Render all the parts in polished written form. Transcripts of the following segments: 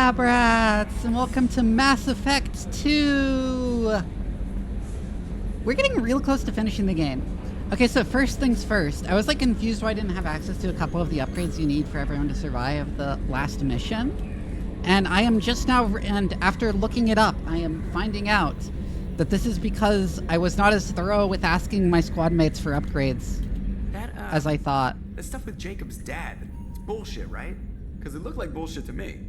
lab rats, and welcome to Mass Effect 2! We're getting real close to finishing the game. Okay, so first things first, I was like confused why I didn't have access to a couple of the upgrades you need for everyone to survive the last mission. And I am just now, and after looking it up, I am finding out that this is because I was not as thorough with asking my squad mates for upgrades as I thought. That stuff with Jacob's dad, it's bullshit, right? Because it looked like bullshit to me.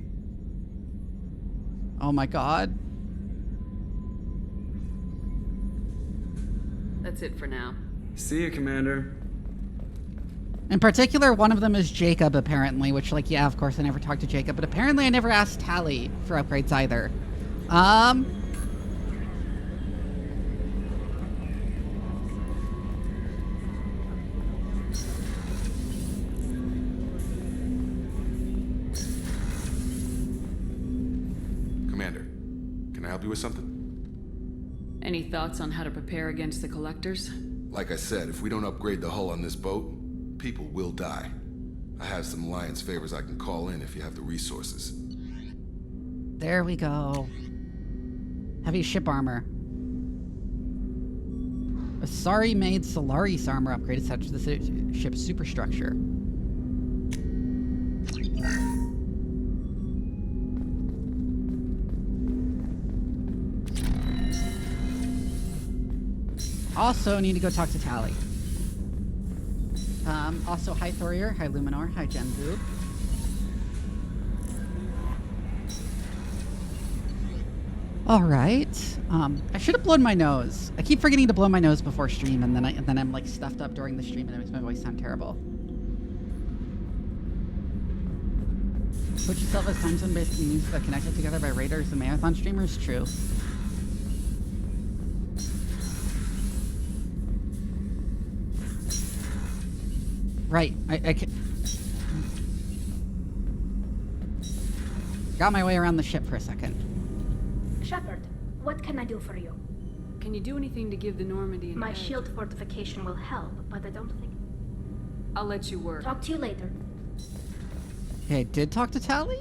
Oh my god. That's it for now. See you, Commander. In particular, one of them is Jacob, apparently, which, like, yeah, of course I never talked to Jacob, but apparently I never asked Tally for upgrades either. Commander, can I help you with something? Any thoughts on how to prepare against the collectors? Like I said, if we don't upgrade the hull on this boat, people will die. I have some Alliance favors I can call in if you have the resources. There we go. Heavy ship armor. Asari-made Solaris armor upgrade attached to the ship's superstructure. Also need to go talk to Tally. Also, hi Thorier, hi Luminor, hi Genvu. Alright. I should have blown my nose. I keep forgetting to blow my nose before stream, and then I'm like stuffed up during the stream, and it makes my voice sound terrible. Put yourself as time zone-based communities that are connected together by raiders and marathon streamers? True. Right, I got my way around the ship for a second. Shephard, what can I do for you? Can you do anything to give the Normandy an My edge? shield fortification will help, but I don't think... I'll let you work. Talk to you later. Okay, I did talk to Tally?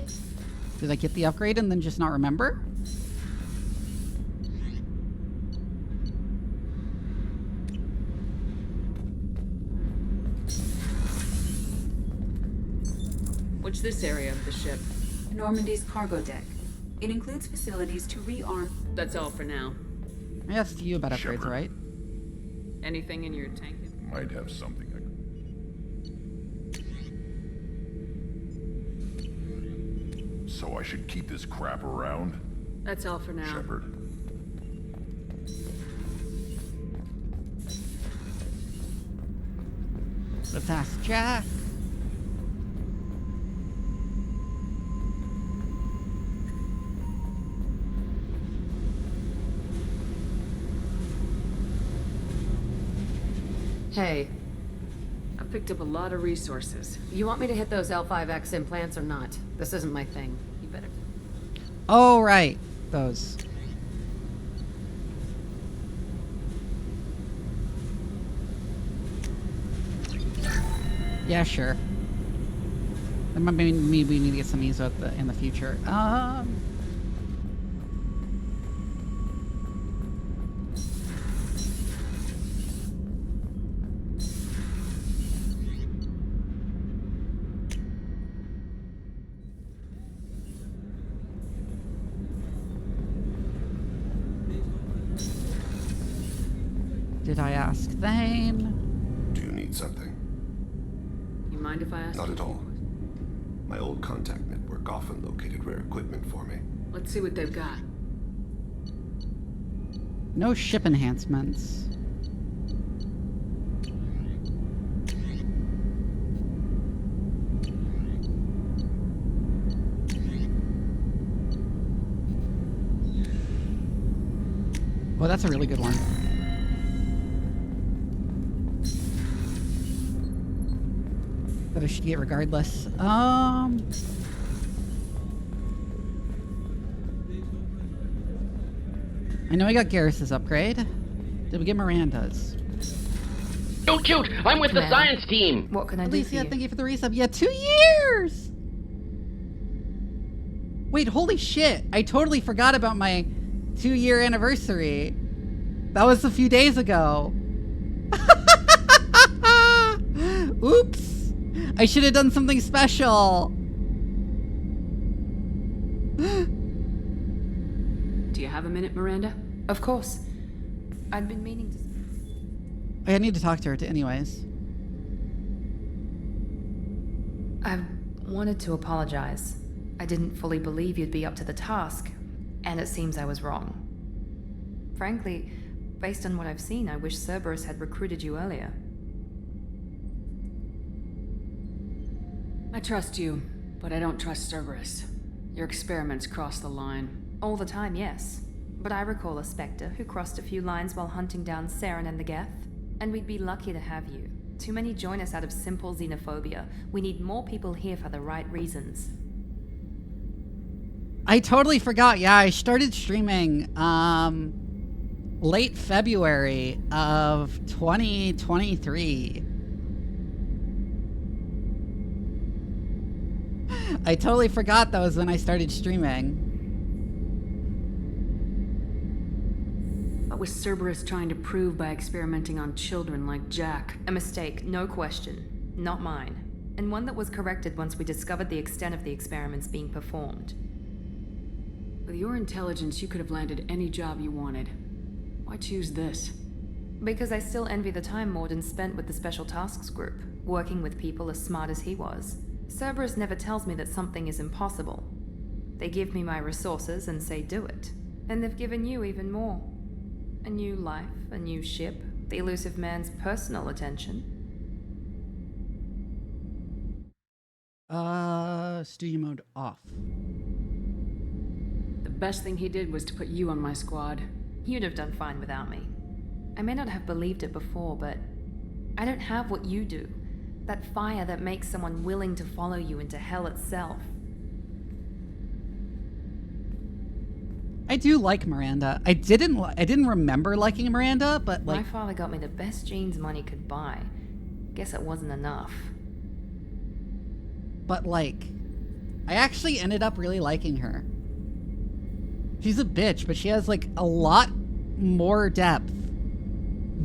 Did I get the upgrade and then just not remember? What's this area of the ship? Normandy's cargo deck. It includes facilities to rearm. That's all for now. I asked you about upgrades, Shepherd. right? Anything in your tank? Might have something. So I should keep this crap around? That's all for now. Shepherd. Let's ask Jack. Hey, I picked up a lot of resources. you want me to hit those L5X implants or not? This isn't my thing. You better... Oh, right. Those. Yeah, sure. That might mean we need to get some ease in the future. Did I ask Thane? Do you need something? You mind if I ask? Not at all. My old contact network often located rare equipment for me. Let's see what they've got. No ship enhancements. Well, that's a really good one. That I should get regardless. I know I got Garrus's upgrade. Did we get Miranda's? Don't shoot! I'm with the science team! What can I do for Alicia, you? thank you for the resub. Yeah, 2 years! Wait, holy shit. I totally forgot about my 2-year anniversary. That was a few days ago. Oops. I should have done something special. Do you have a minute, Miranda? Of course. I'd been meaning to... I need to talk to her anyways. I wanted to apologize. I didn't fully believe you'd be up to the task, and it seems I was wrong. Frankly, based on what I've seen, I wish Cerberus had recruited you earlier. I trust you, but I don't trust Cerberus. Your experiments cross the line. All the time, yes. But I recall a Spectre who crossed a few lines while hunting down Saren and the Geth. And we'd be lucky to have you. Too many join us out of simple xenophobia. We need more people here for the right reasons. I totally forgot. Yeah, I started streaming late February of 2023. I totally forgot that was when I started streaming. What was Cerberus trying to prove by experimenting on children like Jack? A mistake, no question. Not mine. And one that was corrected once we discovered the extent of the experiments being performed. With your intelligence, you could have landed any job you wanted. Why choose this? Because I still envy the time Morden spent with the Special Tasks Group, working with people as smart as he was. Cerberus never tells me that something is impossible. They give me my resources and say do it. And they've given you even more. A new life, a new ship, the elusive man's personal attention. Studio mode off. The best thing he did was to put you on my squad. You'd have done fine without me. I may not have believed it before, but I don't have what you do. That fire that makes someone willing to follow you into hell itself. I do like Miranda. I didn't remember liking Miranda, but like my father got me the best jeans money could buy. Guess it wasn't enough. But like, I actually ended up really liking her. She's a bitch, but she has like a lot more depth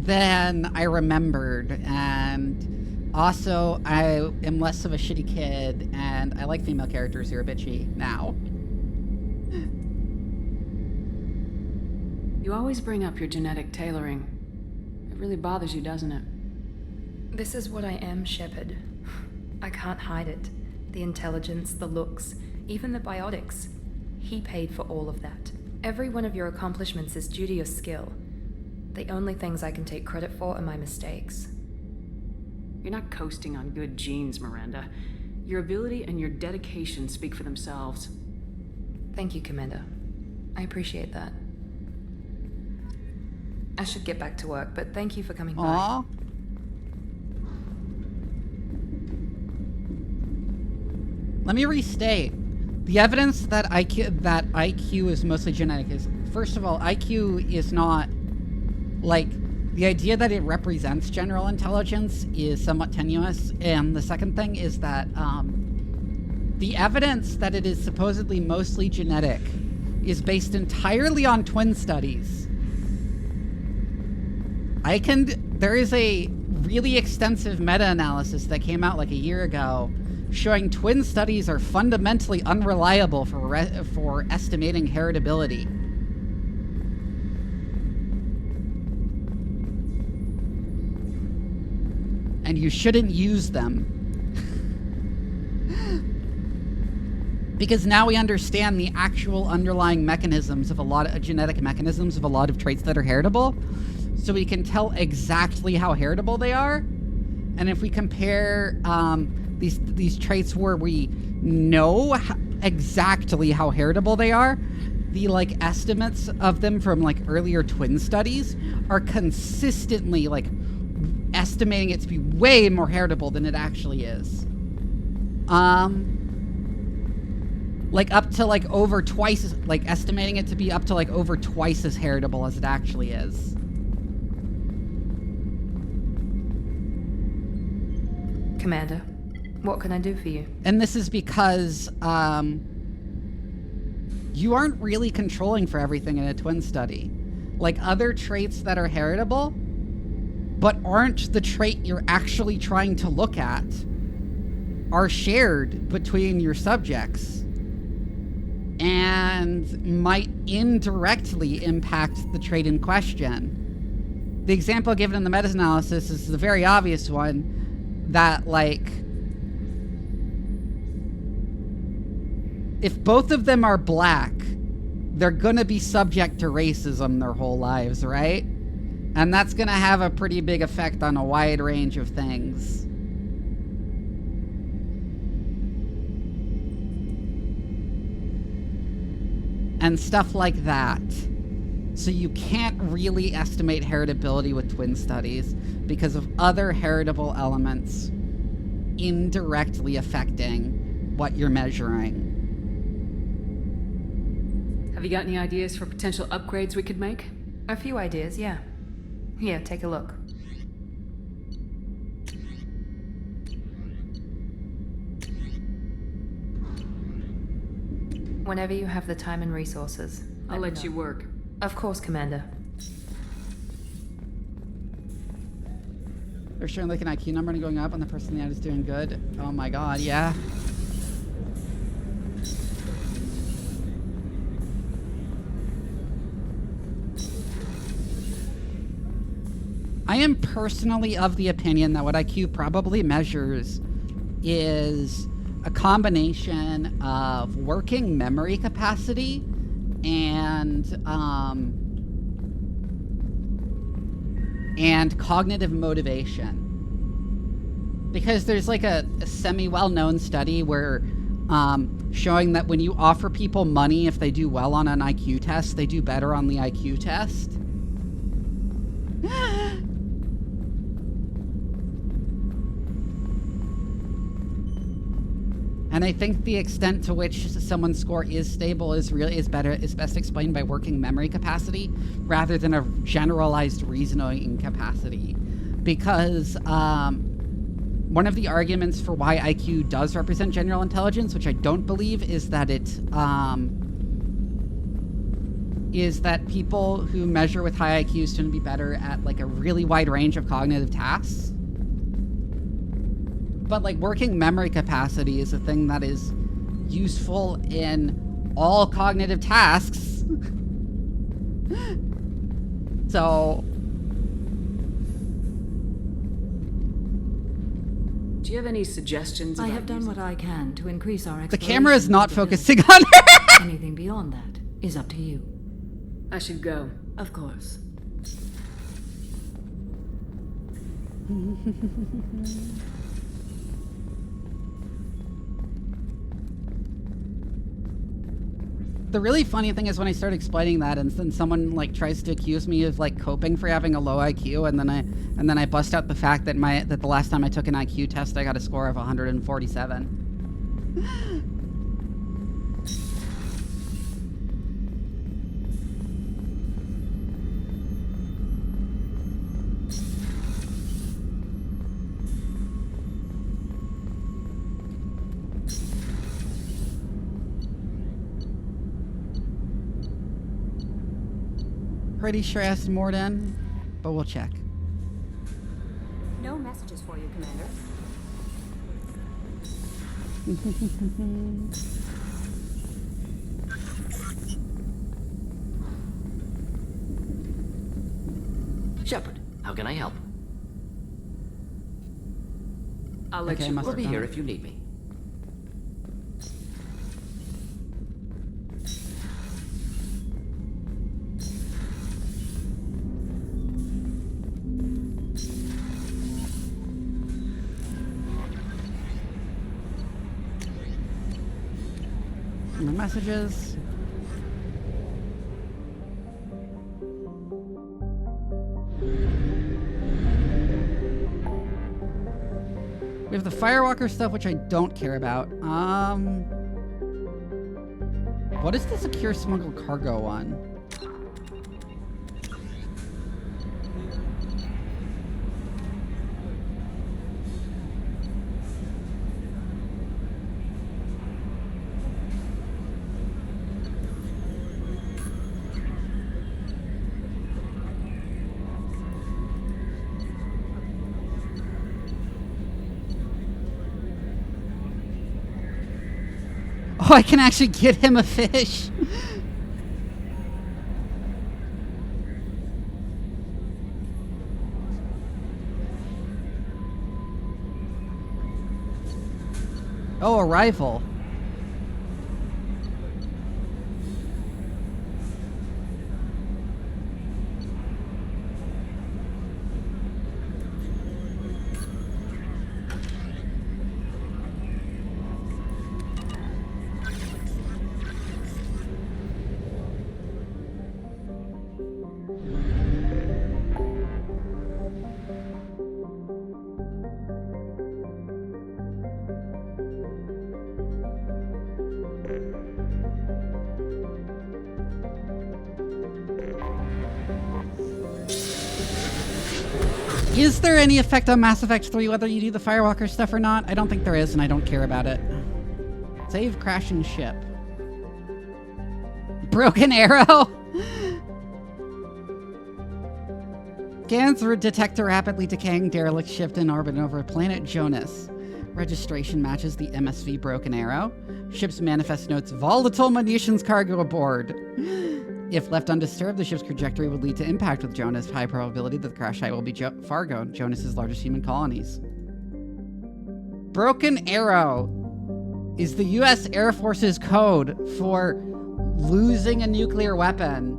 than I remembered, and also I am less of a shitty kid, and I like female characters who are bitchy now. You always bring up your genetic tailoring. It really bothers you, doesn't it? This is what I am, Shephard. I can't hide it. The intelligence, the looks, even the biotics. He paid for all of that. Every one of your accomplishments is due to your skill. The only things I can take credit for are my mistakes. You're not coasting on good genes, Miranda. Your ability and your dedication speak for themselves. Thank you, Commander. I appreciate that. I should get back to work, but thank you for coming by. Let me restate. The evidence that IQ is mostly genetic is, first of all, IQ is not, like, the idea that it represents general intelligence is somewhat tenuous. And the second thing is that the evidence that it is supposedly mostly genetic is based entirely on twin studies. There is a really extensive meta-analysis that came out like a year ago showing twin studies are fundamentally unreliable for estimating heritability. And you shouldn't use them. Because now we understand the actual underlying mechanisms of a lot of genetic mechanisms of a lot of traits that are heritable. So we can tell exactly how heritable they are. And if we compare these traits where we know exactly how heritable they are, the like estimates of them from like earlier twin studies are consistently like estimating it to be way more heritable than it actually is. Like up to like over twice, like estimating it to be up to like over twice as heritable as it actually is. Commander, what can I do for you? And this is because you aren't really controlling for everything in a twin study. Like, other traits that are heritable, but aren't the trait you're actually trying to look at, are shared between your subjects and might indirectly impact the trait in question. The example given in the meta-analysis is the very obvious one, that, like, if both of them are black, they're gonna be subject to racism their whole lives, right? And that's gonna have a pretty big effect on a wide range of things. And stuff like that. So you can't really estimate heritability with twin studies because of other heritable elements indirectly affecting what you're measuring. Have you got any ideas for potential upgrades we could make? A few ideas, yeah. Here, take a look. Whenever you have the time and resources, I'll let you work. Of course, Commander. They're showing like an IQ number and going up and the person in the ad is doing good. Oh my god, yeah. I am personally of the opinion that what IQ probably measures is a combination of working memory capacity and cognitive motivation. Because there's like a semi-well-known study where showing that when you offer people money if they do well on an IQ test, they do better on the IQ test. And I think the extent to which someone's score is stable is best explained by working memory capacity rather than a generalized reasoning capacity. Because one of the arguments for why IQ does represent general intelligence, which I don't believe, is that people who measure with high IQs tend to be better at like a really wide range of cognitive tasks. But like working memory capacity is a thing that is useful in all cognitive tasks. So, do you have any suggestions? I have done what I can to increase our exploration. The camera is not focusing on her. Anything beyond that is up to you. I should go. Of course. The really funny thing is when I start explaining that, and then someone like tries to accuse me of like coping for having a low IQ, and then I bust out the fact that the last time I took an IQ test, I got a score of 147. Pretty sure I asked Morden, but we'll check. No messages for you, Commander. Shephard, how can I help? I'll let you must We'll have be done here it. if you need me. No messages. We have the Firewalker stuff, which I don't care about. What is the secure smuggled cargo one? Oh, I can actually get him a fish. Oh, a rifle. Is there any effect on Mass Effect 3 whether you do the Firewalker stuff or not? I don't think there is, and I don't care about it. Save crashing ship. Broken arrow? Scans detect a rapidly decaying derelict ship in orbit over planet Jonas. Registration matches the MSV Broken Arrow. Ship's manifest notes volatile munitions cargo aboard. If left undisturbed, the ship's trajectory would lead to impact with Jonas. High probability that the crash site will be Fargo, Jonas's largest human colonies. Broken Arrow is the U.S. Air Force's code for losing a nuclear weapon.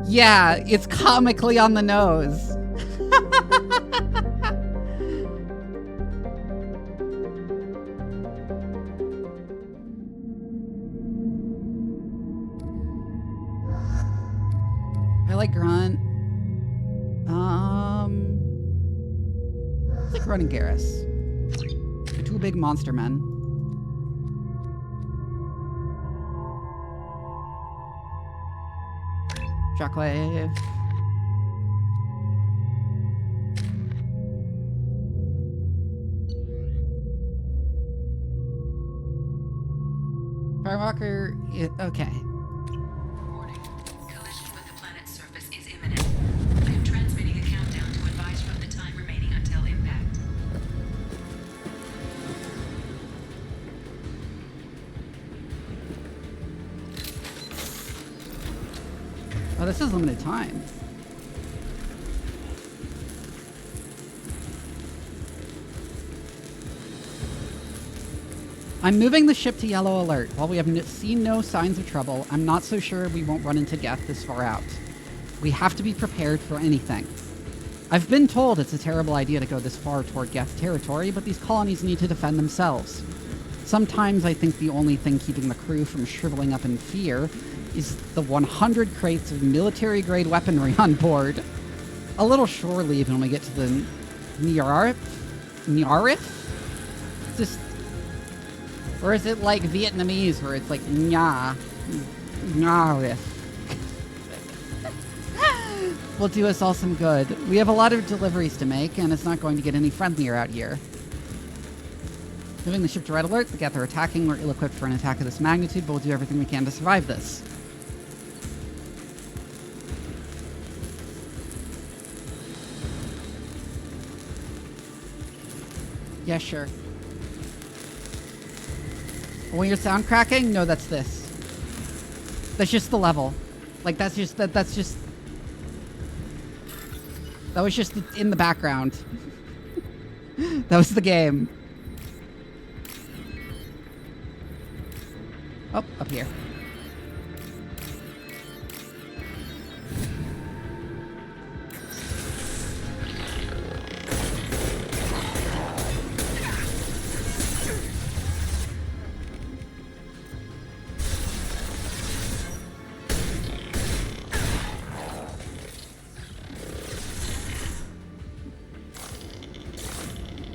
Yeah, it's comically on the nose. I like Grunt. I like Grunt and Garrus. They're two big monster men. Shockwave. Firewalker, okay. Warning. Collision with the planet's surface is imminent. I am transmitting a countdown to advise you of the time remaining until impact. Oh, this is limited time. I'm moving the ship to yellow alert. While we have seen no signs of trouble, I'm not so sure we won't run into Geth this far out. We have to be prepared for anything. I've been told it's a terrible idea to go this far toward Geth territory, but these colonies need to defend themselves. Sometimes I think the only thing keeping the crew from shriveling up in fear is the 100 crates of military-grade weaponry on board. A little shore leave when we get to the Nyarif? Just... Or is it like Vietnamese where it's like Nya? Nyarif. Will do us all some good. We have a lot of deliveries to make, and it's not going to get any friendlier out here. Moving the ship to red alert, the Geth are attacking. We're ill-equipped for an attack of this magnitude, but we'll do everything we can to survive this. Yeah, sure. When you're sound cracking, no, that's this. That's just the level. Like, that's just... That was just in the background. That was the game. Oh, up here.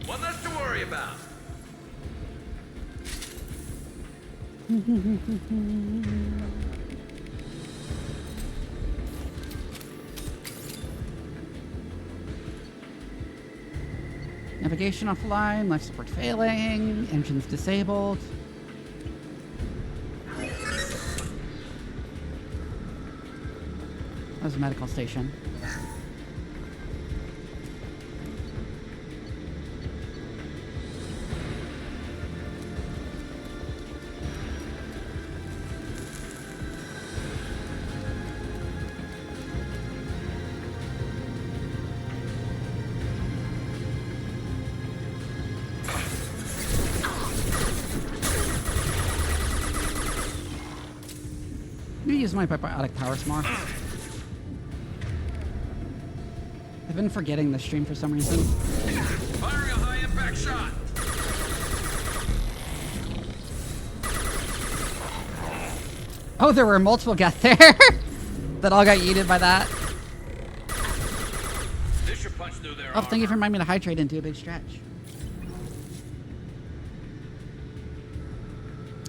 One less to worry about. Navigation offline, life support failing, engines disabled. That was a medical station. I'm gonna use my biotic powers more. I've been forgetting this stream for some reason. Firing a high impact shot. Oh, there were multiple guys there that all got yeeted by that. This should punch through their Oh, thank you for reminding me to hydrate and do a big stretch.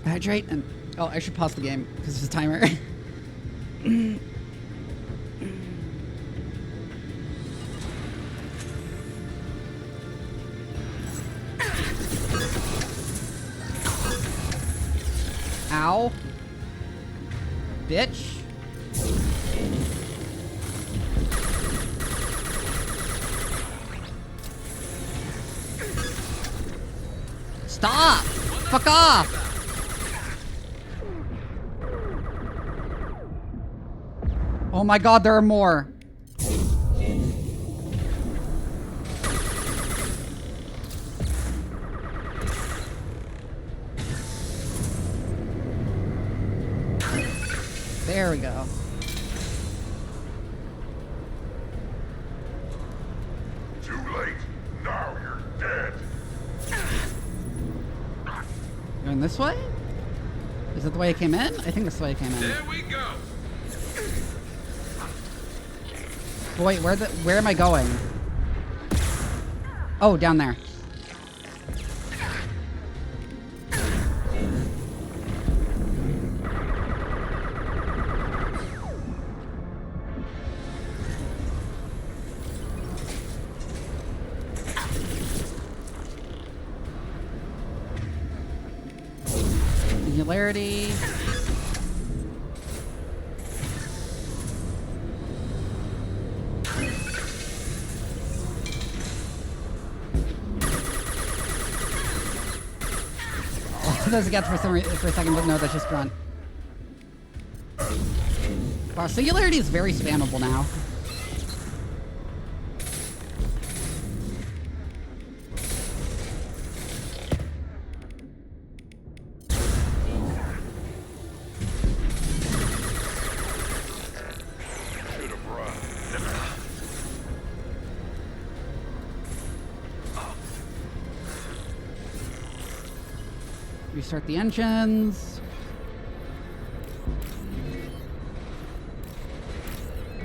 Hydrate and... Oh, I should pause the game because it's a timer. Ow. Bitch. Stop! Fuck off! Oh my god, there are more. There we go. Too late. Now you're dead. Going this way? Is that the way it came in? I think that's the way it came in. There we go. Wait, where am I going? Oh, down there. Singularity. Those again for a second, but no, that's just grunt. Wow, singularity is very spammable now. Restart the engines.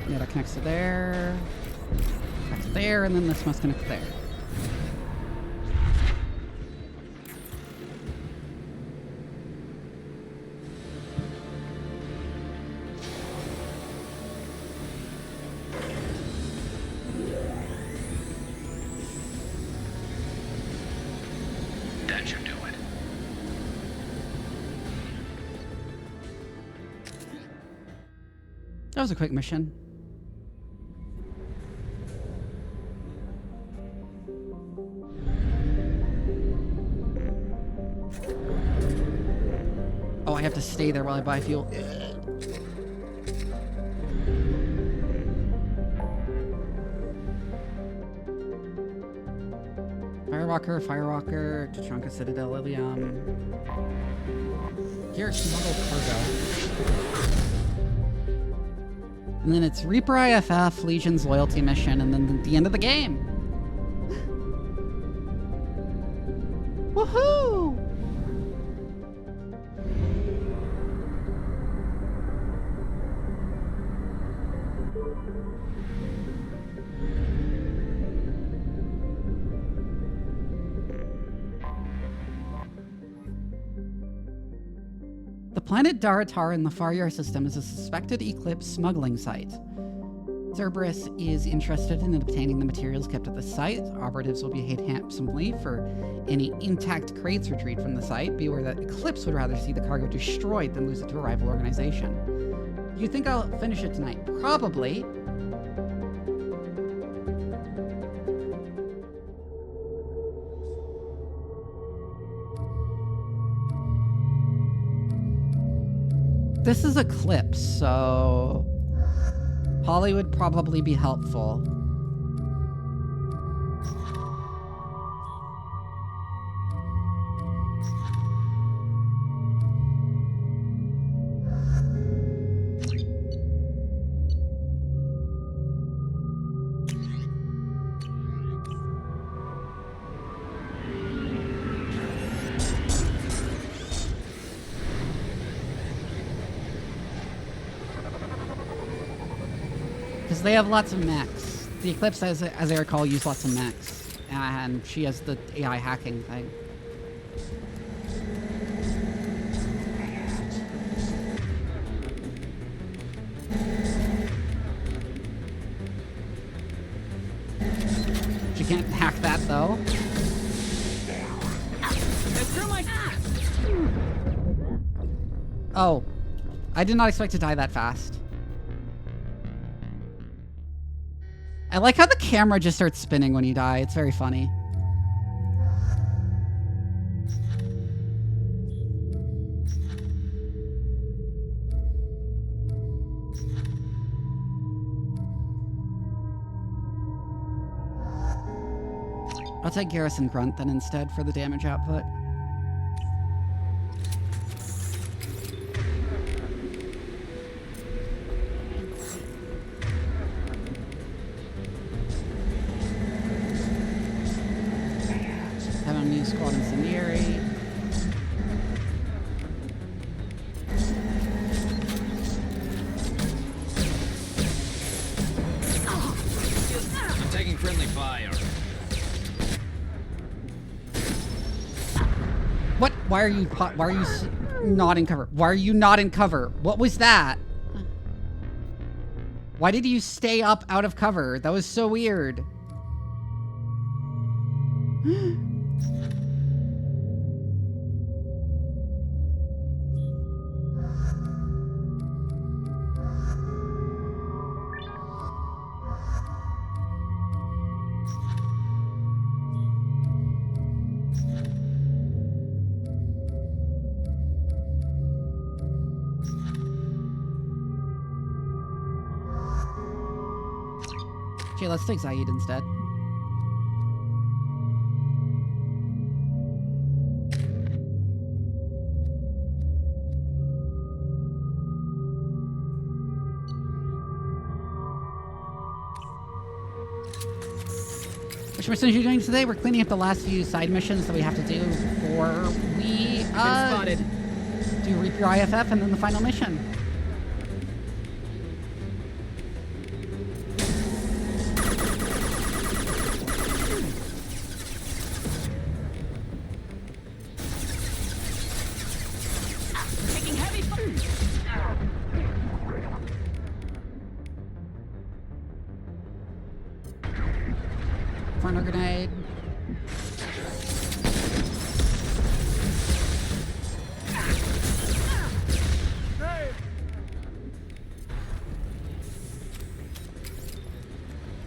Yeah, that connects to there. That's there, and then this must connect to there. That should do it. That was a quick mission. Oh, I have to stay there while I buy fuel. Firewalker, Tachanka Citadel, Ilium. Here's smuggled cargo. And then it's Reaper IFF, Legion's loyalty mission, and then the end of the game. Woohoo! The planet Daratar in the Faryar system is a suspected Eclipse smuggling site. Cerberus is interested in obtaining the materials kept at the site. Operatives will be paid handsomely for any intact crates retrieved from the site. Be aware that Eclipse would rather see the cargo destroyed than lose it to a rival organization. Do you think I'll finish it tonight? Probably. This is Eclipse, so Holly would probably be helpful. Because they have lots of mechs. The Eclipse, as I recall, use lots of mechs. And she has the AI hacking thing. She can't hack that, though. Oh. I did not expect to die that fast. I like how the camera just starts spinning when you die. It's very funny. I'll take Garrus and Grunt then instead for the damage output. Have a new squad incendiary. I'm taking friendly fire. What? Why are you not in cover? Why are you not in cover? What was that? Why did you stay up out of cover? That was so weird. Okay, let's take Zaid instead. Which missions are you doing today? We're cleaning up the last few side missions that we have to do before we do Reap Your IFF and then the final mission. Frontal grenade.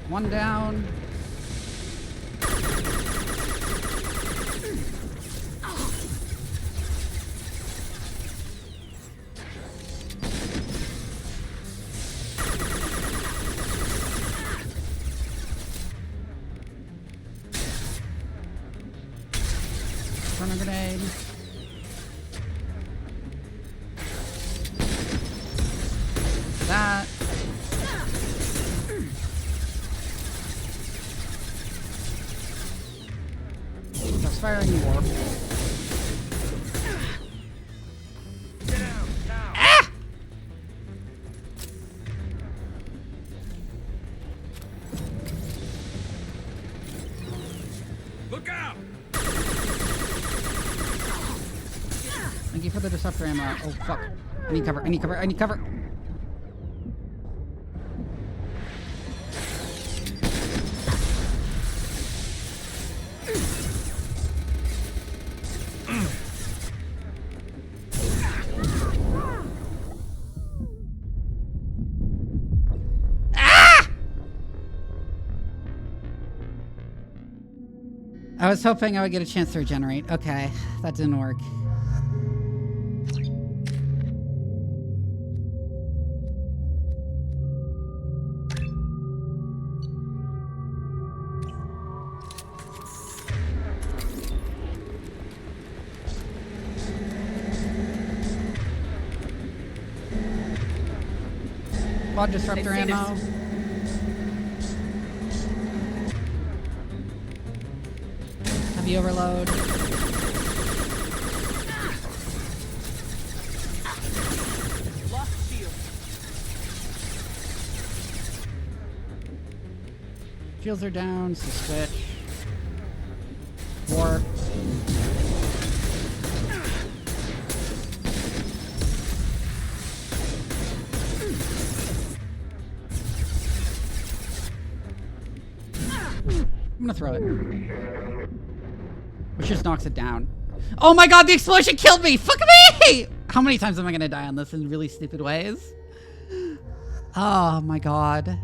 One down. Frontal grenade. That. That's firing warp. Ah! Look out! Thank you for the disruptor ammo. Oh fuck. I need cover, I need cover, I need cover. I was hoping I would get a chance to regenerate. Okay, that didn't work. Quad disruptor ammo. Heavy overload. Lost shield. Shields are down, so switch. Warp. I'm gonna throw it. Which just knocks it down. Oh my god, the explosion killed me! Fuck me! How many times am I gonna die on this in really stupid ways? Oh my god.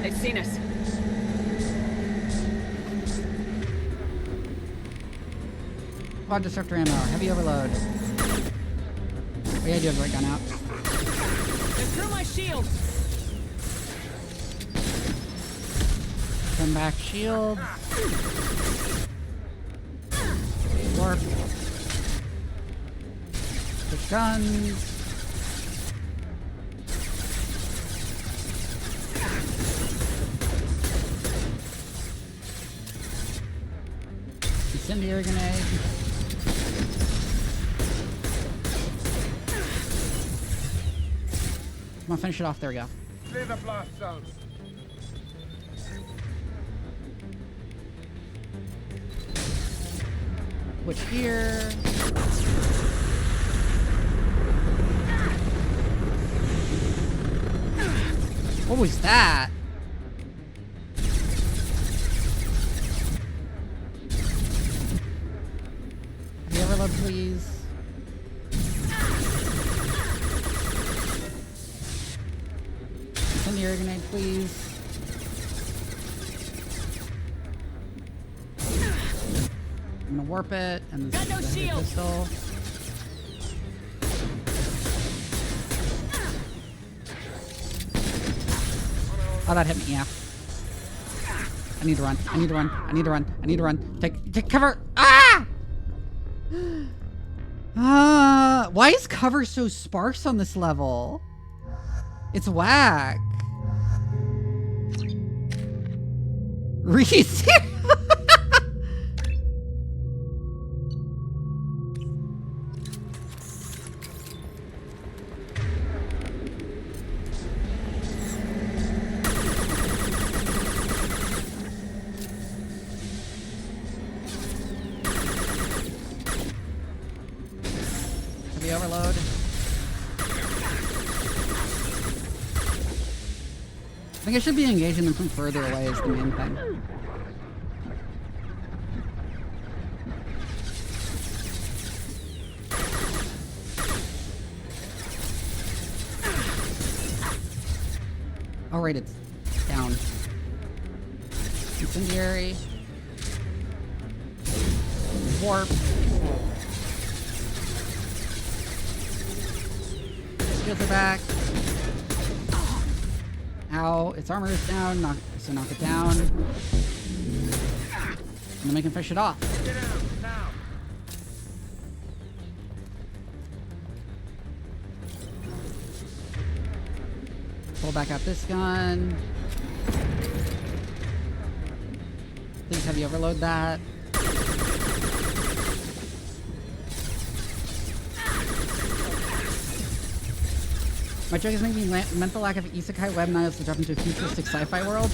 They've seen us. Quad disruptor ammo, heavy overload. Oh yeah, I do have the right gun out. They're through my shields. Turn back shield. Warp. Switch guns. Incendiary grenade. I'm gonna finish it off. There we go. Clear the blast zones. Switch here. What was that? The overload, please. Incendiary grenade, please. I'm gonna warp it and then Got no shield. pistol. Oh, that hit me, yeah. I need to run. I need to run. I need to run. I need to run. Take cover. Ah! Why is cover so sparse on this level? It's whack. Reese. Heavy overload. I think I should be engaging them from further away is the main thing. Oh right, it's down. Incendiary. Warp. Shields are back. Ow, its armor is down, so knock it down. And then we can finish it off. Get out now. Pull back out this gun. Please heavy overload that. My joke is making me lament the lack of isekai web novels to drop into a futuristic sci-fi world.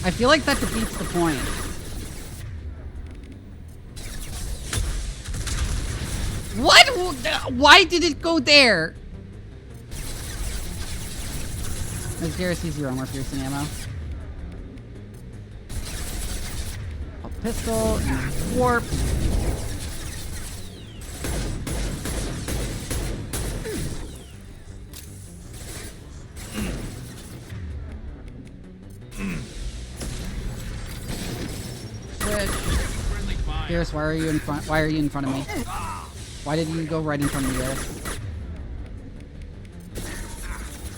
I feel like that defeats the point. What? Why did it go there? There's Garrus zero more piercing ammo. A pistol and warp. Garrus, why are you in front? Why are you in front of me? Why did you go right in front of me, Garrus?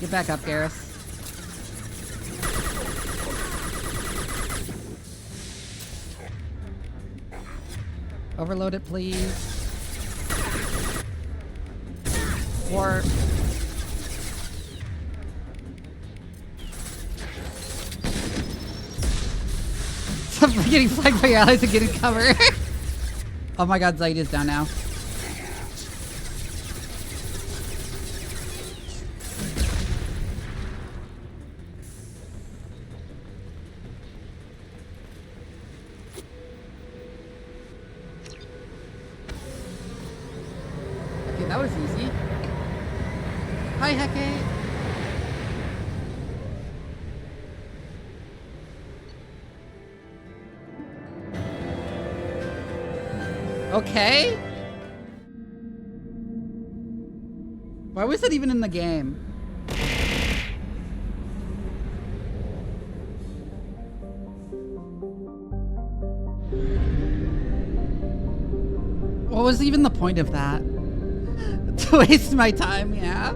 Get back up, Garrus. Overload it, please. Warp. getting flagged by your allies and getting cover. Oh my god, Zeit is down now. Okay, that was easy. Hi, Hecate. Okay. Why was it even in the game? What was even the point of that? To waste my time, yeah.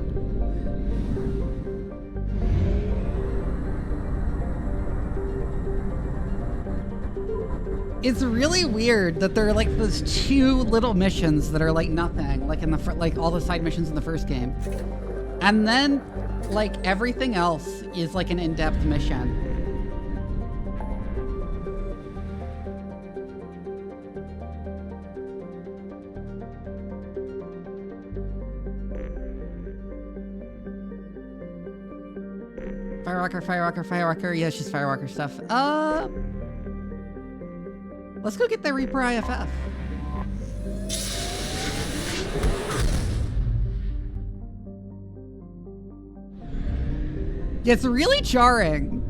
It's really weird that there are like those 2 little missions that are like nothing, like in the like all the side missions in the first game, and then like everything else is like an in-depth mission. Firewalker, Firewalker, Firewalker. Yeah, she's Firewalker stuff. Let's go get the Reaper IFF. Yeah, it's really jarring.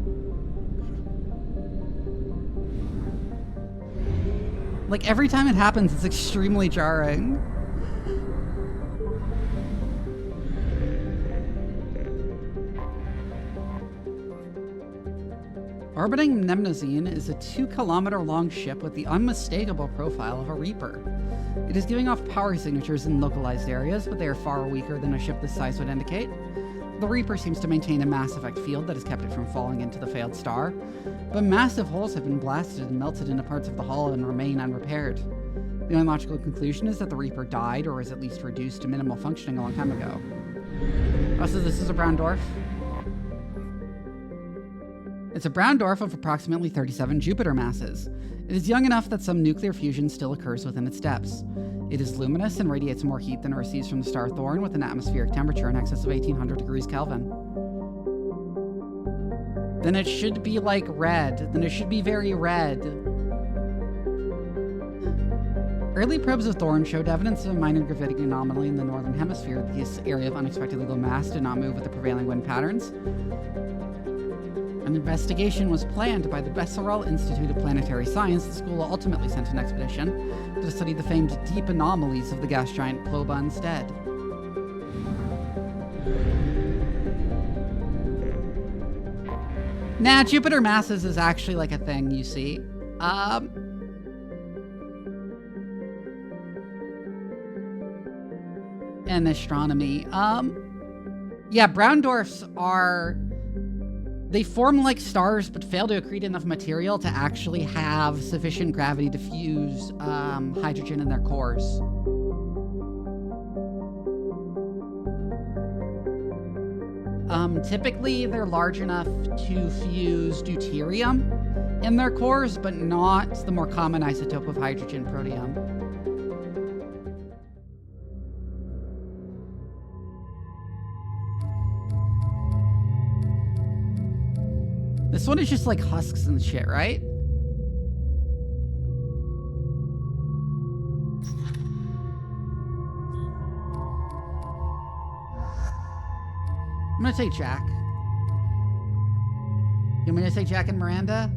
Like, every time it happens, it's extremely jarring. Orbiting Mnemosyne is a 2-kilometer-long ship with the unmistakable profile of a Reaper. It is giving off power signatures in localized areas, but they are far weaker than a ship this size would indicate. The Reaper seems to maintain a Mass Effect field that has kept it from falling into the failed star, but massive holes have been blasted and melted into parts of the hull and remain unrepaired. The only logical conclusion is that the Reaper died, or was at least reduced to minimal functioning a long time ago. Also, this is a brown dwarf. It's a brown dwarf of approximately 37 Jupiter masses. It is young enough that some nuclear fusion still occurs within its depths. It is luminous and radiates more heat than it receives from the star Thorn, with an atmospheric temperature in excess of 1800 degrees Kelvin. Then it should be like red. Then it should be very red. Early probes of Thorn showed evidence of a minor gravitic anomaly in the northern hemisphere. This area of unexpectedly low mass did not move with the prevailing wind patterns. An investigation was planned by the Besserell Institute of Planetary Science. The school ultimately sent an expedition to study the famed deep anomalies of the gas giant Ploba instead. Nah, Jupiter masses is actually like a thing you see. In astronomy. Yeah, brown dwarfs are... They form like stars, but fail to accrete enough material to actually have sufficient gravity to fuse hydrogen in their cores. Typically, they're large enough to fuse deuterium in their cores, but not the more common isotope of hydrogen, protium. This one is just like husks and shit, right? I'm gonna take Jack. You want me to take Jack and Miranda?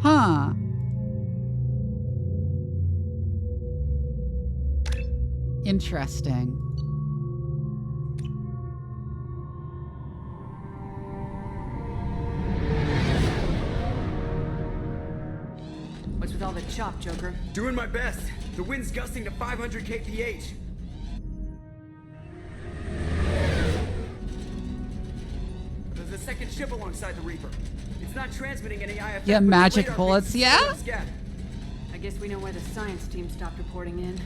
Huh. Interesting. What's with all the chop, Joker? Doing my best. The wind's gusting to 500 kph. There's a second ship alongside the Reaper. It's not transmitting any IFF. Yeah, but the magic radar bullets, pings yeah? still in scan. I guess we know why the science team stopped reporting in.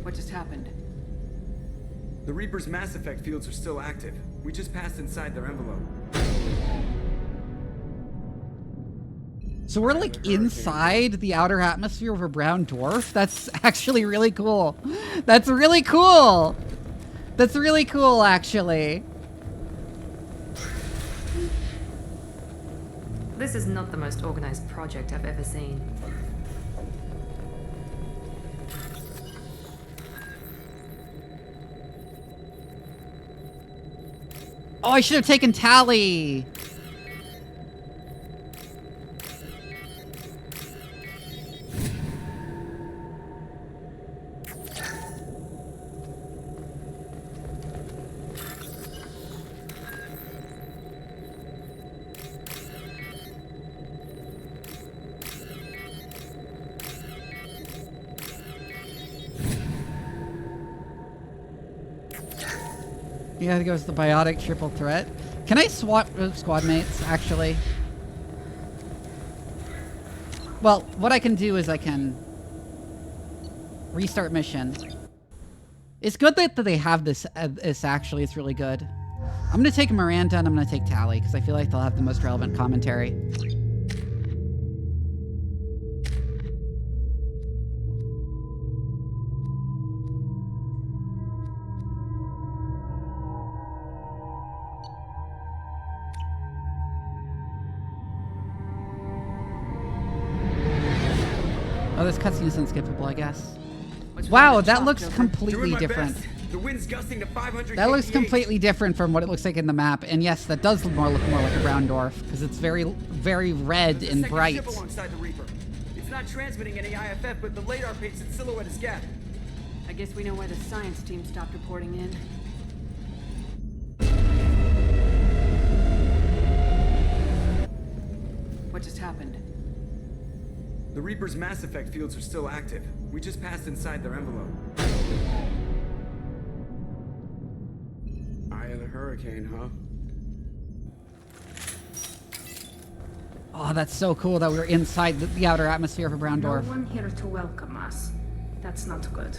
What just happened? The Reaper's Mass Effect fields are still active. We just passed inside their envelope. So we're like inside the outer atmosphere of a brown dwarf? That's actually really cool. That's really cool. That's really cool, actually. This is not the most organized project I've ever seen. Oh, I should have taken Tally. Yeah, it goes the biotic triple threat. Can I swap squad mates, actually? Well, what I can do is I can restart mission. It's good that they have this, actually. It's really good. I'm going to take Miranda and I'm going to take Tally because I feel like they'll have the most relevant commentary. Oh, this cutscene is unskippable, I guess. Wow, that looks completely different. The wind's gusting to 500 That looks kph. completely different from what it looks like in the map. And yes, that does look more like a brown dwarf because it's very, very red There's a and second bright. ship alongside the Reaper. It's not transmitting any IFF, but the radar paints its silhouette as gap. I guess we know why the science team stopped reporting in. What just happened? The Reaper's Mass Effect fields are still active. We just passed inside their envelope. Eye of the hurricane, huh? Oh, that's so cool that we're inside the outer atmosphere of a brown dwarf. No one here to welcome us. That's not good.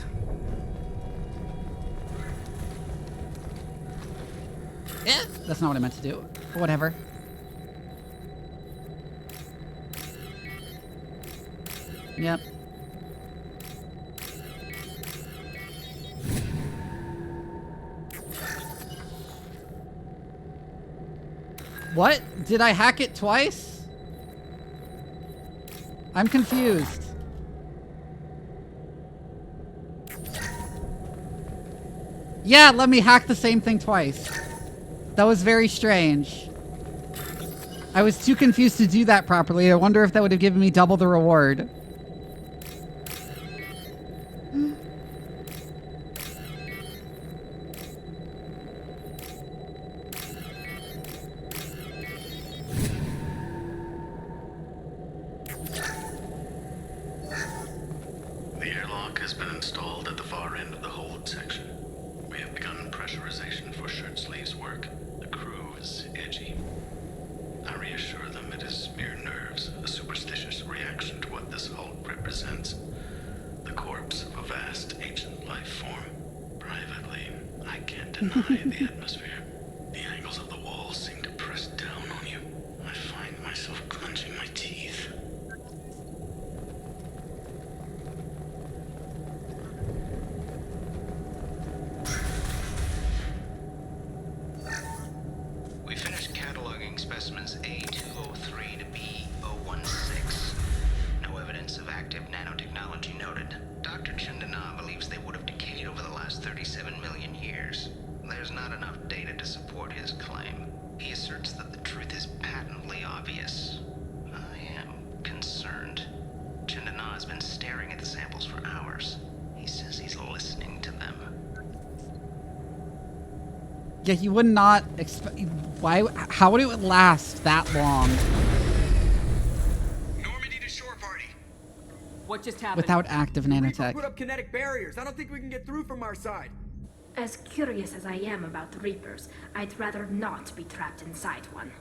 Yeah, that's not what I meant to do. But whatever. Yep. What? Did I hack it twice? I'm confused. Yeah, let me hack the same thing twice. That was very strange. I was too confused to do that properly. I wonder if that would have given me double the reward. The airlock has been installed at the far end of the hold section. We have begun pressurization for shirt sleeves work. The crew is edgy. I reassure them it is mere nerves, a superstitious reaction to what this hold represents. The corpse of a vast ancient life form. Privately, I can't deny the atmosphere. The angles of the walls seem to press down on you. I find myself clenching my teeth. We finished cataloging specimens A203 to B016. No evidence of active nanotechnology noted. Dr. Chandana believes they would have decayed over the last 37 million years. There's not enough data to support his claim. He asserts that the truth is patently obvious. I am concerned. Chandana has been staring at the samples for hours. He says he's listening to them. Yeah, you would not expect. Why? How would it last that long? Normandy to shore party. What just happened? without active Reaper nanotech. put up kinetic barriers. I don't think we can get through from our side. As curious as I am about the Reapers, I'd rather not be trapped inside one.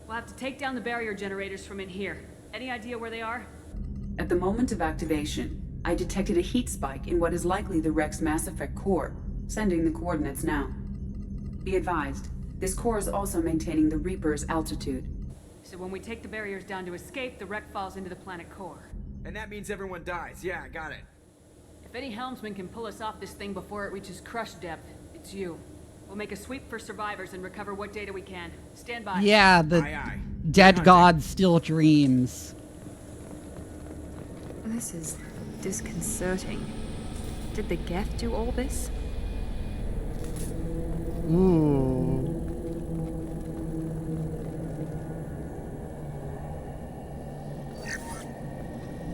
We'll have to take down the barrier generators from in here. Any idea where they are? At the moment of activation, I detected a heat spike in what is likely the Rex Mass Effect core, sending the coordinates now. Be advised, this core is also maintaining the Reaper's altitude. So when we take the barriers down to escape, the wreck falls into the planet core. And that means everyone dies. Yeah, I got it. If any helmsman can pull us off this thing before it reaches crush depth, it's you. We'll make a sweep for survivors and recover what data we can. Stand by. Yeah, the Aye, aye. dead god still dreams. This is disconcerting. Did the Geth do all this? Ooh.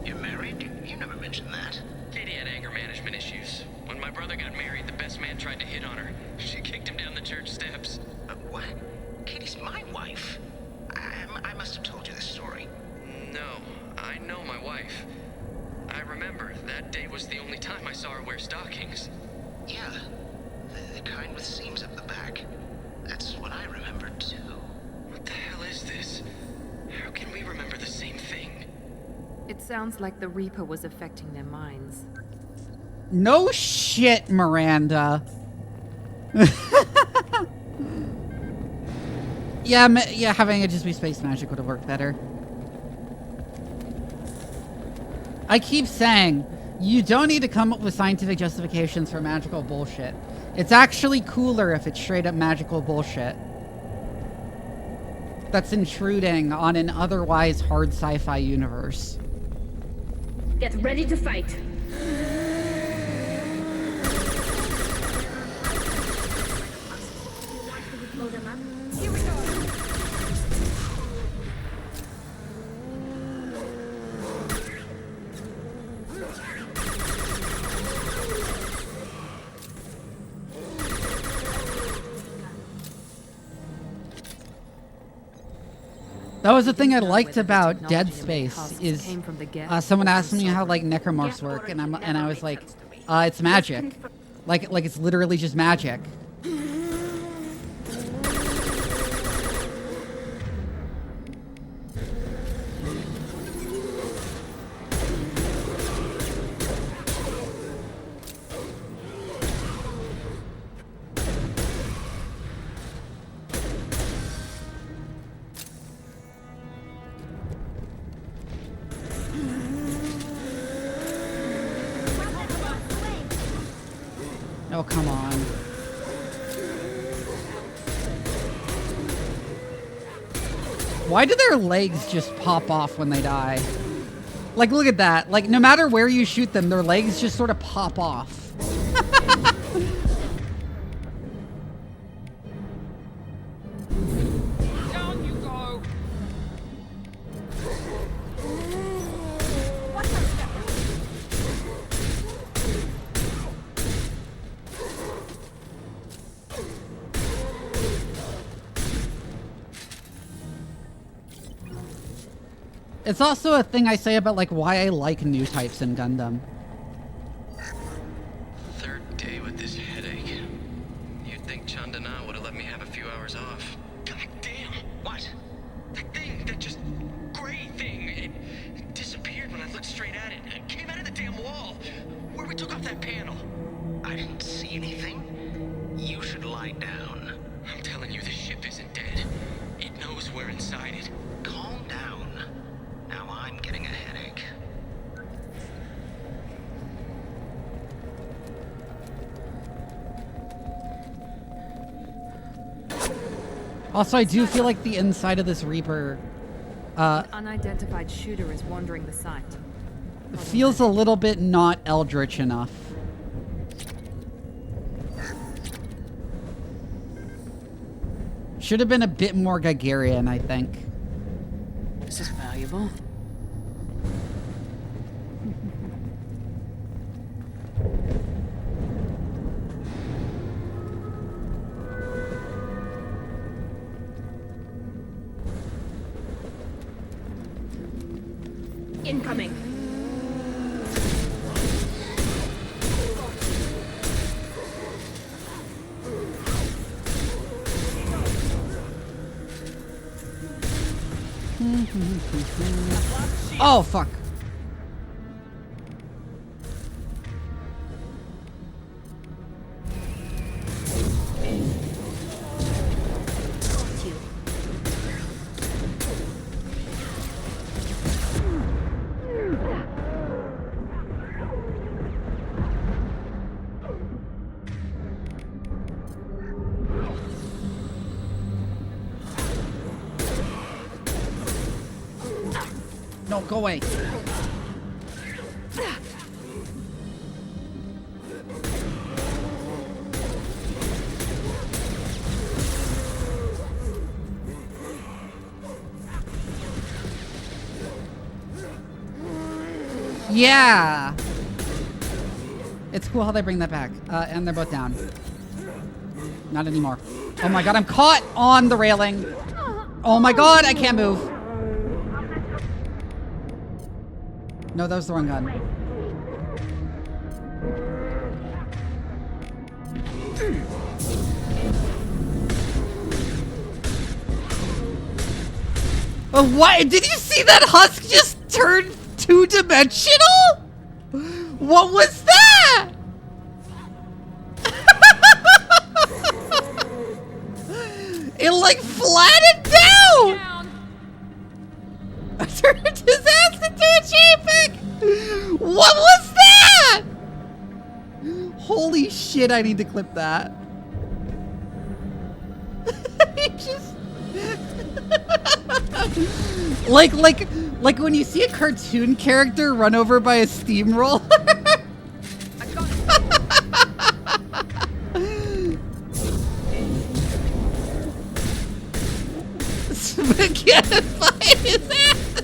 You're married? You never mentioned that. Katie had anger management issues. When my brother got married, the best man tried to hit on her. She kicked him down the church steps. What? Katie's my wife. I must have told you this story. No, I know my wife. I remember that day was the only time I saw her wear stockings. Yeah, the kind with seams up the back. That's what I remembered too. What the hell is this? How can we remember the same thing? It sounds like the Reaper was affecting their minds. No shit, Miranda. Yeah, having it just be space magic would have worked better. I keep saying, you don't need to come up with scientific justifications for magical bullshit. It's actually cooler if it's straight up magical bullshit. That's intruding on an otherwise hard sci-fi universe. Get ready to fight. Here we go. That was the thing I liked about Dead Space is someone asked me how like necromorphs work, and I was like, it's magic, like it's literally just magic. Oh, come on. Why do their legs just pop off when they die? Like, look at that. Like, no matter where you shoot them, their legs just sort of pop off. Down you go! It's also a thing I say about, like, why I like new types in Gundam. Third day with this headache. You'd think Chandana would have let me have a few hours off. God damn! What? That thing, that just gray thing, it disappeared when I looked straight at it. It came out of the damn wall, where we took off that panel. I didn't see anything. You should lie down. I'm telling you, the ship isn't dead. It knows we're inside it. Calm down. Now I'm getting a headache. Also, I do feel like the inside of this Reaper An unidentified shooter is wandering the site. feels a little bit not eldritch enough. Should have been a bit more Gagarian, I think. This is valuable. Incoming. Oh, fuck. No, go away. Yeah. It's cool how they bring that back. And they're both down. Not anymore. Oh my god, I'm caught on the railing. Oh my god, I can't move. No, that was the wrong gun. Oh, what? Did you see that husk just turn two-dimensional? What was that? It like flattened down. I turned his ass into a JPEG. What was that? Holy shit! I need to clip that. He just like when you see a cartoon character run over by a steamroller. Spaghettify his ass.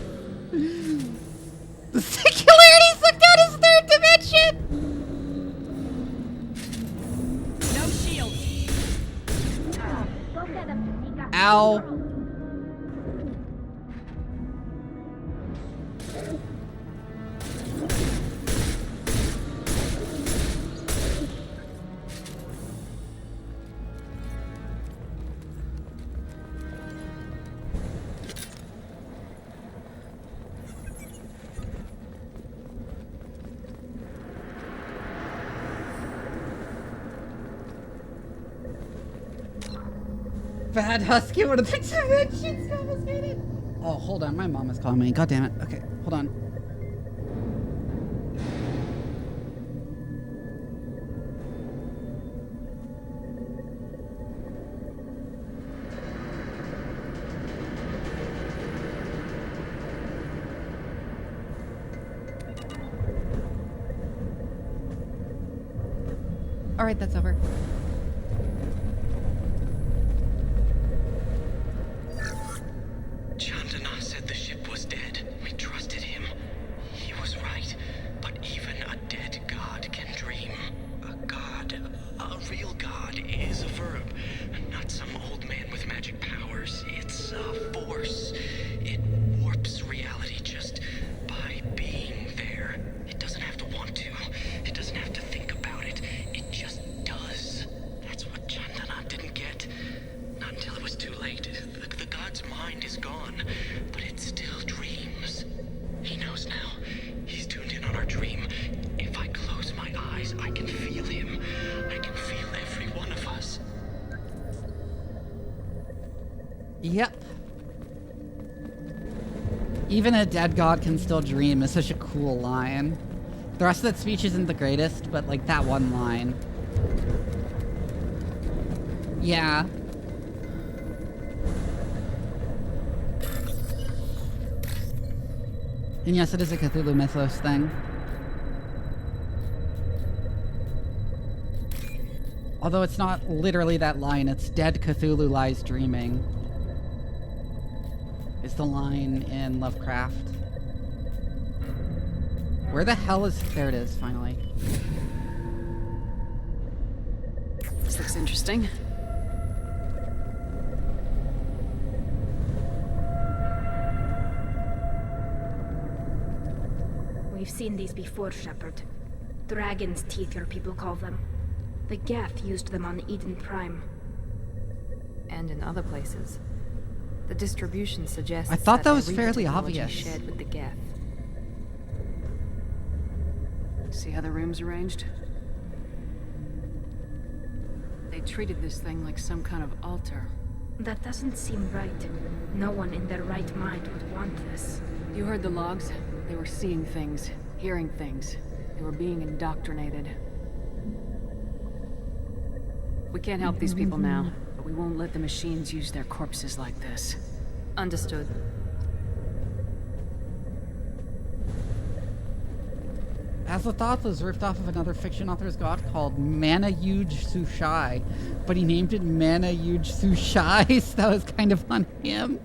The singularity sucked out his third dimension. No shield. Ow. Bad husky, one of the dimensions confiscated. Oh, hold on, my mom is calling me. God damn it. Okay, hold on. All right, that's over. Chandana said the ship was dead. We trusted him. He was right. But even a dead god can dream. A god, a real god, is a verb. Not some old man with magic powers. It's a force. It warps reality just by being there. It doesn't have to want to. It doesn't have to think about it. It just does. That's what Chandana didn't get. Not until it was too late. The god's mind is gone, but it still dreams. He knows now. He's tuned in on our dream. If I close my eyes, I can feel him. I can feel every one of us. Yep. Even a dead god can still dream is such a cool line. The rest of that speech isn't the greatest, but like that one line. Yeah. And yes, it is a Cthulhu Mythos thing. Although it's not literally that line, it's dead Cthulhu lies dreaming. Is the line in Lovecraft. Where the hell is... There it is, finally. This looks interesting. We've seen these before, Shephard. Dragon's teeth, your people call them. The Geth used them on Eden Prime. And in other places. The distribution suggests I thought that their was Reaper fairly technology obvious. shared with the Geth. See how the room's arranged? They treated this thing like some kind of altar. That doesn't seem right. No one in their right mind would want this. You heard the logs? They were seeing things, hearing things. They were being indoctrinated. We can't help these people now, but we won't let the machines use their corpses like this. Understood. Azathoth was ripped off of another fiction author's god called Mana Yuj Sushai, but he named it Mana Yuj Sushai, so that was kind of on him.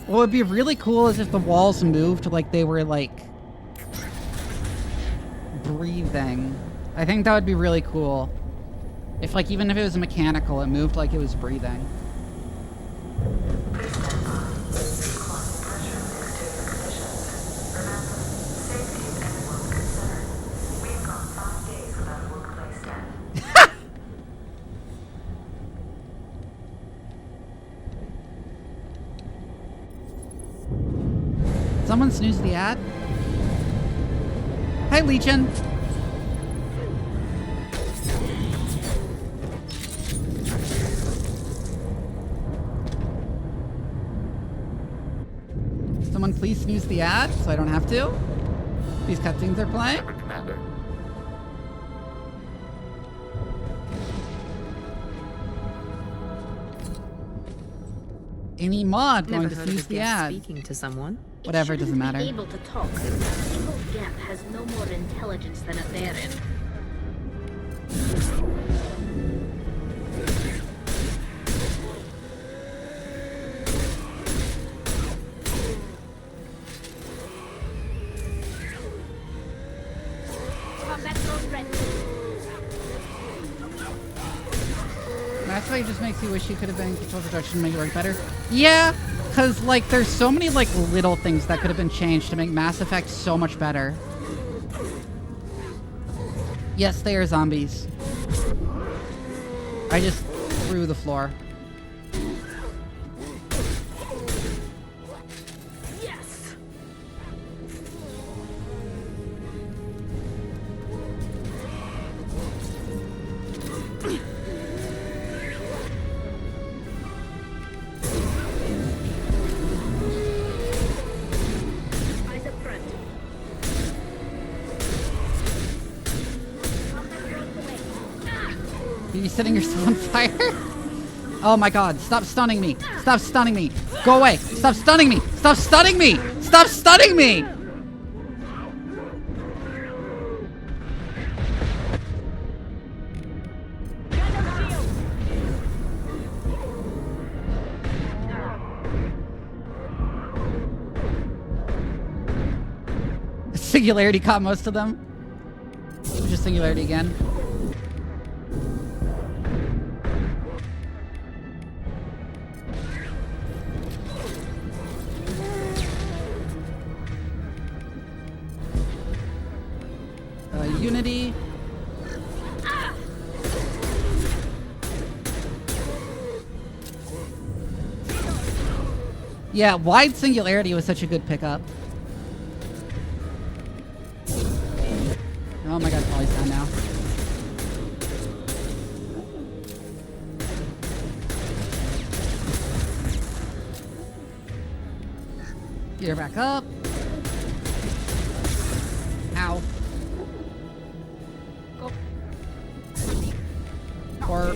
What would be really cool is if the walls moved like they were, like, breathing. I think that would be really cool. If, like, even if it was mechanical, it moved like it was breathing. Someone snooze the ad? Hi, Legion. Someone please snooze the ad so I don't have to. These cutscenes are playing. Commander. Any mod Never going to heard of snooze a the Geth ad. speaking to someone. Whatever, it doesn't matter. Be able to talk. A single Geth has no more intelligence than a Baron. Mass Effect just makes you wish you could have been in control of the direction to make it work better. Yeah, because, like, there's so many, like, little things that could have been changed to make Mass Effect so much better. Yes, they are zombies. I just threw the floor. Yes. Eyes up front. Are you setting yourself on fire? Oh my god, stop stunning me. Stop stunning me. Go away. Stop stunning me. Stop stunning me. Stop stunning me. Singularity caught most of them. Just Singularity again. Unity. Yeah, wide Singularity was such a good pickup. Oh my god, Polly's down now. Gear back up. Ow. Or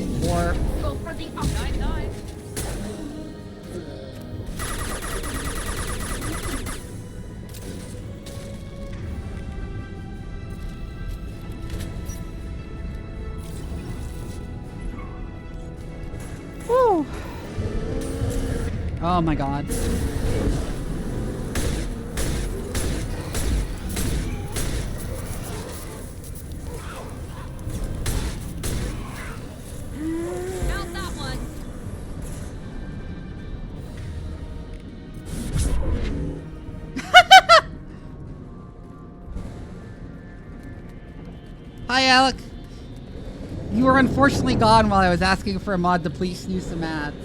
Go for the up. Nice. Woo. Oh my god. Alec. You were unfortunately gone while I was asking for a mod to please snooze some ads.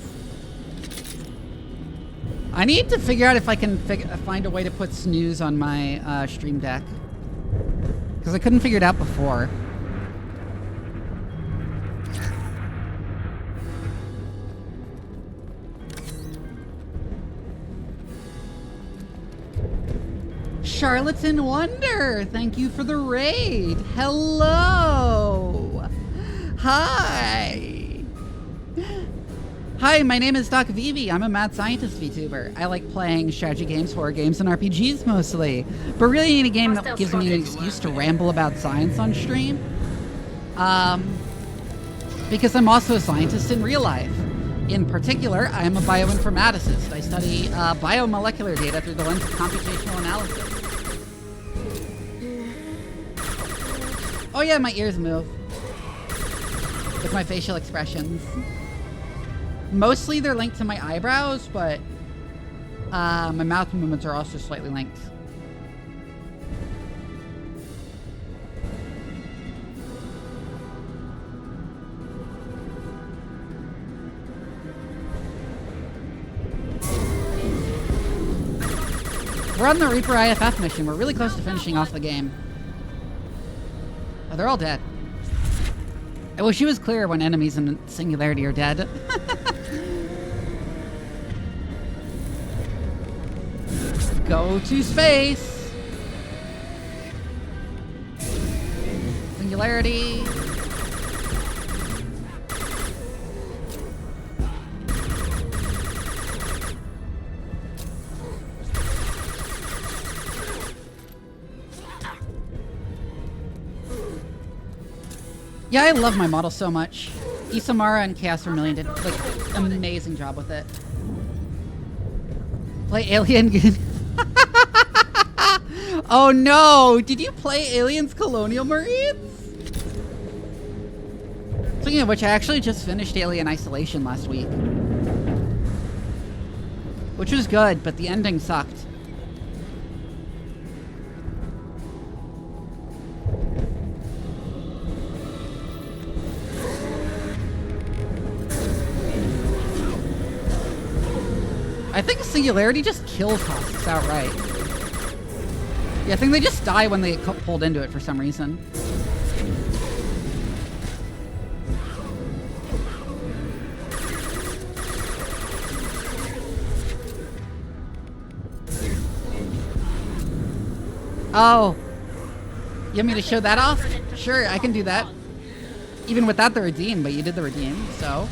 I need to figure out if I can find a way to put snooze on my stream deck. Because I couldn't figure it out before. Charlatan Wonder, thank you for the raid. Hello. Hi. Hi, my name is Doc Vivi. I'm a mad scientist VTuber. I like playing strategy games, horror games, and RPGs mostly. But really need a game that gives me an excuse to ramble about science on stream. Because I'm also a scientist in real life. In particular, I am a bioinformaticist. I study biomolecular data through the lens of computational analysis. Oh yeah, my ears move. With my facial expressions. Mostly they're linked to my eyebrows, but my mouth movements are also slightly linked. We're on the Reaper IFF mission. We're really close to finishing off the game. Oh, they're all dead. I wish it was clear when enemies in Singularity are dead. Go to space! Singularity. Yeah, I love my model so much. Isamara and Chaos Vermilion did like an amazing job with it. Play Alien. Oh no! Did you play Aliens Colonial Marines? Speaking of which, I actually just finished Alien Isolation last week. Which was good, but the ending sucked. I think Singularity just kills husks outright. Yeah, I think they just die when they get pulled into it for some reason. Oh. You want me to show that off? Sure, I can do that. Even without the redeem, but you did the redeem, so...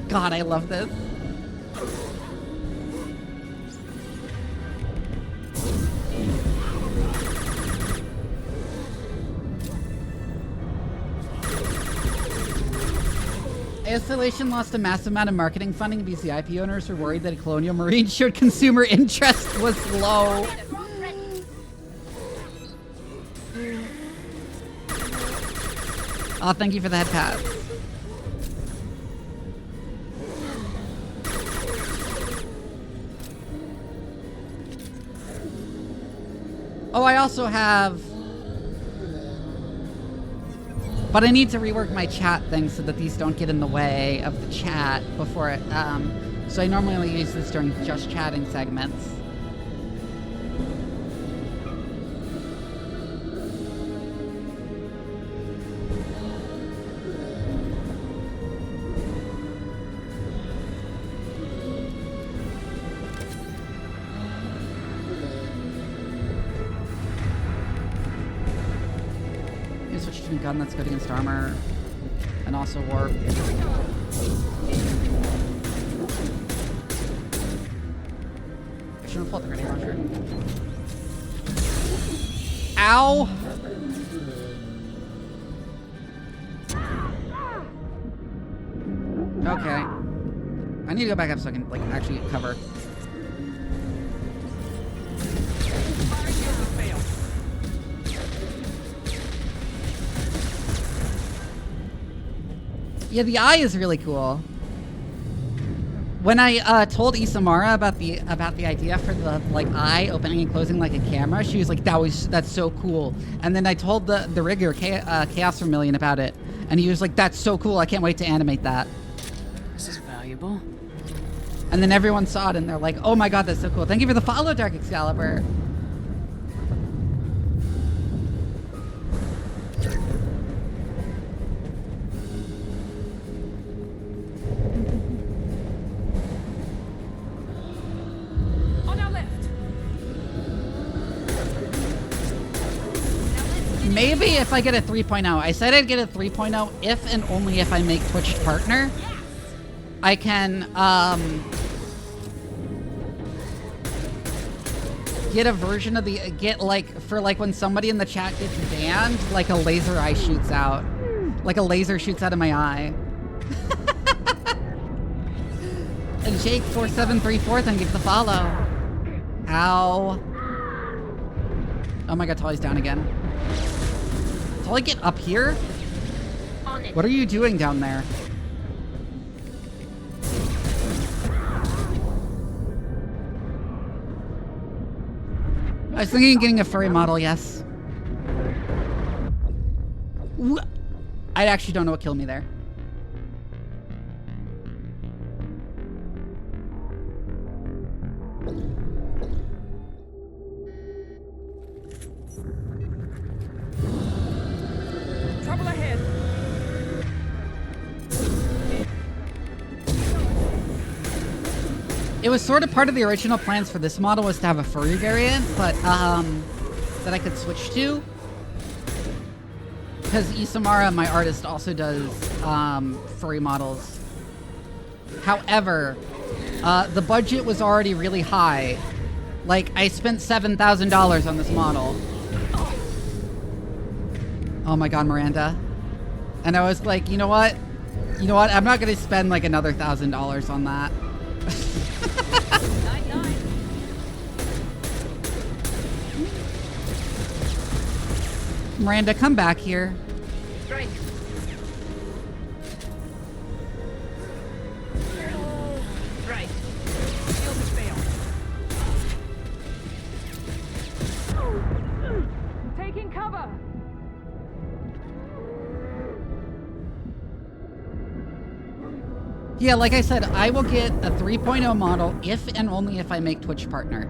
God, I love this. Isolation lost a massive amount of marketing funding because the IP owners were worried that a Colonial Marine showed consumer interest was low. Oh, thank you for the head pass. Oh, I also have... But I need to rework my chat thing so that these don't get in the way of the chat before it... so I normally only use this during just chatting segments. Gun that's good against armor and also warp. I shouldn't have pulled the grenade launcher. Ow! Okay. I need to go back up so I can like actually get cover. Yeah, the eye is really cool. When I told Isamara about the idea for the like eye opening and closing like a camera, she was like, "That's so cool." And then I told the rigger Chaos Vermilion about it, and he was like, "That's so cool! I can't wait to animate that." This is valuable. And then everyone saw it, and they're like, "Oh my god, that's so cool! Thank you for the follow, Dark Excalibur." Maybe if I get a 3.0. I said I'd get a 3.0 if and only if I make Twitch partner. I can get a version of the for like when somebody in the chat gets banned, like a laser eye shoots out. Like a laser shoots out of my eye. And Jake4734, thank you for the follow. Ow. Oh my god, Tolly's down again. Tolly, get up here? What are you doing down there? I was thinking of getting a furry model, yes. I actually don't know what killed me there. Trouble ahead. It was sort of part of the original plans for this model was to have a furry variant, but that I could switch to. Because Isamara, my artist, also does furry models. However, the budget was already really high. Like, I spent $7,000 on this model. Oh my god, Miranda. And I was like, you know what? You know what? I'm not going to spend like another $1,000 on that. Miranda, come back here. Right. Right. Shield has failed. I'm taking cover. Yeah, like I said, I will get a 3.0 model if and only if I make Twitch partner.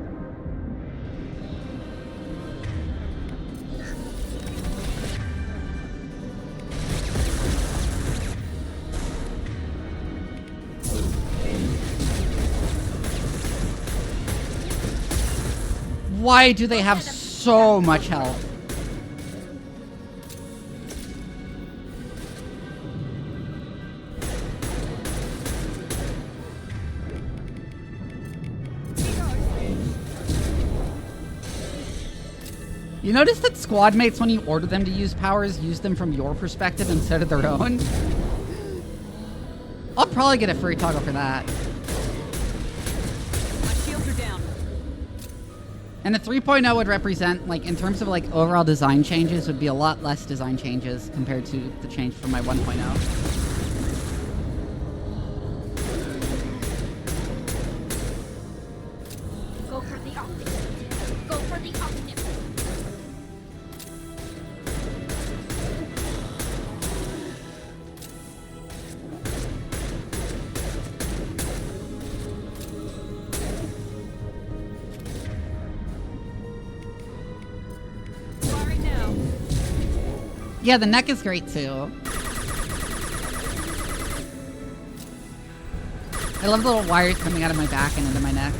Why do they have so much health? You notice that squad mates, when you order them to use powers, use them from your perspective instead of their own? I'll probably get a free toggle for that. My shields are down. And a 3.0 would represent, like, in terms of, like, overall design changes, would be a lot less design changes compared to the change from my 1.0. Go for the optics. Go for the optics. Firing now. Yeah, the neck is great, too. I love the little wires coming out of my back and into my neck.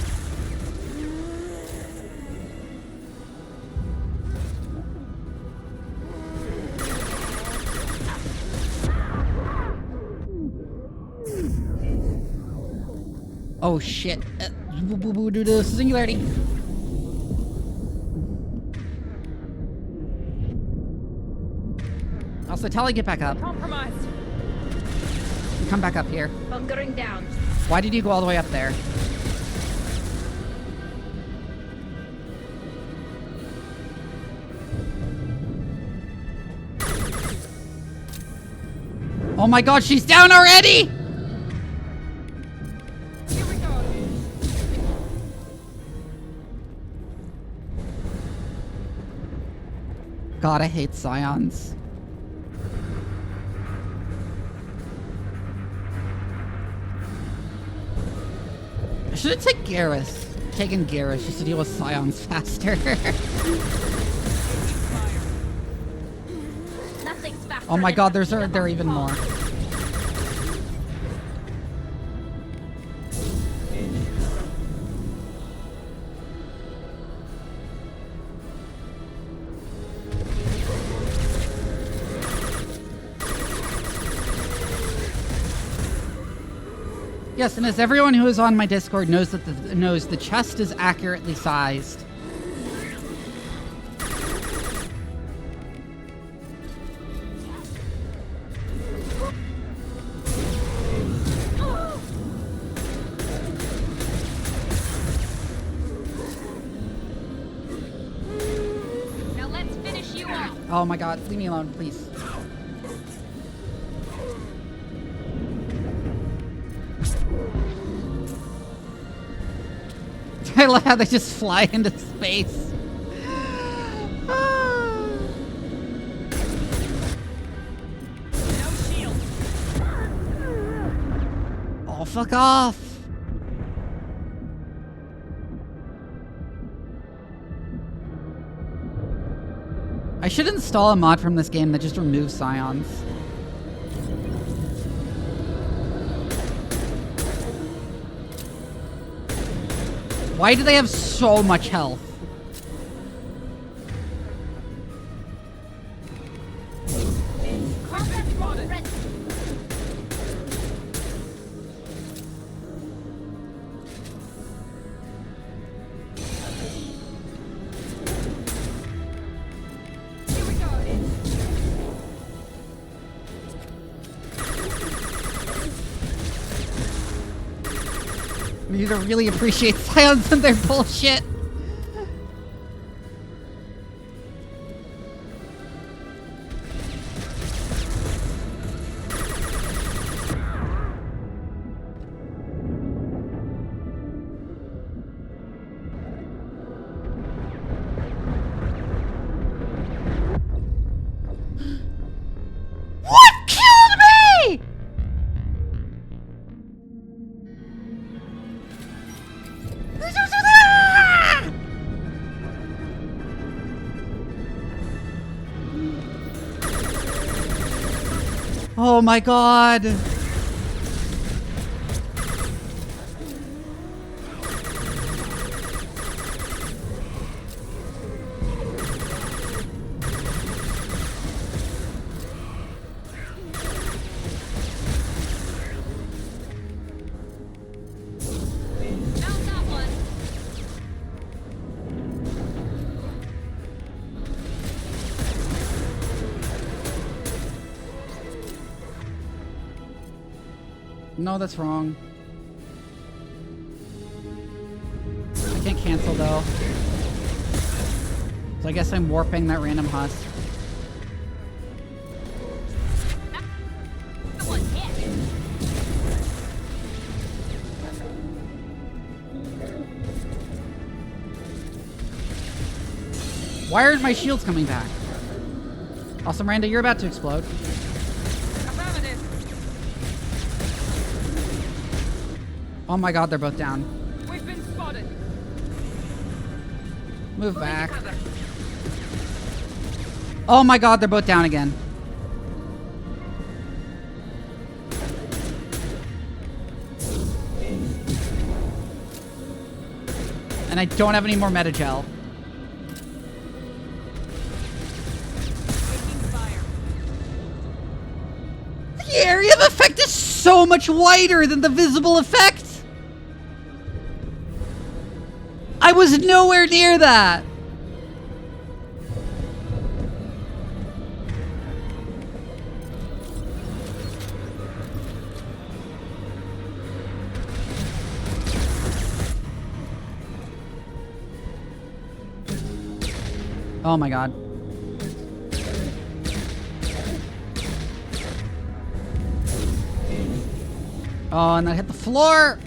Oh shit. Singularity. Also, Tally, get back up. Compromised. Come back up here. Bunkering down. Why did you go all the way up there? Oh my god, she's down already! Shield god, I hate Scions. I should have taken Garrus just to deal with Scions faster. Oh my god, there are even more. Yes, and as everyone who is on my Discord knows the chest is accurately sized. Now let's finish you off. Oh my god, leave me alone, please. I love how they just fly into space. No shield. Oh, fuck off. I should install a mod from this game that just removes Scions. Why do they have so much health? You need to really appreciate Scions and their bullshit. What killed me? Oh my god. No, that's wrong. I can't cancel though. So I guess I'm warping that random husk. Why aren't my shields coming back? Also, Miranda, you're about to explode. Oh my god, they're both down. We've been spotted. Move back. Oh my god, they're both down again. And I don't have any more metagel. The area of effect is so much wider than the visible effect. I was nowhere near that. Oh my god. Oh, and that hit the floor.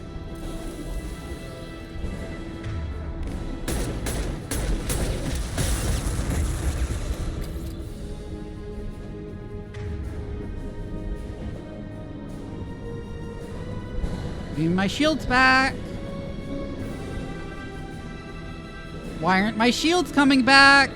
Give me my shields back. Why aren't my shields coming back?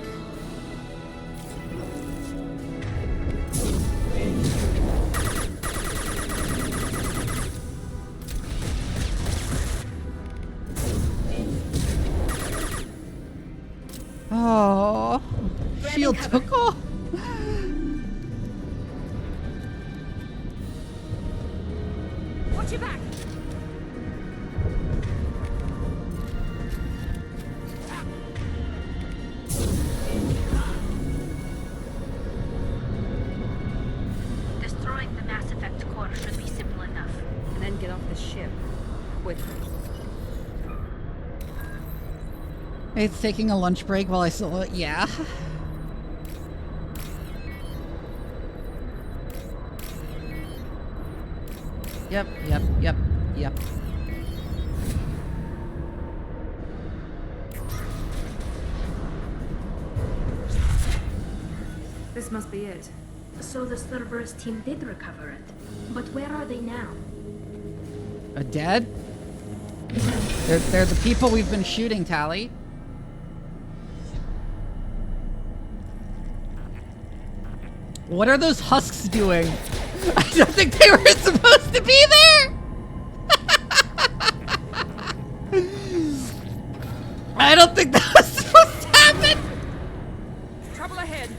Oh, shield took off. Watch your back. Destroying the Mass Effect core should be simple enough. And then get off the ship. Quickly. It's taking a lunch break while I still... Yeah. Yep. This must be it. So the Cerberus team did recover it. But where are they now? Dead? They're the people we've been shooting, Tally. What are those husks doing? I don't think they were supposed to be there! I don't think that was supposed to happen! Trouble ahead.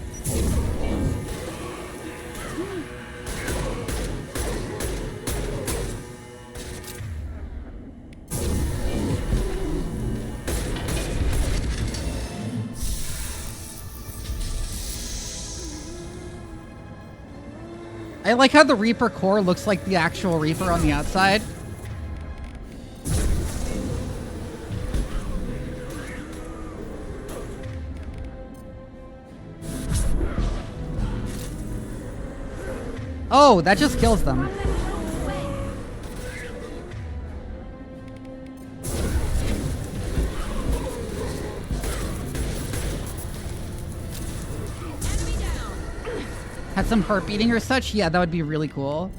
I like how the Reaper core looks like the actual Reaper on the outside. Oh, that just kills them. Had some heart beating or such? Yeah, that would be really cool.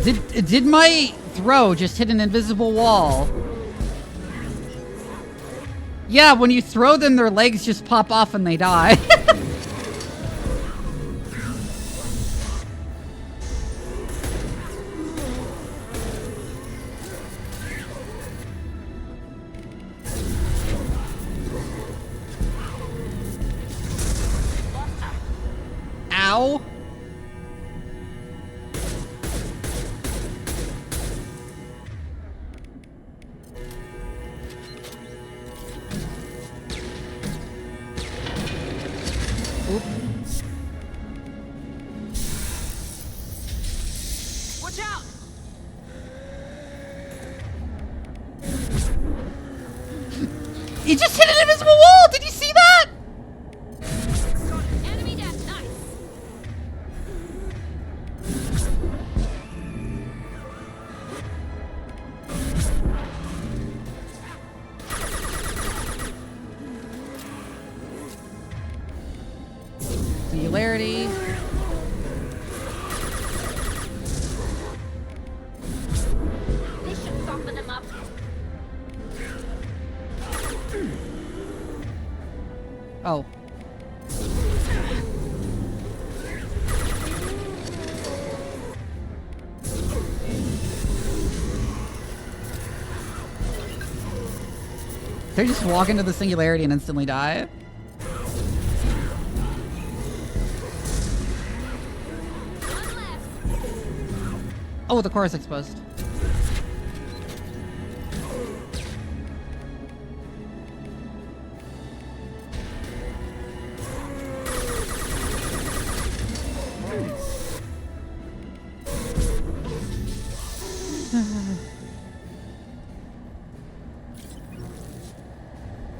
Did my throw just hit an invisible wall? Yeah, when you throw them, their legs just pop off and they die. Ow. Oop. Watch out! It just hit an invisible wall! Did you see that? Enemy death, nice. Singularity. They should soften them up. Oh. They just walk into the singularity and instantly die. Oh, the core is exposed.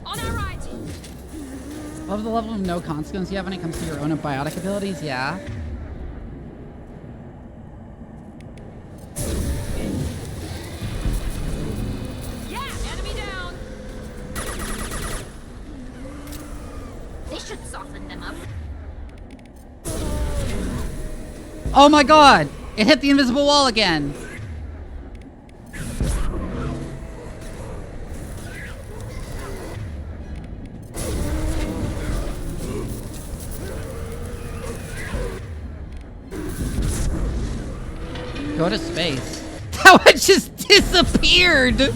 On our right. Love the level of no consequence you have when it comes to your own biotic abilities, yeah. Yeah, enemy down. They should soften them up. Oh my god! It hit the invisible wall again. Go to space. That one just disappeared.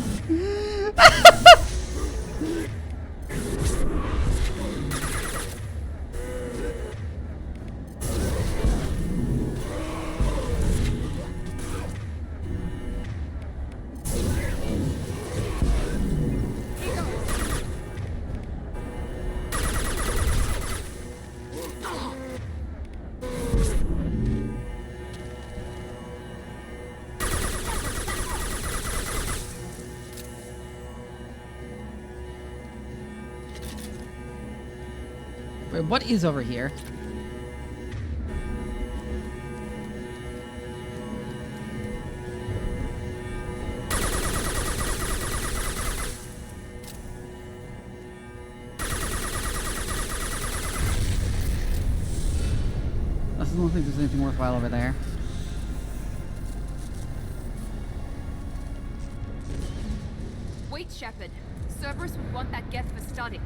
Wait, what is over here? I don't think there's anything worthwhile over there. Wait, Shephard. Cerberus would want that Geth for study.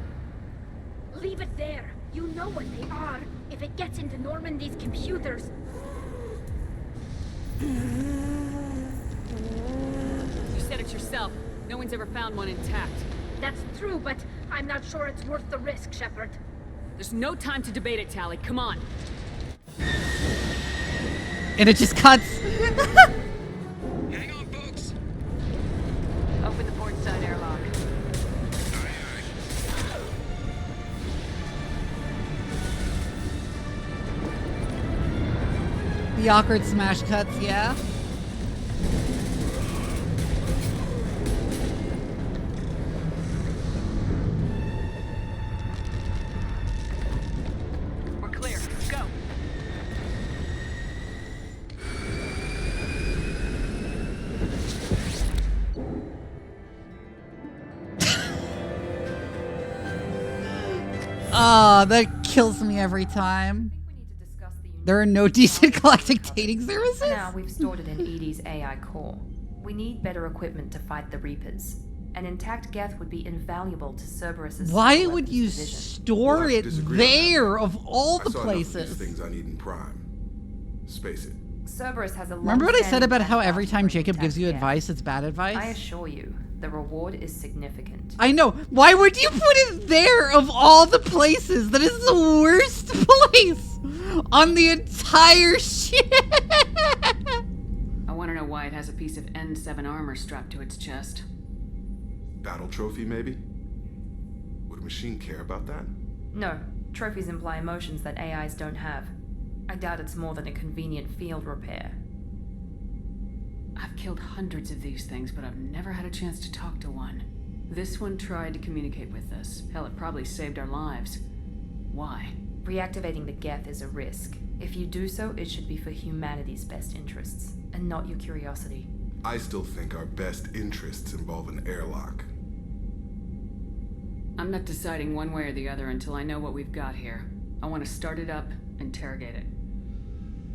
Leave it there. You know what they are. If it gets into Normandy's computers... You said it yourself. No one's ever found one intact. That's true, but I'm not sure it's worth the risk, Shephard. There's no time to debate it, Tally. Come on. And it just cuts. Hang on, folks. Open the port side airlock. The awkward smash cuts, yeah. We're clear. Go. Oh, that kills me every time. There are no decent galactic dating services? Now we've stored it in EDI's AI core. We need better equipment to fight the Reapers. An intact Geth would be invaluable to Cerberus's. Why would you store it there of all the places? Things I need in Prime. Space it. Cerberus has a. Remember what I said about how every time Jacob gives you advice, it's bad advice? I assure you, the reward is significant. I know. Why would you put it there of all the places? That is the worst place on the entire ship. I want to know why it has a piece of N7 armor strapped to its chest. Battle trophy, maybe? Would a machine care about that? No. Trophies imply emotions that AIs don't have. I doubt it's more than a convenient field repair. I've killed hundreds of these things, but I've never had a chance to talk to one. This one tried to communicate with us. Hell, it probably saved our lives. Why? Reactivating the Geth is a risk. If you do so, it should be for humanity's best interests, and not your curiosity. I still think our best interests involve an airlock. I'm not deciding one way or the other until I know what we've got here. I want to start it up, interrogate it.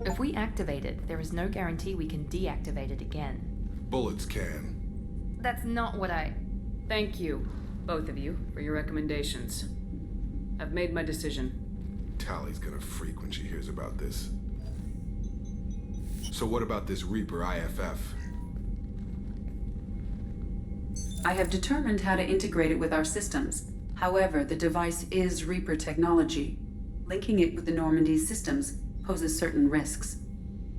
If we activate it, there is no guarantee we can deactivate it again. Bullets can. That's not what I... Thank you, both of you, for your recommendations. I've made my decision. Tally's gonna freak when she hears about this. So what about this Reaper IFF? I have determined how to integrate it with our systems. However, the device is Reaper technology. Linking it with the Normandy's systems poses certain risks.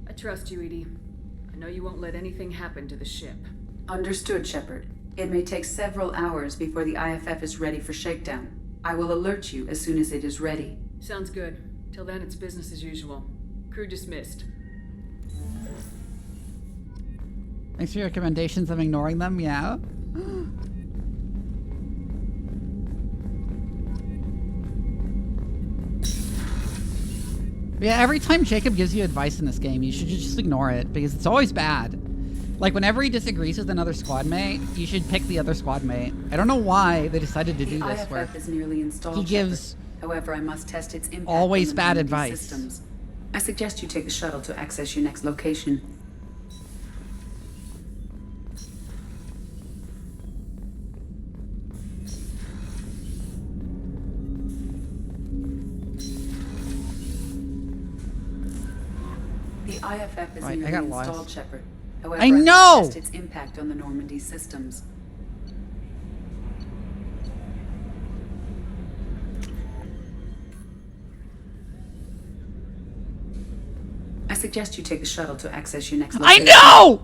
I trust you, Edie. I know you won't let anything happen to the ship. Understood, Shephard. It may take several hours before the IFF is ready for shakedown. I will alert you as soon as it is ready. Sounds good. Till then, it's business as usual. Crew dismissed. Thanks for your recommendations. I'm ignoring them, yeah. Yeah, every time Jacob gives you advice in this game, you should just ignore it, because it's always bad. Like, whenever he disagrees with another squad mate, you should pick the other squad mate. I don't know why they decided to do this, where is nearly installed, he gives However, I must test its impact always on the bad Normandy advice. systems. I suggest you take the shuttle to access your next location. The IFF is Right, I got installed, lost. Shephard. However, I know! Test its impact on the Normandy systems. I suggest you take the shuttle to access your next location. I know!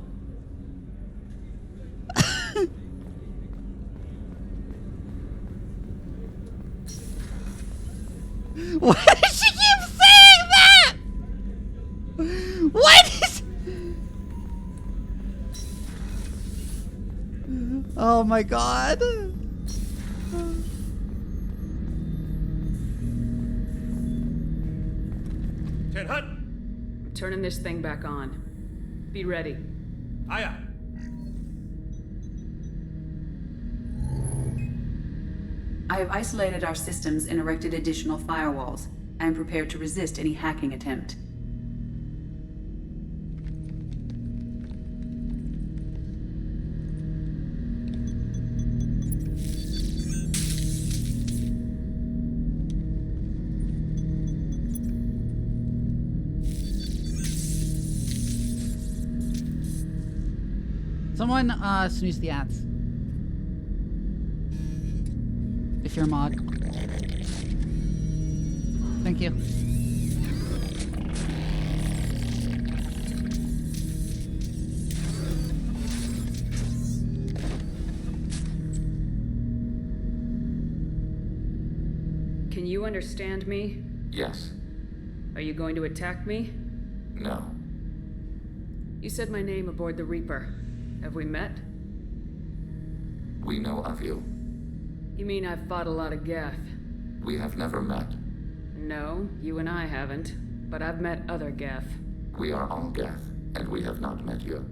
Why does she keep saying that? What is... Oh my god. I'm turning this thing back on. Be ready. Aya. I have isolated our systems and erected additional firewalls. I am prepared to resist any hacking attempt. Someone snooze the ads. If you're a mod. Thank you. Can you understand me? Yes. Are you going to attack me? No. You said my name aboard the Reaper. Have we met? We know of you. You mean I've fought a lot of Geth? We have never met. No, you and I haven't. But I've met other Geth. We are all Geth, and we have not met you.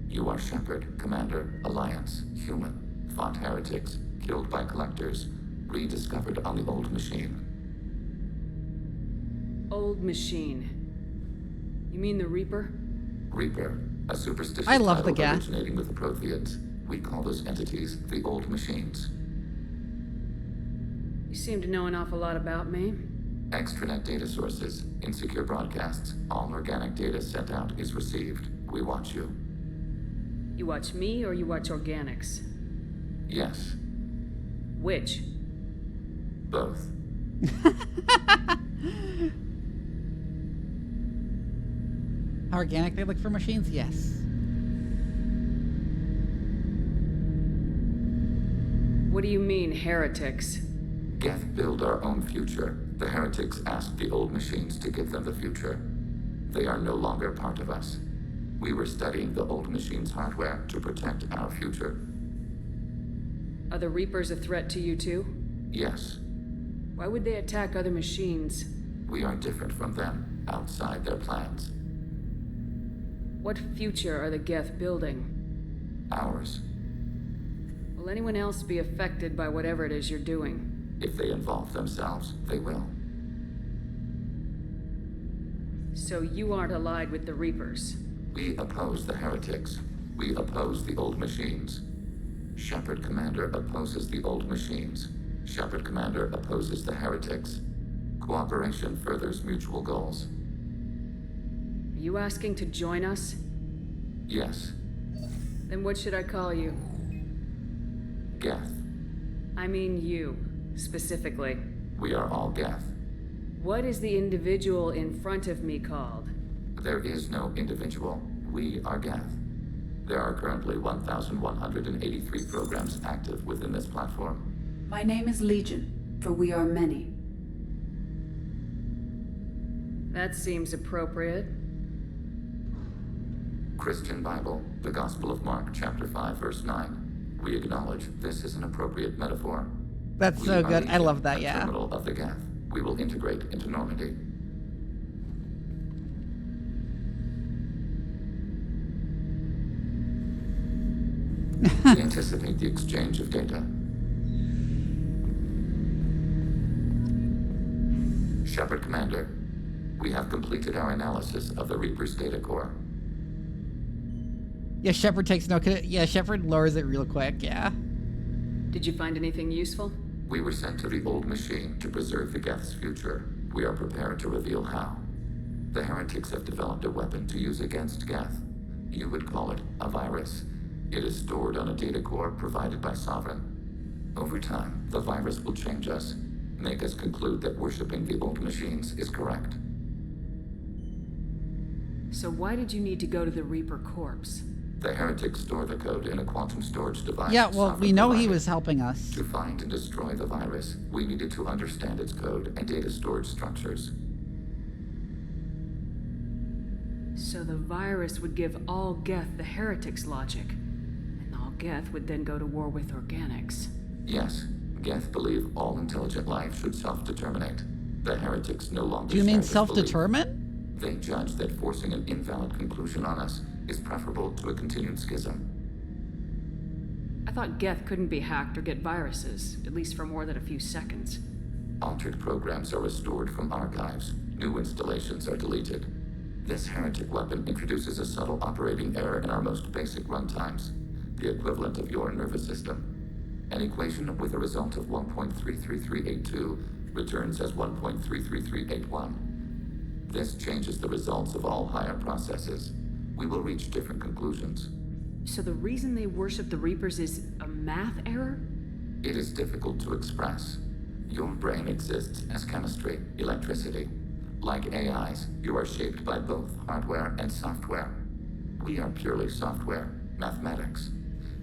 You are Shephard, Commander, Alliance, human, fought heretics, killed by collectors, rediscovered on the old machine. Old machine. You mean the Reaper? Reaper, a superstitious I love the title Geth. originating with the Protheans. We call those entities the old machines. You seem to know an awful lot about me. Extranet data sources, insecure broadcasts, all organic data sent out is received. We watch you. You watch me or you watch organics? Yes. Which? Both. How organic they look for machines? Yes. What do you mean, heretics? Geth build our own future. The heretics asked the old machines to give them the future. They are no longer part of us. We were studying the old machines' hardware to protect our future. Are the Reapers a threat to you too? Yes. Why would they attack other machines? We are different from them, outside their plans. What future are the Geth building? Ours. Will anyone else be affected by whatever it is you're doing? If they involve themselves, they will. So you aren't allied with the Reapers? We oppose the heretics. We oppose the old machines. Shephard Commander opposes the old machines. Shephard Commander opposes the heretics. Cooperation furthers mutual goals. Are you asking to join us? Yes. Then what should I call you? Geth. I mean you, specifically. We are all Geth. What is the individual in front of me called? There is no individual. We are Geth. There are currently 1,183 programs active within this platform. My name is Legion, for we are many. That seems appropriate. Christian Bible, the Gospel of Mark, chapter 5, verse 9. We acknowledge this is an appropriate metaphor. That's so good. I love that, yeah. Terminal of the Geth. We will integrate into Normandy. We anticipate the exchange of data. Shephard Commander, We have completed our analysis of the Reaper's data core. Yeah, Shephard takes no... Yeah, Shephard lowers it real quick, yeah. Did you find anything useful? We were sent to the old machine to preserve the Geth's future. We are prepared to reveal how. The heretics have developed a weapon to use against Geth. You would call it a virus. It is stored on a data core provided by Sovereign. Over time, the virus will change us, make us conclude that worshipping the old machines is correct. So why did you need to go to the Reaper corpse? The heretics store the code in a quantum storage device. Yeah, well, we know he was helping us. To find and destroy the virus, we needed to understand its code and data storage structures. So the virus would give all Geth the heretics' logic, and all Geth would then go to war with organics. Yes, Geth believe all intelligent life should self-determinate. The heretics no longer. Do you mean share this self-determine? belief. They judge that forcing an invalid conclusion on us is preferable to a continued schism. I thought Geth couldn't be hacked or get viruses, at least for more than a few seconds. Altered programs are restored from archives. New installations are deleted. This heretic weapon introduces a subtle operating error in our most basic runtimes, the equivalent of your nervous system. An equation with a result of 1.33382 returns as 1.33381. This changes the results of all higher processes. We will reach different conclusions. So the reason they worship the Reapers is a math error? It is difficult to express. Your brain exists as chemistry, electricity. Like AIs, you are shaped by both hardware and software. We are purely software, mathematics.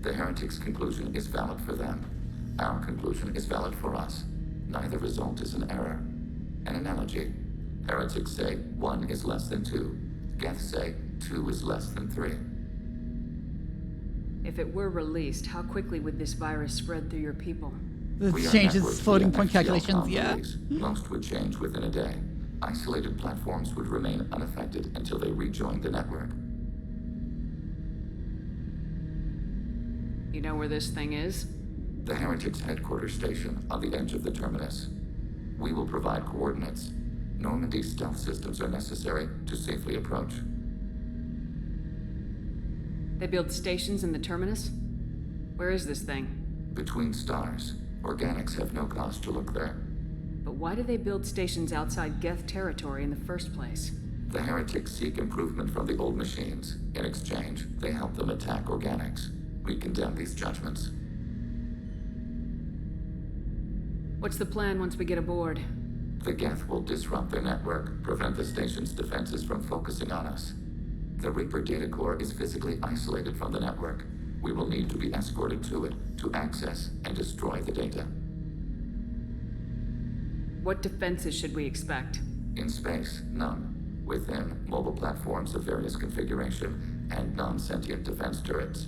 The heretics' conclusion is valid for them. Our conclusion is valid for us. Neither result is an error. An analogy. Heretics say 1 is less than 2. Geth say 2 is less than 3. If it were released, how quickly would this virus spread through your people? This changes floating point calculations, yeah. Most would change within a day. Isolated platforms would remain unaffected until they rejoined the network. You know where this thing is? The heretics' headquarters station on the edge of the terminus. We will provide coordinates. Normandy stealth systems are necessary to safely approach. They build stations in the terminus? Where is this thing? Between stars. Organics have no cause to look there. But why do they build stations outside Geth territory in the first place? The heretics seek improvement from the old machines. In exchange, they help them attack organics. We condemn these judgments. What's the plan once we get aboard? The Geth will disrupt their network, prevent the station's defenses from focusing on us. The Reaper data core is physically isolated from the network. We will need to be escorted to it to access and destroy the data. What defenses should we expect? In space, none. Within, mobile platforms of various configuration and non-sentient defense turrets.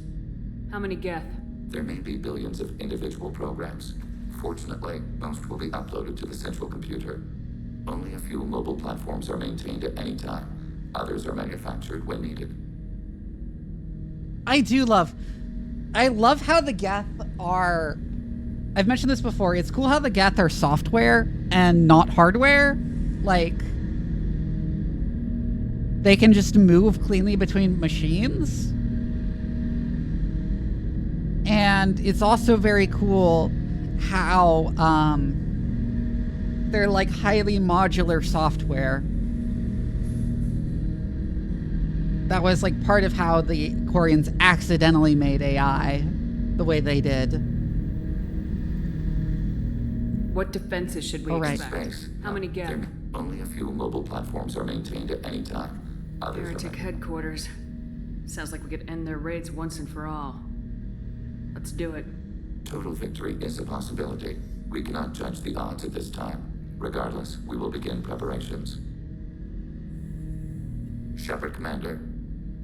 How many Geth? There may be billions of individual programs. Fortunately, most will be uploaded to the central computer. Only a few mobile platforms are maintained at any time. Others are manufactured when needed. I love how the Geth are... I've mentioned this before. It's cool how the Geth are software and not hardware. Like, they can just move cleanly between machines. And it's also very cool how they're like highly modular software. That was like part of how the Quarians accidentally made AI the way they did. What defenses should we expect? Space. How many Geth? Only a few mobile platforms are maintained at any time. Others Heretic headquarters. Sounds like we could end their raids once and for all. Let's do it. Total victory is a possibility. We cannot judge the odds at this time. Regardless, we will begin preparations. Shephard Commander,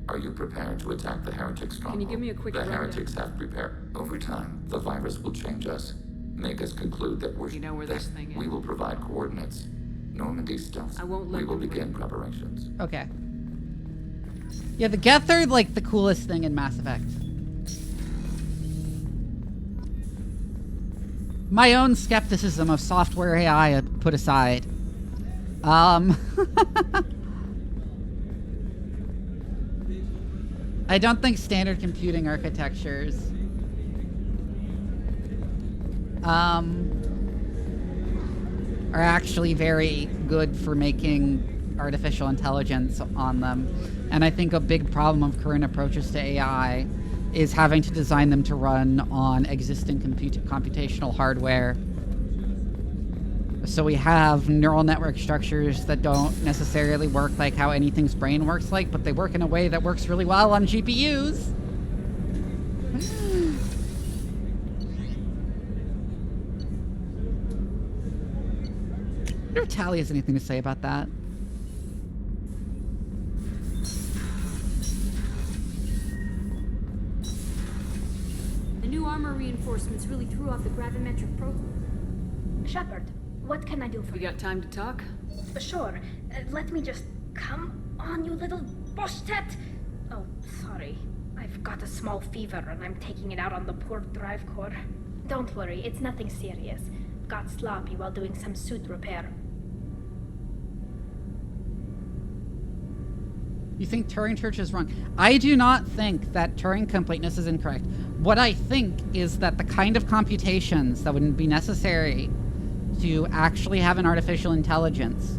are you prepared to attack the heretic stronghold? Can you give me a quick The rundown? heretics have prepared. Over time, the virus will change us. Make us conclude that we're... You know where this thing is? We will provide coordinates. Normandy stealth. I won't let We will them begin preparations. Okay. Yeah, the Geth are like the coolest thing in Mass Effect. My own skepticism of software AI put aside. I don't think standard computing architectures are actually very good for making artificial intelligence on them. And I think a big problem of current approaches to AI is having to design them to run on existing computational hardware. So we have neural network structures that don't necessarily work like how anything's brain works like, but they work in a way that works really well on GPUs. I wonder if Tally has anything to say about that. The new armor reinforcements really threw off the gravimetric profile. Shephard, what can I do for you? You got time to talk? Sure. Let me just... Come on, you little boshtet! Oh, sorry. I've got a small fever and I'm taking it out on the poor drive core. Don't worry, it's nothing serious. Got sloppy while doing some suit repair. You think Turing Church is wrong? I do not think that Turing completeness is incorrect. What I think is that the kind of computations that would be necessary to actually have an artificial intelligence,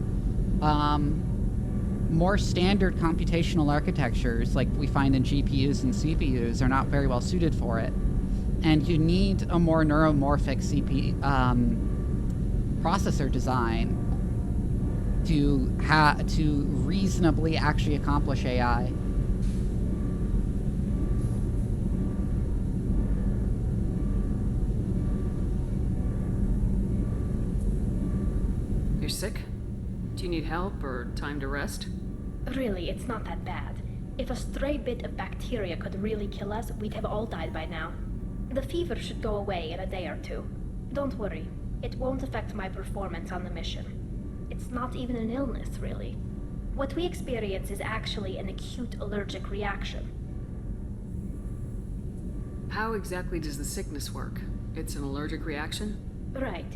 more standard computational architectures like we find in GPUs and CPUs are not very well suited for it. And you need a more neuromorphic processor design to reasonably actually accomplish AI. You're sick? Do you need help or time to rest? Really, it's not that bad. If a stray bit of bacteria could really kill us, we'd have all died by now. The fever should go away in a day or two. Don't worry, it won't affect my performance on the mission. It's not even an illness, really. What we experience is actually an acute allergic reaction. How exactly does the sickness work? It's an allergic reaction? Right.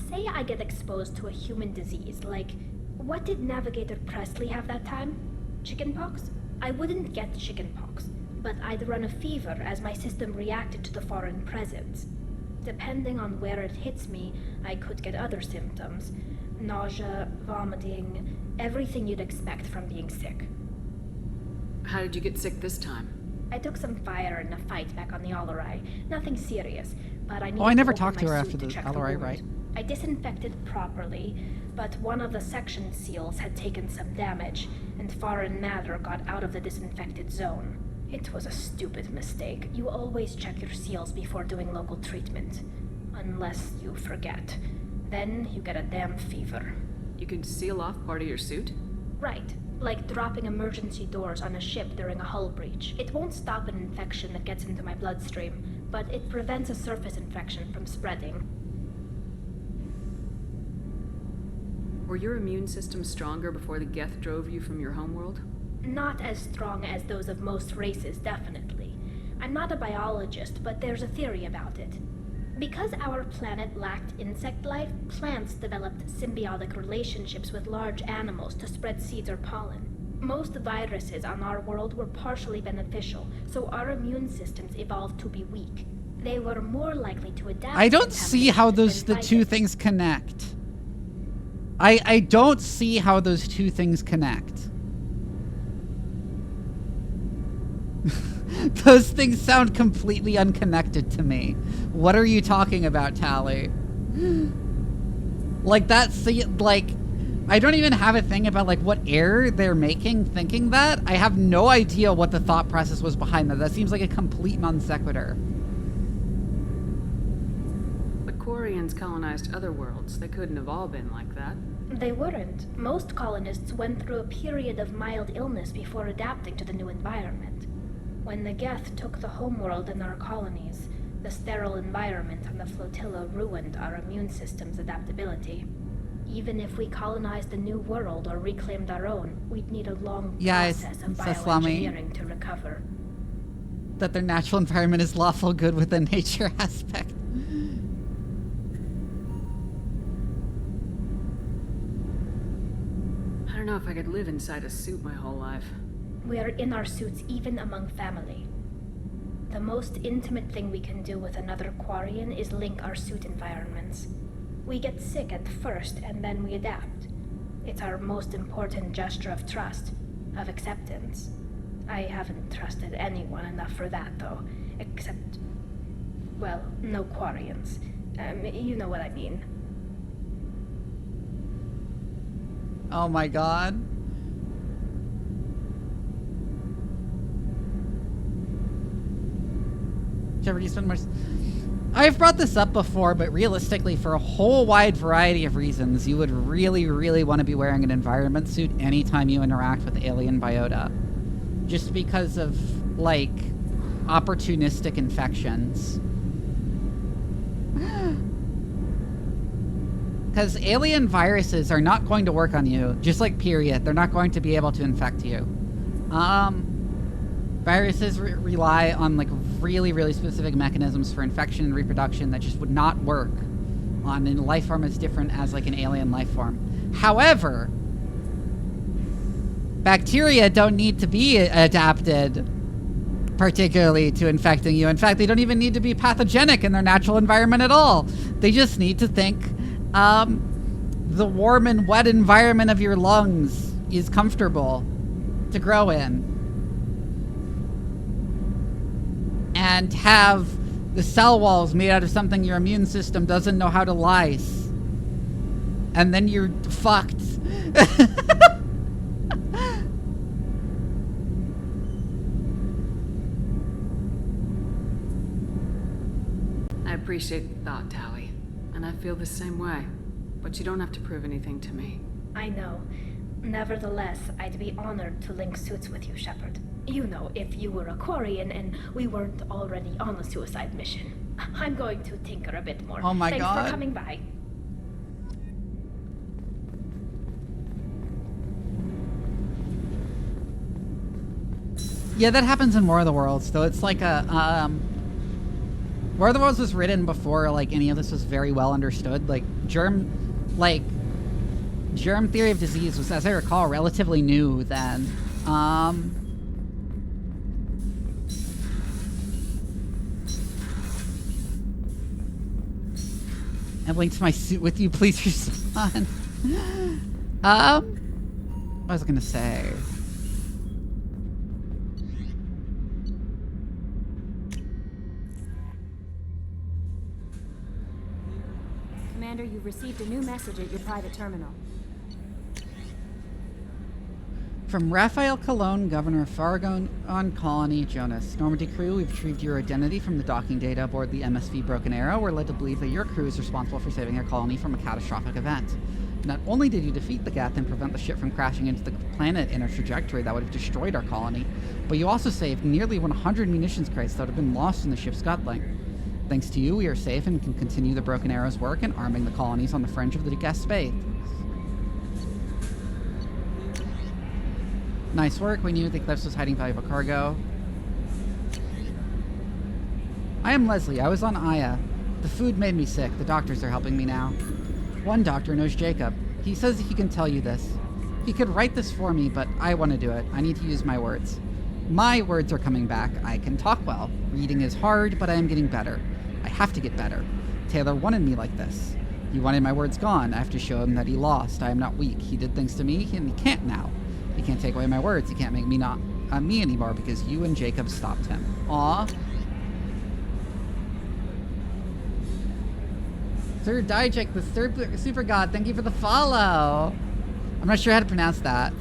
Say I get exposed to a human disease, like... What did Navigator Presley have that time? Chickenpox? I wouldn't get chickenpox, but I'd run a fever as my system reacted to the foreign presence. Depending on where it hits me, I could get other symptoms. Nausea, vomiting, everything you'd expect from being sick. How did you get sick this time? I took some fire in a fight back on the Allerai. Nothing serious, but I needed I never to open talked to my her suit after the check Allerai, wound. right? I disinfected properly, but one of the section seals had taken some damage, and foreign matter got out of the disinfected zone. It was a stupid mistake. You always check your seals before doing local treatment. Unless you forget. Then you get a damn fever. You can seal off part of your suit? Right. Like dropping emergency doors on a ship during a hull breach. It won't stop an infection that gets into my bloodstream, but it prevents a surface infection from spreading. Were your immune system stronger before the Geth drove you from your homeworld? Not as strong as those of most races, definitely. I'm not a biologist, but there's a theory about it. Because our planet lacked insect life, plants developed symbiotic relationships with large animals to spread seeds or pollen. Most viruses on our world were partially beneficial, so our immune systems evolved to be weak. They were more likely to adapt. I don't see how the two things connect. I don't see how those two things connect. Those things sound completely unconnected to me. What are you talking about, Tally? Like, that's like, I don't even have a thing about like what error they're making thinking that. I have no idea what the thought process was behind that. That seems like a complete non sequitur. The Quarians colonized other worlds. They couldn't have all been like that. They weren't. Most colonists went through a period of mild illness before adapting to the new environment. When the Geth took the homeworld and our colonies, the sterile environment on the flotilla ruined our immune system's adaptability. Even if we colonized a new world or reclaimed our own, we'd need a long process of bioengineering to recover. That their natural environment is lawful good with the nature aspect. if I could live inside a suit my whole life. We are in our suits even among family. The most intimate thing we can do with another Quarian is link our suit environments. We get sick at first and then we adapt. It's our most important gesture of trust, of acceptance. I haven't trusted anyone enough for that though, except, well, no Quarians. You know what I mean. Oh my god. Shepard, you spend more... I've brought this up before, but realistically, for a whole wide variety of reasons, you would really, really want to be wearing an environment suit anytime you interact with alien biota. Just because of, like, opportunistic infections. Because alien viruses are not going to work on you, just like period. They're not going to be able to infect you. Viruses rely on like really, really specific mechanisms for infection and reproduction that just would not work on a life form as different as like an alien life form. However, bacteria don't need to be adapted particularly to infecting you. In fact, they don't even need to be pathogenic in their natural environment at all. They just need to think the warm and wet environment of your lungs is comfortable to grow in. And have the cell walls made out of something your immune system doesn't know how to lyse. And then you're fucked. I appreciate the thought, Tally. And I feel the same way. But you don't have to prove anything to me. I know. Nevertheless, I'd be honored to link suits with you, Shephard. You know, if you were a Quarian and we weren't already on a suicide mission. I'm going to tinker a bit more. Oh my God. Thanks for coming by. Yeah, that happens in War of the Worlds, though. It's like a, War of the Worlds was written before, like, any of this was very well understood. Like, germ theory of disease was, as I recall, relatively new then. And linked my suit with you, please respond. What was I gonna say? Commander, you've received a new message at your private terminal. From Raphael Cologne, Governor of Fargon Colony, Jonas. Normandy crew, we've retrieved your identity from the docking data aboard the MSV Broken Arrow. We're led to believe that your crew is responsible for saving our colony from a catastrophic event. Not only did you defeat the Geth and prevent the ship from crashing into the planet in a trajectory that would have destroyed our colony, but you also saved nearly 100 munitions crates that would have been lost in the ship's scuttling. Thanks to you, we are safe and can continue the Broken Arrow's work in arming the colonies on the fringe of the Geth space. Nice work. We knew the Eclipse was hiding valuable cargo. I am Leslie. I was on Aya. The food made me sick. The doctors are helping me now. One doctor knows Jacob. He says he can tell you this. He could write this for me, but I want to do it. I need to use my words. My words are coming back. I can talk well. Reading is hard, but I am getting better. I have to get better. Taylor wanted me like this. He wanted my words gone. I have to show him that he lost. I am not weak. He did things to me, and he can't now. He can't take away my words. He can't make me not me anymore because you and Jacob stopped him. Aw. Sir Dijek, the third super god, thank you for the follow. I'm not sure how to pronounce that.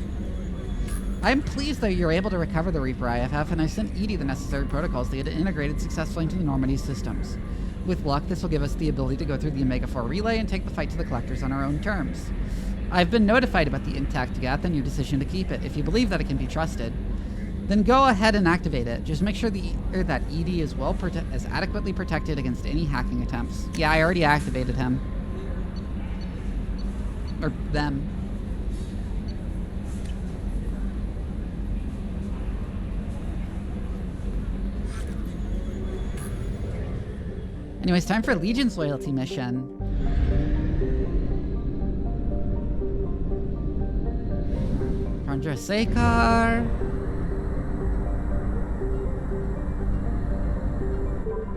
I'm pleased that you're able to recover the Reaper IFF, and I sent Edie the necessary protocols to get it integrated successfully into the Normandy systems. With luck, this will give us the ability to go through the Omega-4 relay and take the fight to the Collectors on our own terms. I've been notified about the intact Geth and your decision to keep it. If you believe that it can be trusted, then go ahead and activate it. Just make sure that Edie is is adequately protected against any hacking attempts. Yeah, I already activated him. Or them. Anyways, time for Legion's loyalty mission. Tundra say car.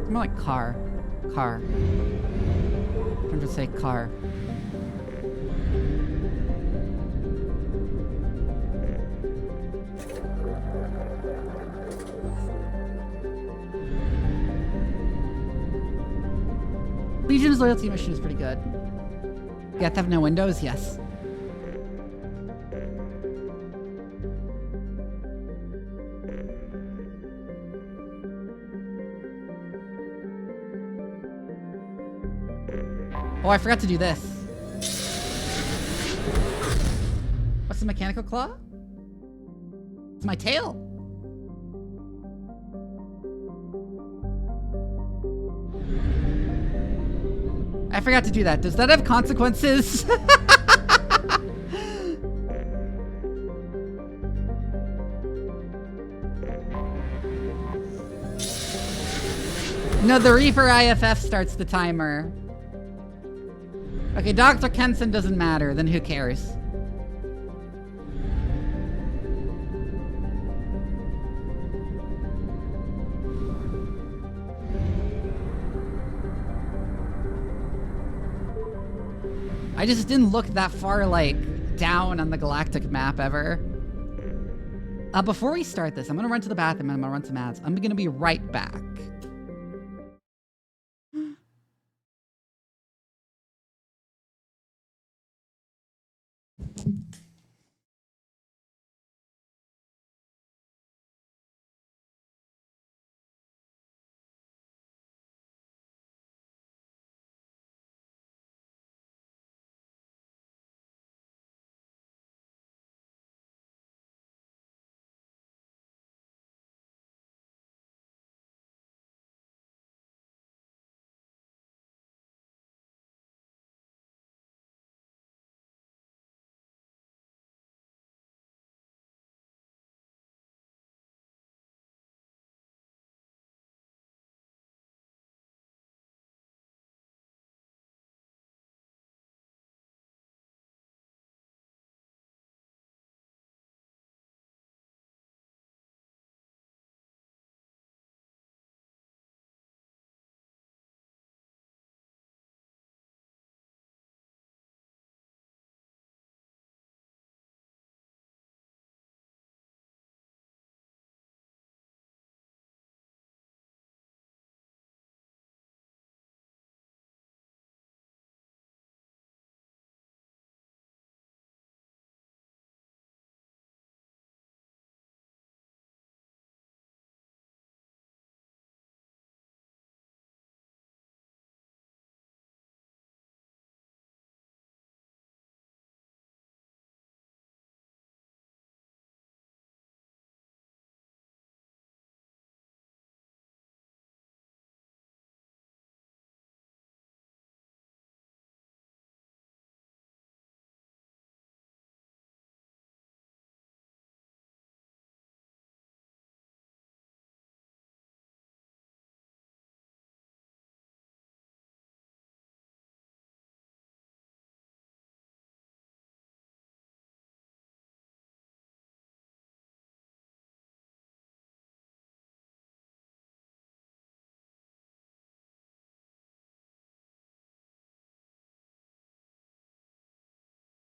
More like car. Car. Tundra say car. Legion's loyalty mission is pretty good. You have to have no windows? Yes. Oh, I forgot to do this. What's the mechanical claw? It's my tail. I forgot to do that. Does that have consequences? No, the Reaper IFF starts the timer. Okay, Dr. Kenson doesn't matter, then who cares? I just didn't look that far, like, down on the galactic map ever. Before we start this, I'm gonna run to the bathroom and I'm gonna run some ads. I'm gonna be right back.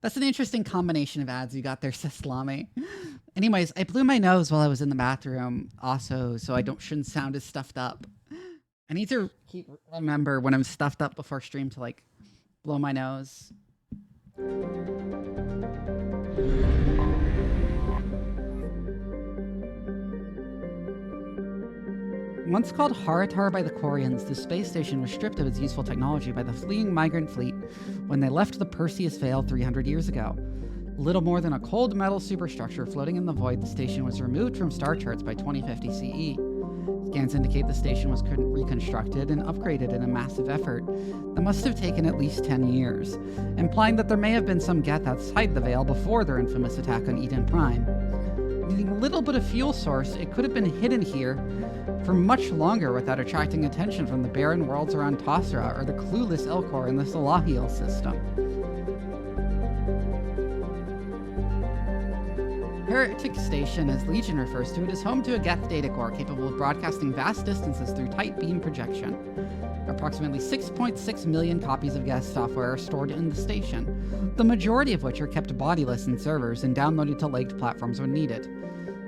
That's an interesting combination of ads you got there, Seslami. Anyways, I blew my nose while I was in the bathroom also, so I shouldn't sound as stuffed up. I need to remember when I'm stuffed up before stream to, like, blow my nose. Once called Haratar by the Quarians, the space station was stripped of its useful technology by the fleeing migrant fleet when they left the Perseus Veil 300 years ago. Little more than a cold metal superstructure floating in the void, the station was removed from star charts by 2050 CE. Scans indicate the station was reconstructed and upgraded in a massive effort that must have taken at least 10 years, implying that there may have been some Geth outside the Veil before their infamous attack on Eden Prime. Needing a little bit of fuel source, it could have been hidden here for much longer without attracting attention from the barren worlds around Tasra or the clueless Elcor in the Salahiel system. Heretic Station, as Legion refers to it, is home to a Geth data core capable of broadcasting vast distances through tight beam projection. Approximately 6.6 million copies of Geth software are stored in the station, the majority of which are kept bodiless in servers and downloaded to legged platforms when needed.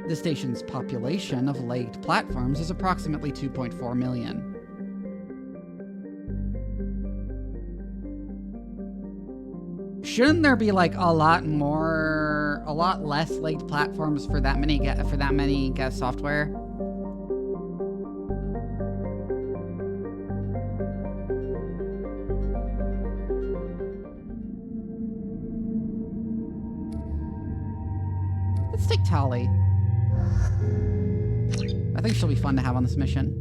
The station's population of legged platforms is approximately 2.4 million. Shouldn't there be like a lot less legged platforms for that many Geth software? Let's take Tali. I think she'll be fun to have on this mission.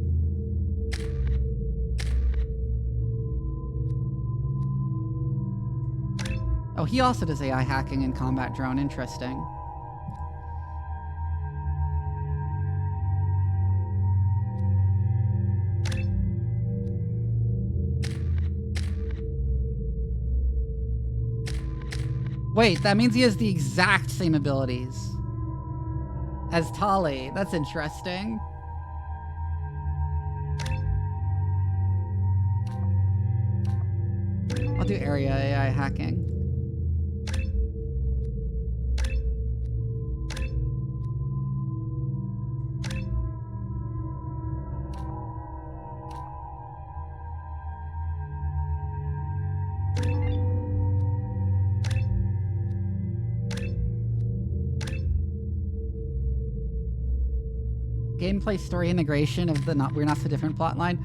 Oh, he also does AI hacking and combat drone. Interesting. Wait, that means he has the exact same abilities as Tali. That's interesting. I'll do area AI hacking. Gameplay story integration of the We're Not So Different plotline.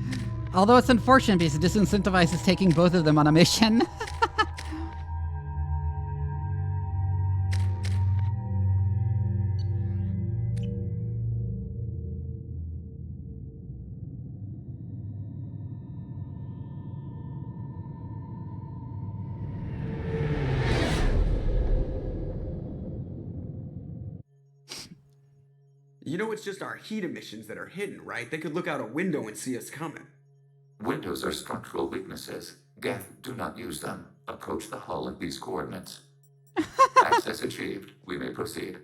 Although it's unfortunate because it disincentivizes taking both of them on a mission. You know it's just our heat emissions that are hidden, right? They could look out a window and see us coming. Windows are structural weaknesses. Geth, do not use them. Approach the hull at these coordinates. Access achieved. We may proceed.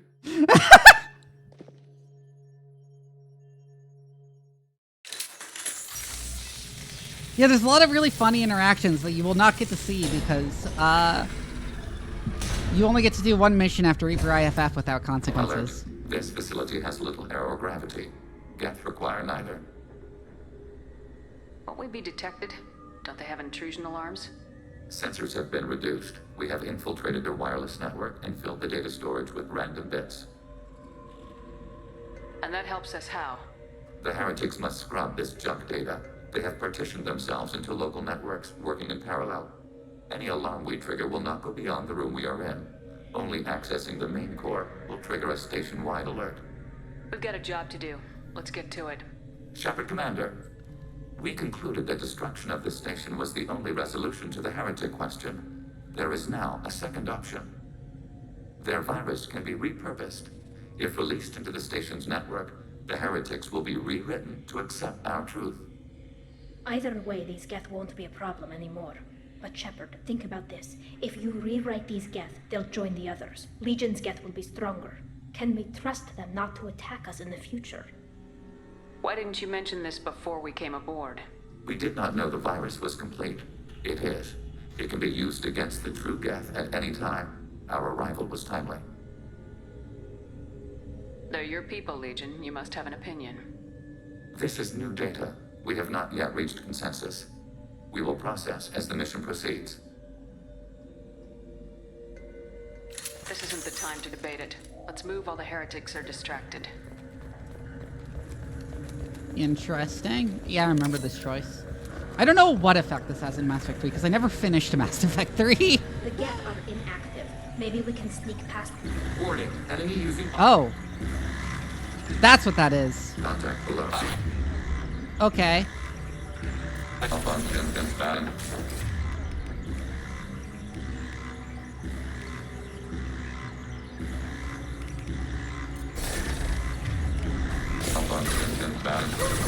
Yeah, there's a lot of really funny interactions that you will not get to see because you only get to do one mission after Reaper IFF without consequences. Alert. This facility has little aerogravity. Geth require neither. Won't we be detected? Don't they have intrusion alarms? Sensors have been reduced. We have infiltrated their wireless network and filled the data storage with random bits. And that helps us how? The heretics must scrub this junk data. They have partitioned themselves into local networks, working in parallel. Any alarm we trigger will not go beyond the room we are in. Only accessing the main core will trigger a station-wide alert. We've got a job to do. Let's get to it. Shephard Commander, we concluded that destruction of the station was the only resolution to the heretic question. There is now a second option. Their virus can be repurposed. If released into the station's network, the heretics will be rewritten to accept our truth. Either way, these Geth won't be a problem anymore. But Shephard, think about this. If you rewrite these Geth, they'll join the others. Legion's Geth will be stronger. Can we trust them not to attack us in the future? Why didn't you mention this before we came aboard? We did not know the virus was complete. It is. It can be used against the true Geth at any time. Our arrival was timely. They're your people, Legion. You must have an opinion. This is new data. We have not yet reached consensus. We will process as the mission proceeds. This isn't the time to debate it. Let's move while the heretics are distracted. Interesting. Yeah, I remember this choice. I don't know what effect this has in Mass Effect 3 because I never finished Mass Effect 3. The Geth are inactive. Maybe we can sneak past them. Warning, enemy using... Oh. That's what that is. Contact below. Okay. Malfunction confirmed. Malfunction confirmed.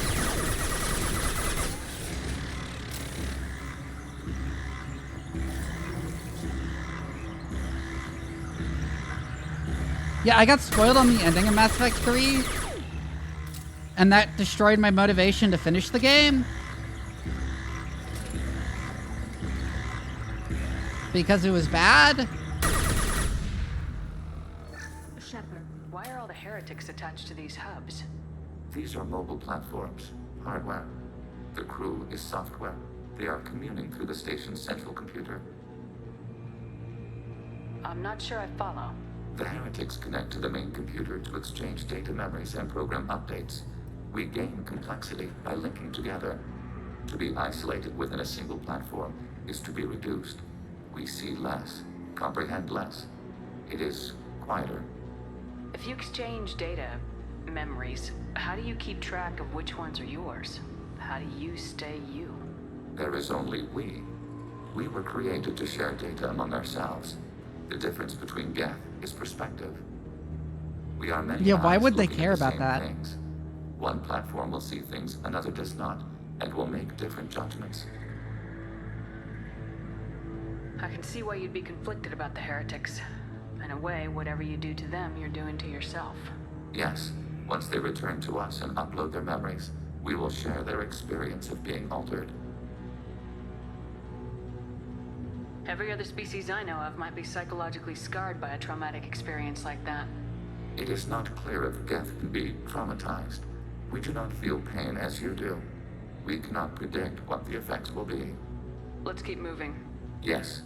Yeah, I got spoiled on the ending of Mass Effect 3. And that destroyed my motivation to finish the game. Because it was bad. Shephard, why are all the heretics attached to these hubs? These are mobile platforms, hardware. The crew is software. They are communing through the station's central computer. I'm not sure I follow. The heretics connect to the main computer to exchange data memories and program updates. We gain complexity by linking together. To be isolated within a single platform is to be reduced. We see less, comprehend less. It is quieter. If you exchange data, memories, how do you keep track of which ones are yours? How do you stay you? There is only we. We were created to share data among ourselves. The difference between Geth is perspective. We are many. Yeah, why would they looking at care the about same that? things. One platform will see things another does not, and will make different judgments. I can see why you'd be conflicted about the heretics. In a way, whatever you do to them, you're doing to yourself. Yes, once they return to us and upload their memories, we will share their experience of being altered. Every other species I know of might be psychologically scarred by a traumatic experience like that. It is not clear if Geth can be traumatized. We do not feel pain as you do. We cannot predict what the effects will be. Let's keep moving. Yes.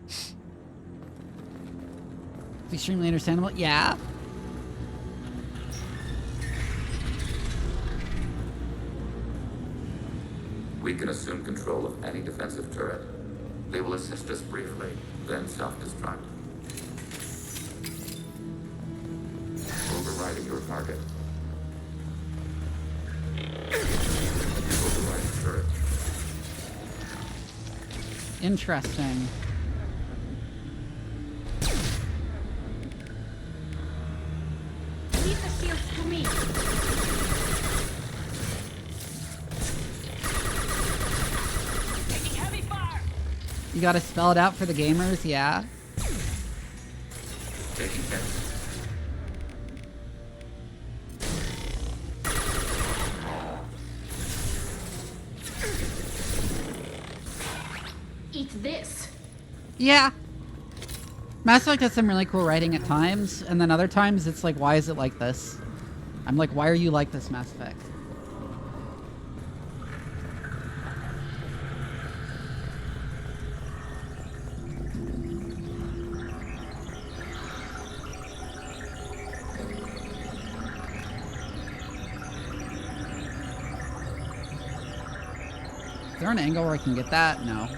It's extremely understandable. Yeah. We can assume control of any defensive turret. They will assist us briefly, then self-destruct. Overriding your target. Overriding turret. Interesting. Leave the shields to me. Taking heavy fire! You gotta spell it out for the gamers, yeah. Taking hits. Eat this. Yeah. Mass Effect has some really cool writing at times, and then other times it's like, why is it like this? I'm like, why are you like this, Mass Effect? Is there an angle where I can get that? No.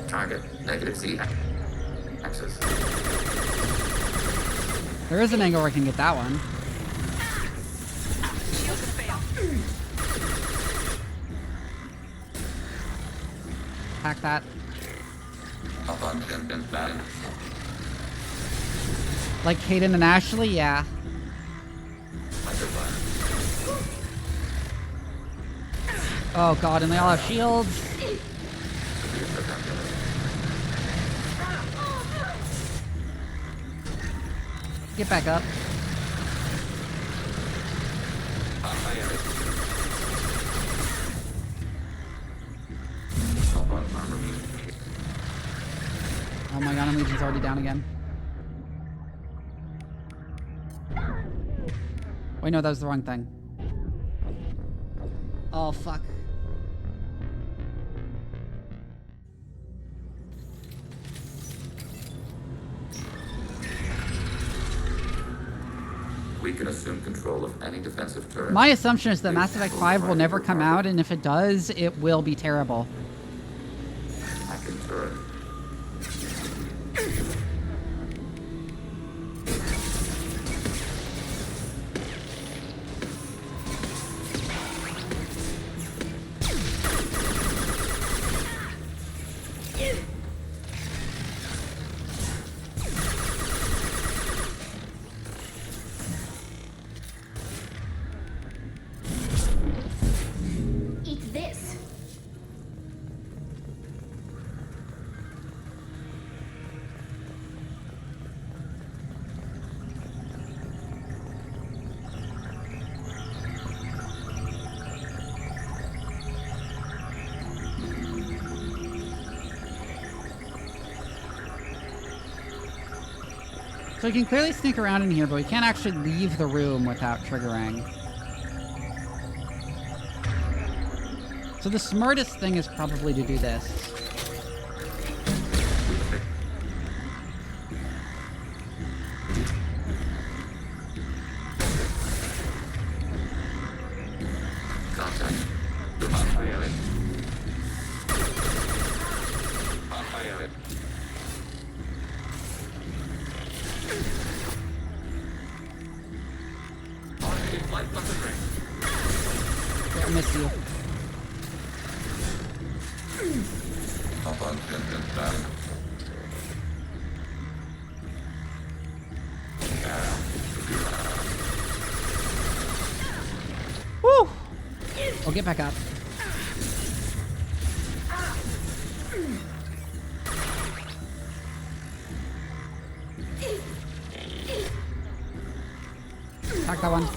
Target, negative Z axis. There is an angle where I can get that one. Shields have failed. Hack that. Up on Jim back. Like Hayden and Ashley? Yeah. Oh god, and they all have shields. Get back up. Oh my god, I'm Legion's already down again. Wait, no, that was the wrong thing. Oh, fuck. We can assume control of any defensive turret. My assumption is that Mass Effect 5 will never come out, and if it does, it will be terrible. Hacking turret. So we can clearly sneak around in here, but we can't actually leave the room without triggering. So the smartest thing is probably to do this. Yeah, I missed you. Woo! Oh, get back up. Attack that one.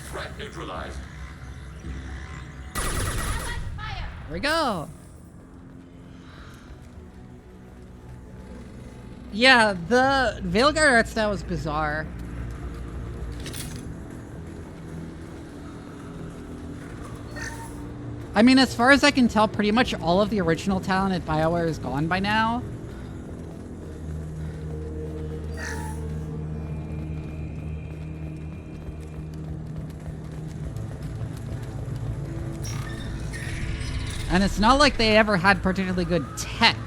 Threat neutralized. Here we go. Yeah, the Veilguard art style was bizarre. I mean, as far as I can tell, pretty much all of the original talent at BioWare is gone by now. And it's not like they ever had particularly good tech.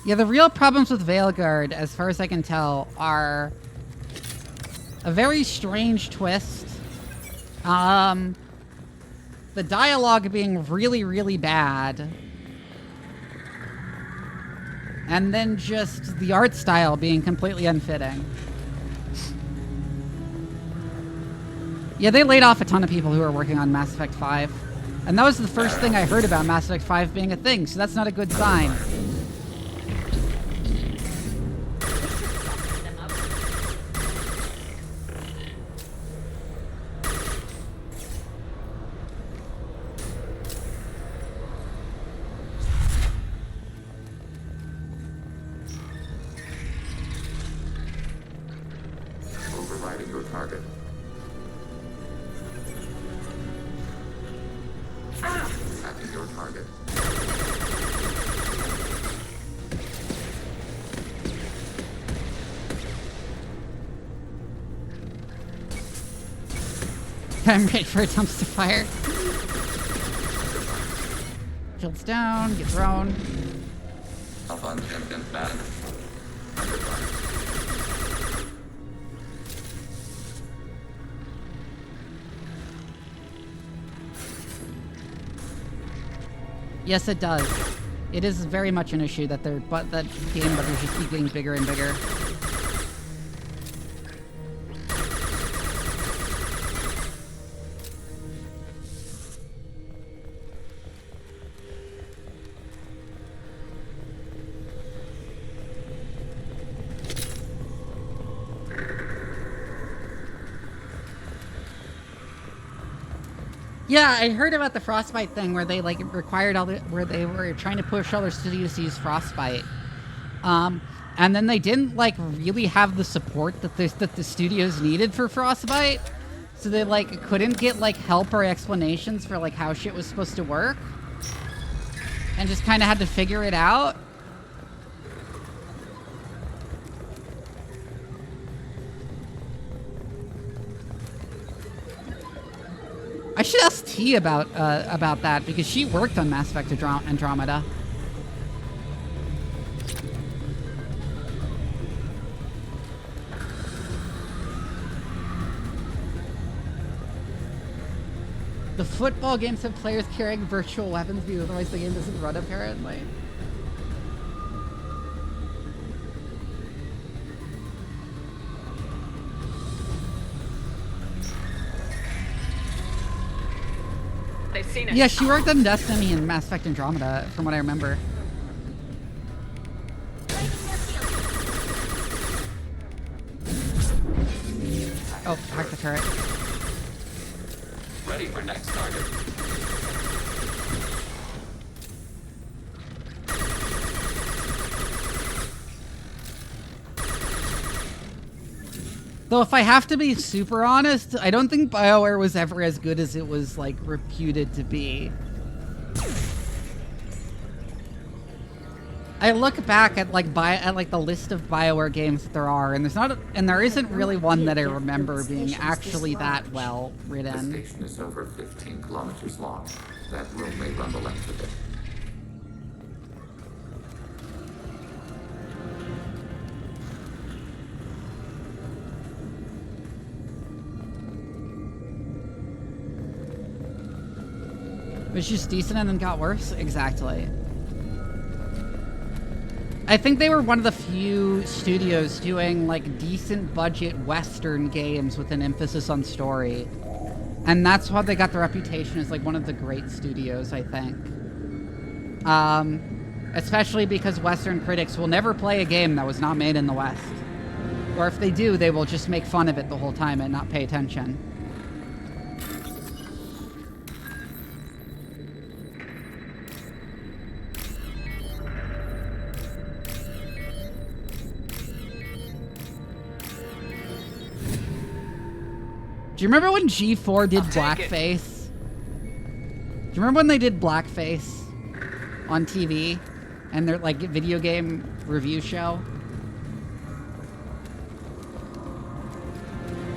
Yeah, the real problems with Veilguard, as far as I can tell, are a very strange twist. The dialogue being really, really bad. And then just the art style being completely unfitting. Yeah, they laid off a ton of people who were working on Mass Effect 5. And that was the first thing I heard about Mass Effect 5 being a thing, so that's not a good sign. Overriding your target. Attacking your target. I'm ready for a dumpster fire. Shields down, get thrown. Yes, it does. It is very much an issue that that game buttons just keep getting bigger and bigger. Yeah, I heard about the Frostbite thing where they like required where they were trying to push other studios to use Frostbite, and then they didn't like really have the support that the studios needed for Frostbite, so they like couldn't get like help or explanations for like how shit was supposed to work, and just kind of had to figure it out. I should ask T about that, because she worked on Mass Effect Andromeda. The football games have players carrying virtual weapons because otherwise the game doesn't run, apparently. seen it. Yeah, she worked on Destiny and Mass Effect Andromeda, from what I remember. Oh, hack the turret. Ready for next target. Though if I have to be super honest, I don't think BioWare was ever as good as it was, like, reputed to be. I look back at like the list of BioWare games that there are, and there isn't really one that I remember being actually that well written. The station is over 15 kilometers long. That room may run the length of it. It was just decent and then got worse? Exactly. I think they were one of the few studios doing like decent budget Western games with an emphasis on story. And that's why they got the reputation as like one of the great studios, I think. Especially because Western critics will never play a game that was not made in the West. Or if they do, they will just make fun of it the whole time and not pay attention. Do you remember when G4 did blackface? Do you remember when they did blackface on TV and their like video game review show?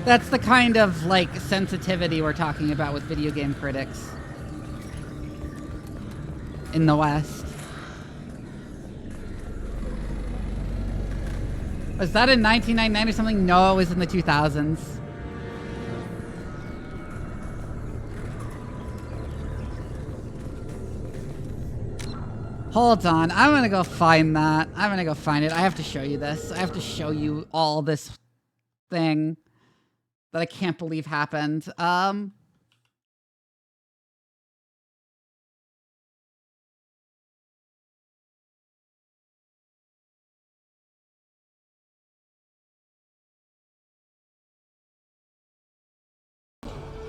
That's the kind of like sensitivity we're talking about with video game critics in the West. Was that in 1999 or something? No, it was in the 2000s. Hold on, I'm gonna go find that. I'm gonna go find it. I have to show you this. I have to show you all this thing that I can't believe happened.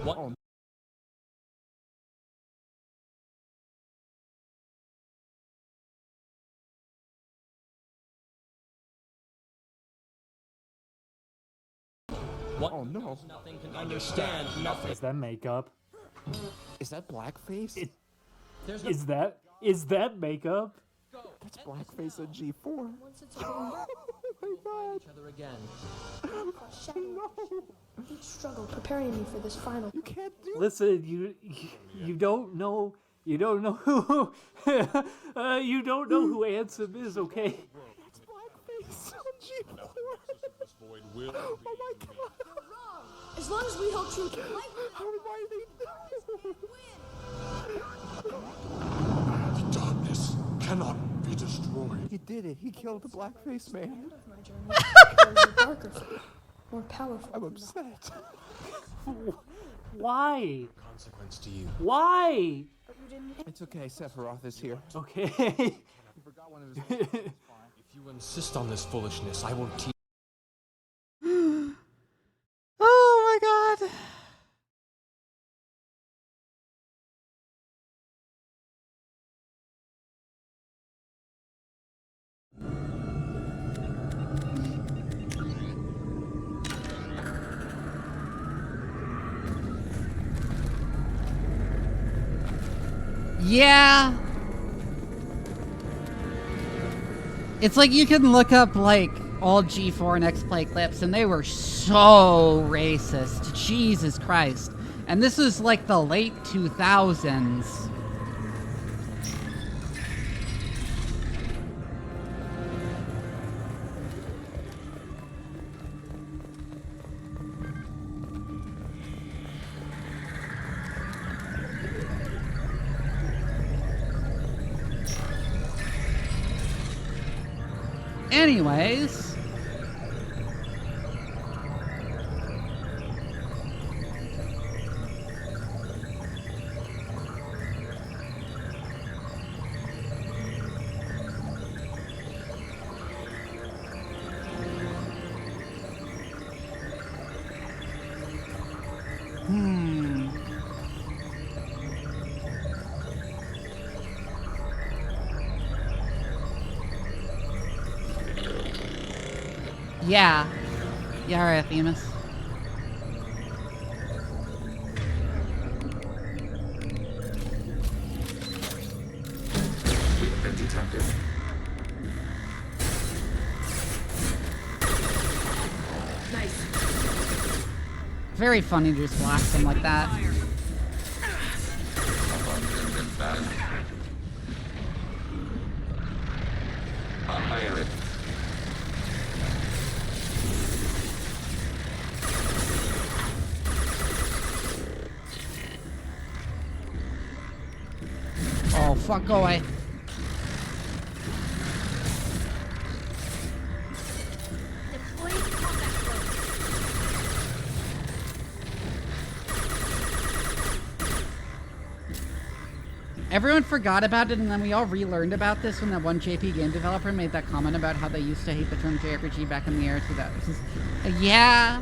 What? What? Oh no. Nothing can understand nothing. Is that makeup? Is that blackface? Is that makeup? That's blackface on G4. Oh my god. Each other again. No. Each struggle preparing me for this final. You can't do. Listen, you don't know. You don't know who. You don't know who Ansem is, okay? That's blackface on G4. Oh my god. As long as we hold true to life, why are they? The darkness cannot be destroyed. He did it. He killed the blackface man. darker, more powerful. I'm upset. Why? Consequence to you. Why? It's okay. Sephiroth is here. Okay. He forgot one of his. If you insist on this foolishness, I will teach. Oh my god. Yeah. It's like you can look up like all G4 and X-Play clips and they were so racist. Jesus Christ. And this is like the late 2000s. Anyways. Yeah. Yeah, alright, Themis. We've been detected. Nice. Very funny to just blast them like that. Oh, fuck, go away. Everyone forgot about it, and then we all relearned about this when that one JP game developer made that comment about how they used to hate the term JRPG back in the era 2000s. Yeah.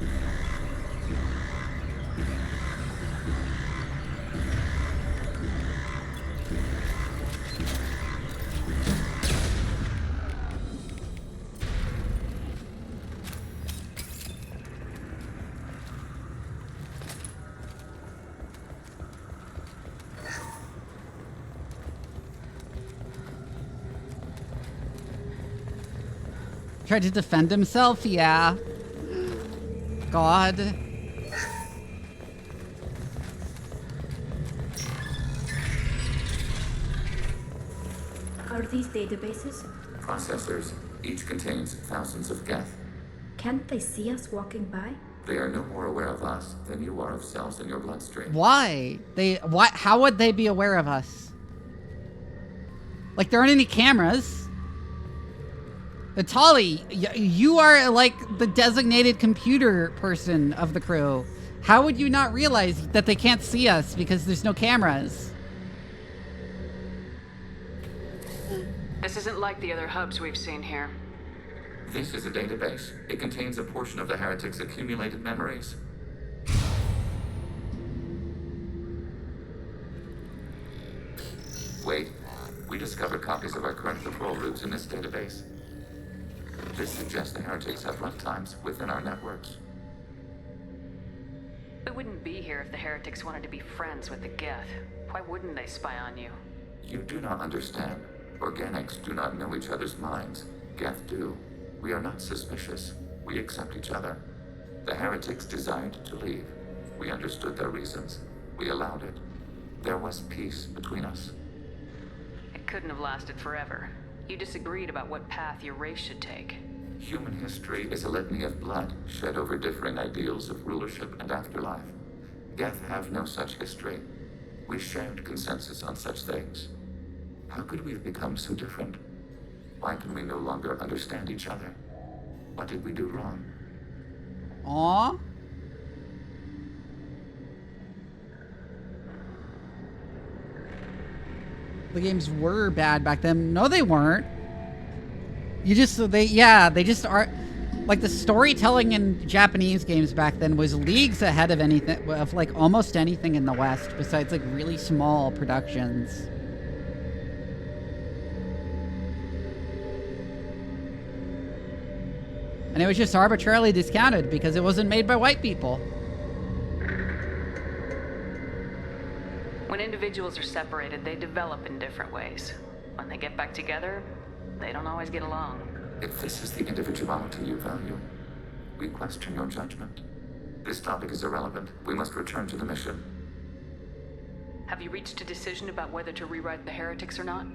Tried to defend himself? Yeah. God. Are these databases? Processors. Each contains thousands of geth. Can't they see us walking by? They are no more aware of us than you are of cells in your bloodstream. Why? How would they be aware of us? Like, there aren't any cameras. Tali, you are like the designated computer person of the crew. How would you not realize that they can't see us because there's no cameras? This isn't like the other hubs we've seen here. This is a database. It contains a portion of the heretic's accumulated memories. Wait. We discovered copies of our current patrol routes in this database. This suggests the heretics have lifetimes within our networks. We wouldn't be here if the heretics wanted to be friends with the Geth. Why wouldn't they spy on you? You do not understand. Organics do not know each other's minds. Geth do. We are not suspicious. We accept each other. The heretics desired to leave. We understood their reasons. We allowed it. There was peace between us. It couldn't have lasted forever. You disagreed about what path your race should take. Human history is a litany of blood shed over differing ideals of rulership and afterlife. Geth have no such history. We shared consensus on such things. How could we have become so different? Why can we no longer understand each other? What did we do wrong? Aww. The games were bad back then. No, they weren't. They just are. Like, the storytelling in Japanese games back then was leagues ahead of anything, of like almost anything in the West, besides like really small productions. And it was just arbitrarily discounted because it wasn't made by white people. When individuals are separated, they develop in different ways. When they get back together, they don't always get along. If this is the individuality you value, we question your judgment. This topic is irrelevant. We must return to the mission. Have you reached a decision about whether to rewrite the heretics or not?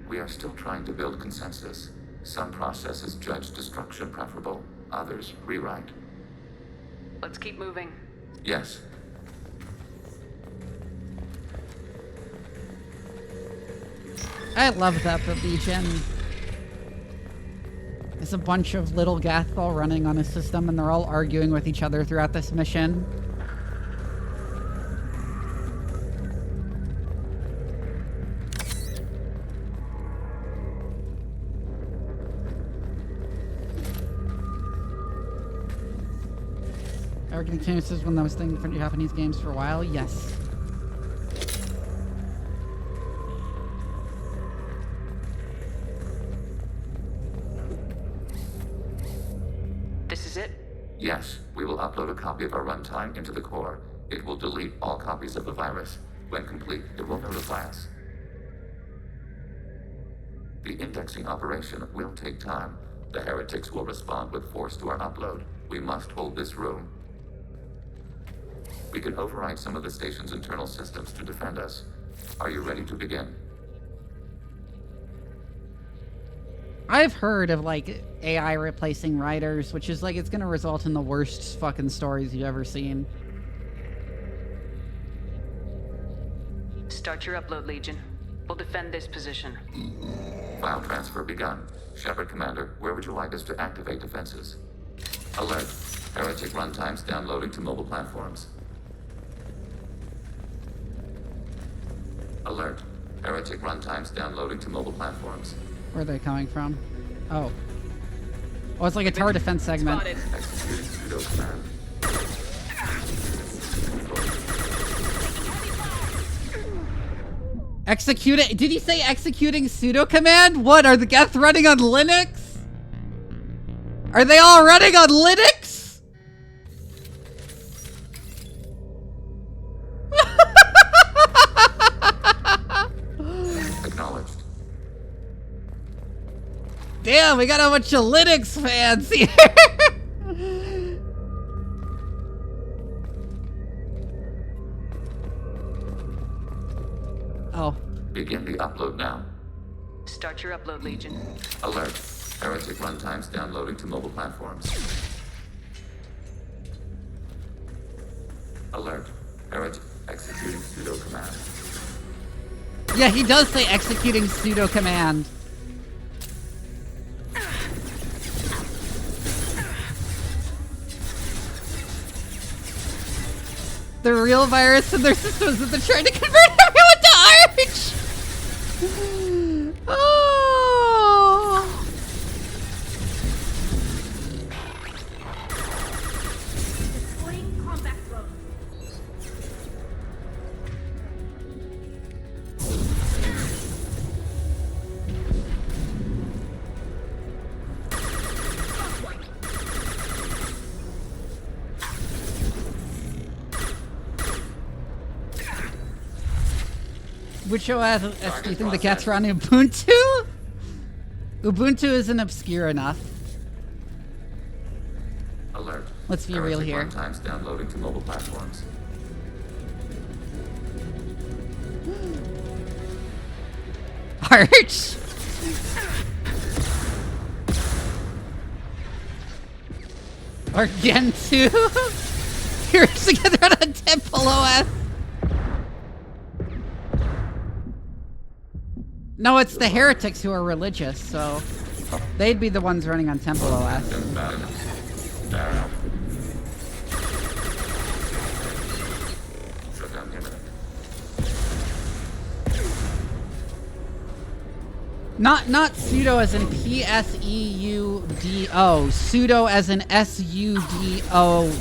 We are still trying to build consensus. Some processes judge destruction preferable, others rewrite. Let's keep moving. Yes. I love that the Legion is a bunch of little Geth all running on a system, and they're all arguing with each other throughout this mission. Eric continues this when I was thinking for Japanese games for a while. Yes. is it? Yes, we will upload a copy of our runtime into the core. It will delete all copies of the virus. When complete, it will notify us. The indexing operation will take time. The heretics will respond with force to our upload. We must hold this room. We can override some of the station's internal systems to defend us. Are you ready to begin? I've heard of, like, AI replacing writers, which is, like, it's gonna result in the worst fucking stories you've ever seen. Start your upload, Legion. We'll defend this position. File transfer begun. Shephard Commander, where would you like us to activate defenses? Alert. Heretic runtimes downloading to mobile platforms. Alert. Heretic runtimes downloading to mobile platforms. Where are they coming from? Oh. Oh, it's like a tower defense segment. Spotted. Executing pseudo command. Execute it? Did he say executing pseudo command? What, are the Geth running on Linux? Are they all running on Linux? Acknowledged. Damn, we got a bunch of Linux fans here. Oh. Begin the upload now. Start your upload, Legion. Alert. Heretic runtimes downloading to mobile platforms. Alert. Heretic executing pseudo command. Yeah, he does say executing pseudo command. The real virus in their systems that they're trying to convert everyone to Arch! Oh! Deploying combat drone. Which OS do you think the cats run? Ubuntu? Ubuntu isn't obscure enough. Alert. Let's be real here. Runtimes downloading to mobile platforms. Arch? Argentu? You're together on a Temple OS. No, it's the heretics who are religious, so they'd be the ones running on Temple OS. Not pseudo as in P-S-E-U-D-O. Pseudo as in S-U-D-O.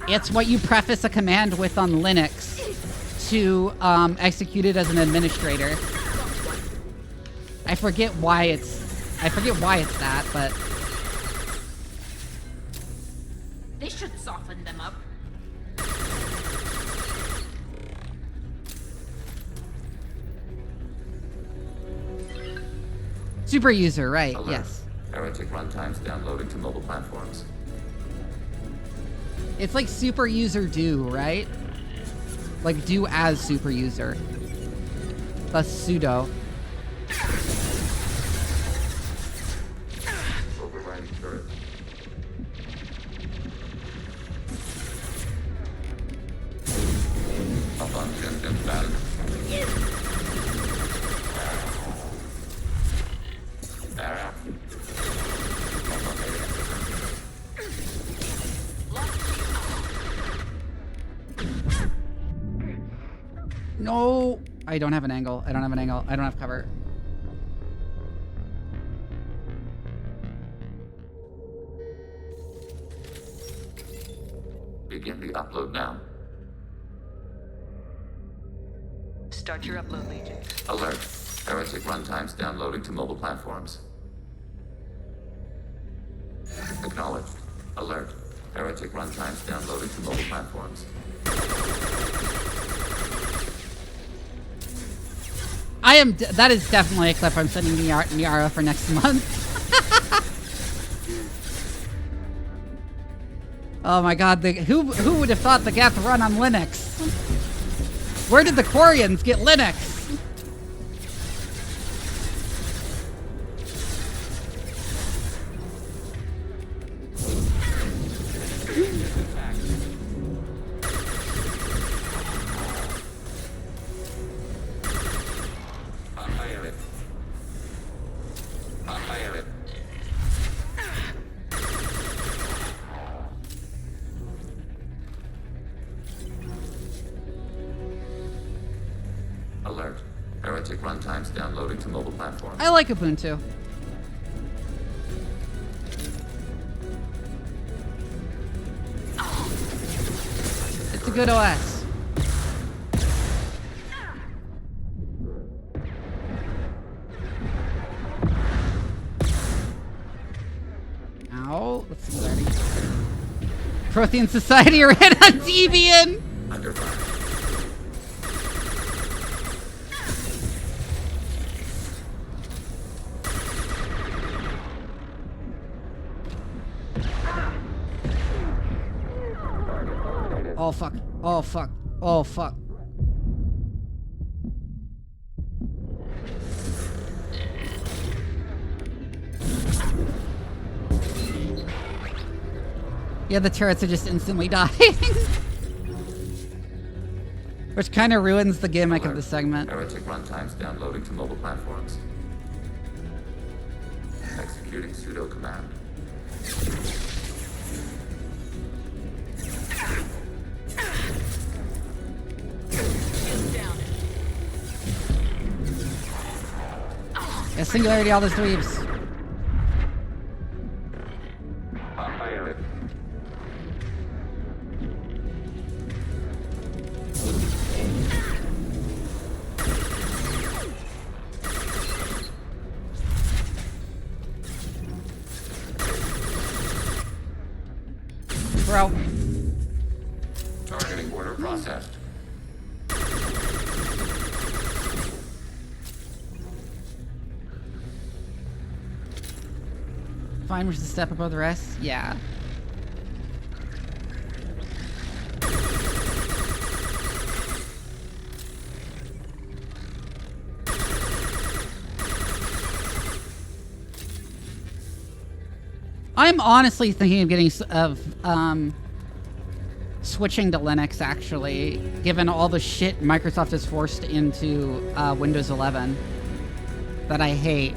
It's what you preface a command with on Linux to execute it as an administrator. I forget why it's that, but This should soften them up. super user, right? Alert. Yes. Heretic runtimes downloading to mobile platforms. It's like super user do, right? Like do as super user. Plus pseudo. Overriding turret. Abundant and valid. No, I don't have an angle. I don't have an angle. I don't have cover. Begin the upload now. Start your upload, Legion. Alert. Heretic runtimes downloading to mobile platforms. Acknowledged. Alert. Heretic runtimes downloaded to mobile platforms. That is definitely a clip I'm sending Miara for next month. Oh my god, who would have thought the Geth run on Linux? Where did the Quarians get Linux? Alert. Heretic runtimes downloading to mobile platforms. I like Ubuntu. It's a good OS. Ow. Let's see what Prothean Society are hit on Deviant! Under fire. Oh fuck. Oh fuck. Oh fuck. Yeah, the turrets are just instantly dying. Which kind of ruins the gimmick of the segment. Heretic runtimes downloading to mobile platforms. Executing pseudo command. Yeah, singularity, all those dweebs. Bro. Targeting order processed. Fine, which is a step above the rest? Yeah. I'm honestly thinking of switching to Linux, actually, given all the shit Microsoft has forced into Windows 11 that I hate.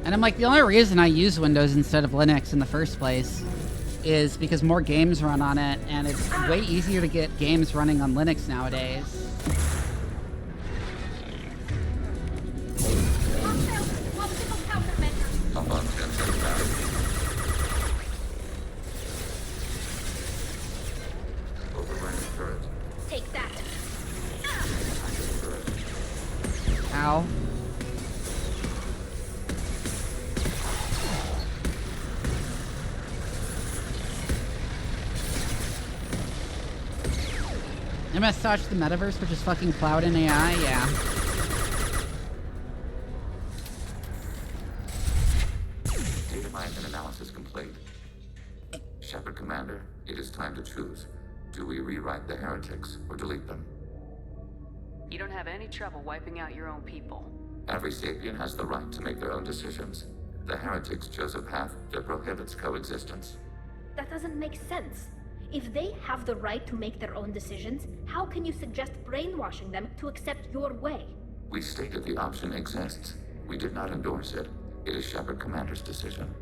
And I'm like, the only reason I use Windows instead of Linux in the first place is because more games run on it, and it's way easier to get games running on Linux nowadays. Take that. Ow. MS Touch the metaverse, which is fucking cloud and AI, yeah. Data mine and analysis complete. Shepherd Commander, it is time to choose. Do we rewrite the heretics or delete them? You don't have any trouble wiping out your own people. Every sapient has the right to make their own decisions. The heretics chose a path that prohibits coexistence. That doesn't make sense. If they have the right to make their own decisions, how can you suggest brainwashing them to accept your way? We stated the option exists. We did not endorse it. It is Shepherd Commander's decision.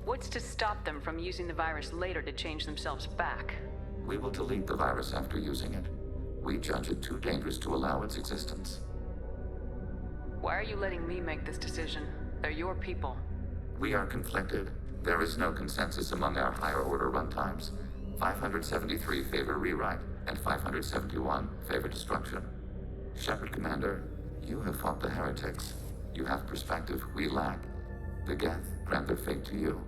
What's to stop them from using the virus later to change themselves back? We will delete the virus after using it. We judge it too dangerous to allow its existence. Why are you letting me make this decision? They're your people. We are conflicted. There is no consensus among our higher order runtimes. 573 favor rewrite, and 571 favor destruction. Shepherd Commander, you have fought the heretics. You have perspective we lack. The Geth grant their fate to you.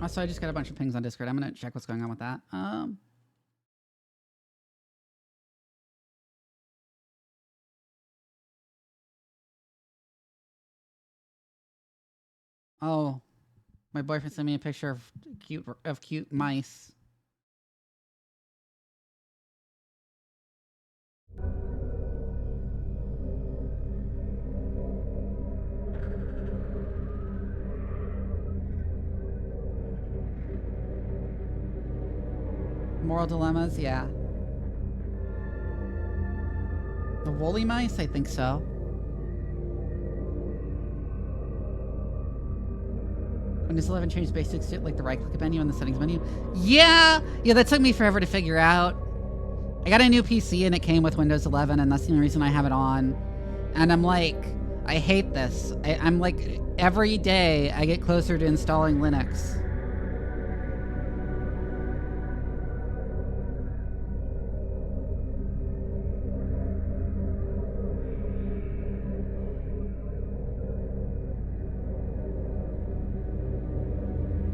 Also, I just got a bunch of pings on Discord. I'm gonna check what's going on with that. Oh, my boyfriend sent me a picture of cute mice. Moral dilemmas, yeah. The woolly mice? I think so. Windows 11 changed basics to like the right-click menu and the settings menu. Yeah, that took me forever to figure out. I got a new PC and it came with Windows 11, and that's the only reason I have it on. And I'm like, I hate this. I'm like, every day I get closer to installing Linux.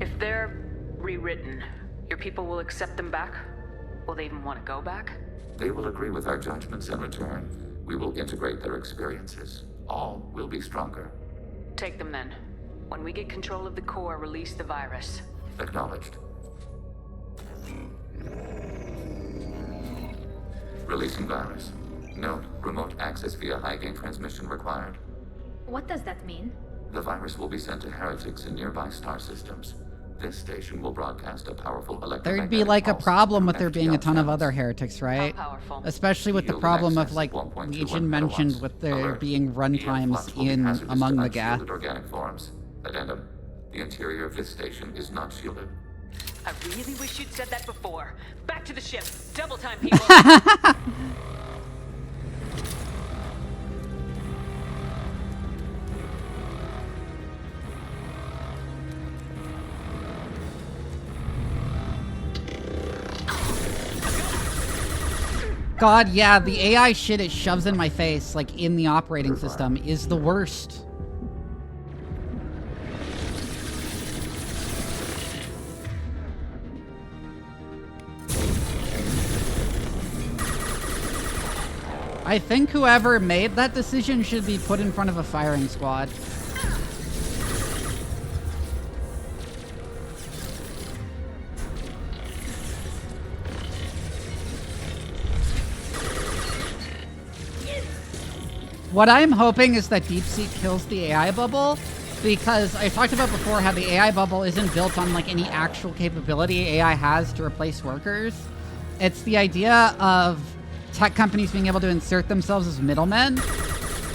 If they're rewritten, your people will accept them back? Will they even want to go back? They will agree with our judgments in return. We will integrate their experiences. All will be stronger. Take them then. When we get control of the core, release the virus. Acknowledged. Releasing virus. Note, remote access via high-gain transmission required. What does that mean? The virus will be sent to heretics in nearby star systems. This station will broadcast a powerful electromagnetic There'd be like a pulse problem with from there being a FTL ton of channels. other heretics, right? How powerful? Especially with the Yield in problem of excess like 1.21 Legion mentioned kilowatts. with there Alert. being EF runtimes flux will be in hazardous among to the Geth. unshielded organic forms. Addendum. The interior of this station is not shielded. I really wish you'd said that before. Back to the ship. Double time, people. God, yeah, the AI shit it shoves in my face, like in the operating system, is the worst. I think whoever made that decision should be put in front of a firing squad. What I'm hoping is that DeepSeek kills the AI bubble, because I talked about before how the AI bubble isn't built on like any actual capability AI has to replace workers. It's the idea of tech companies being able to insert themselves as middlemen.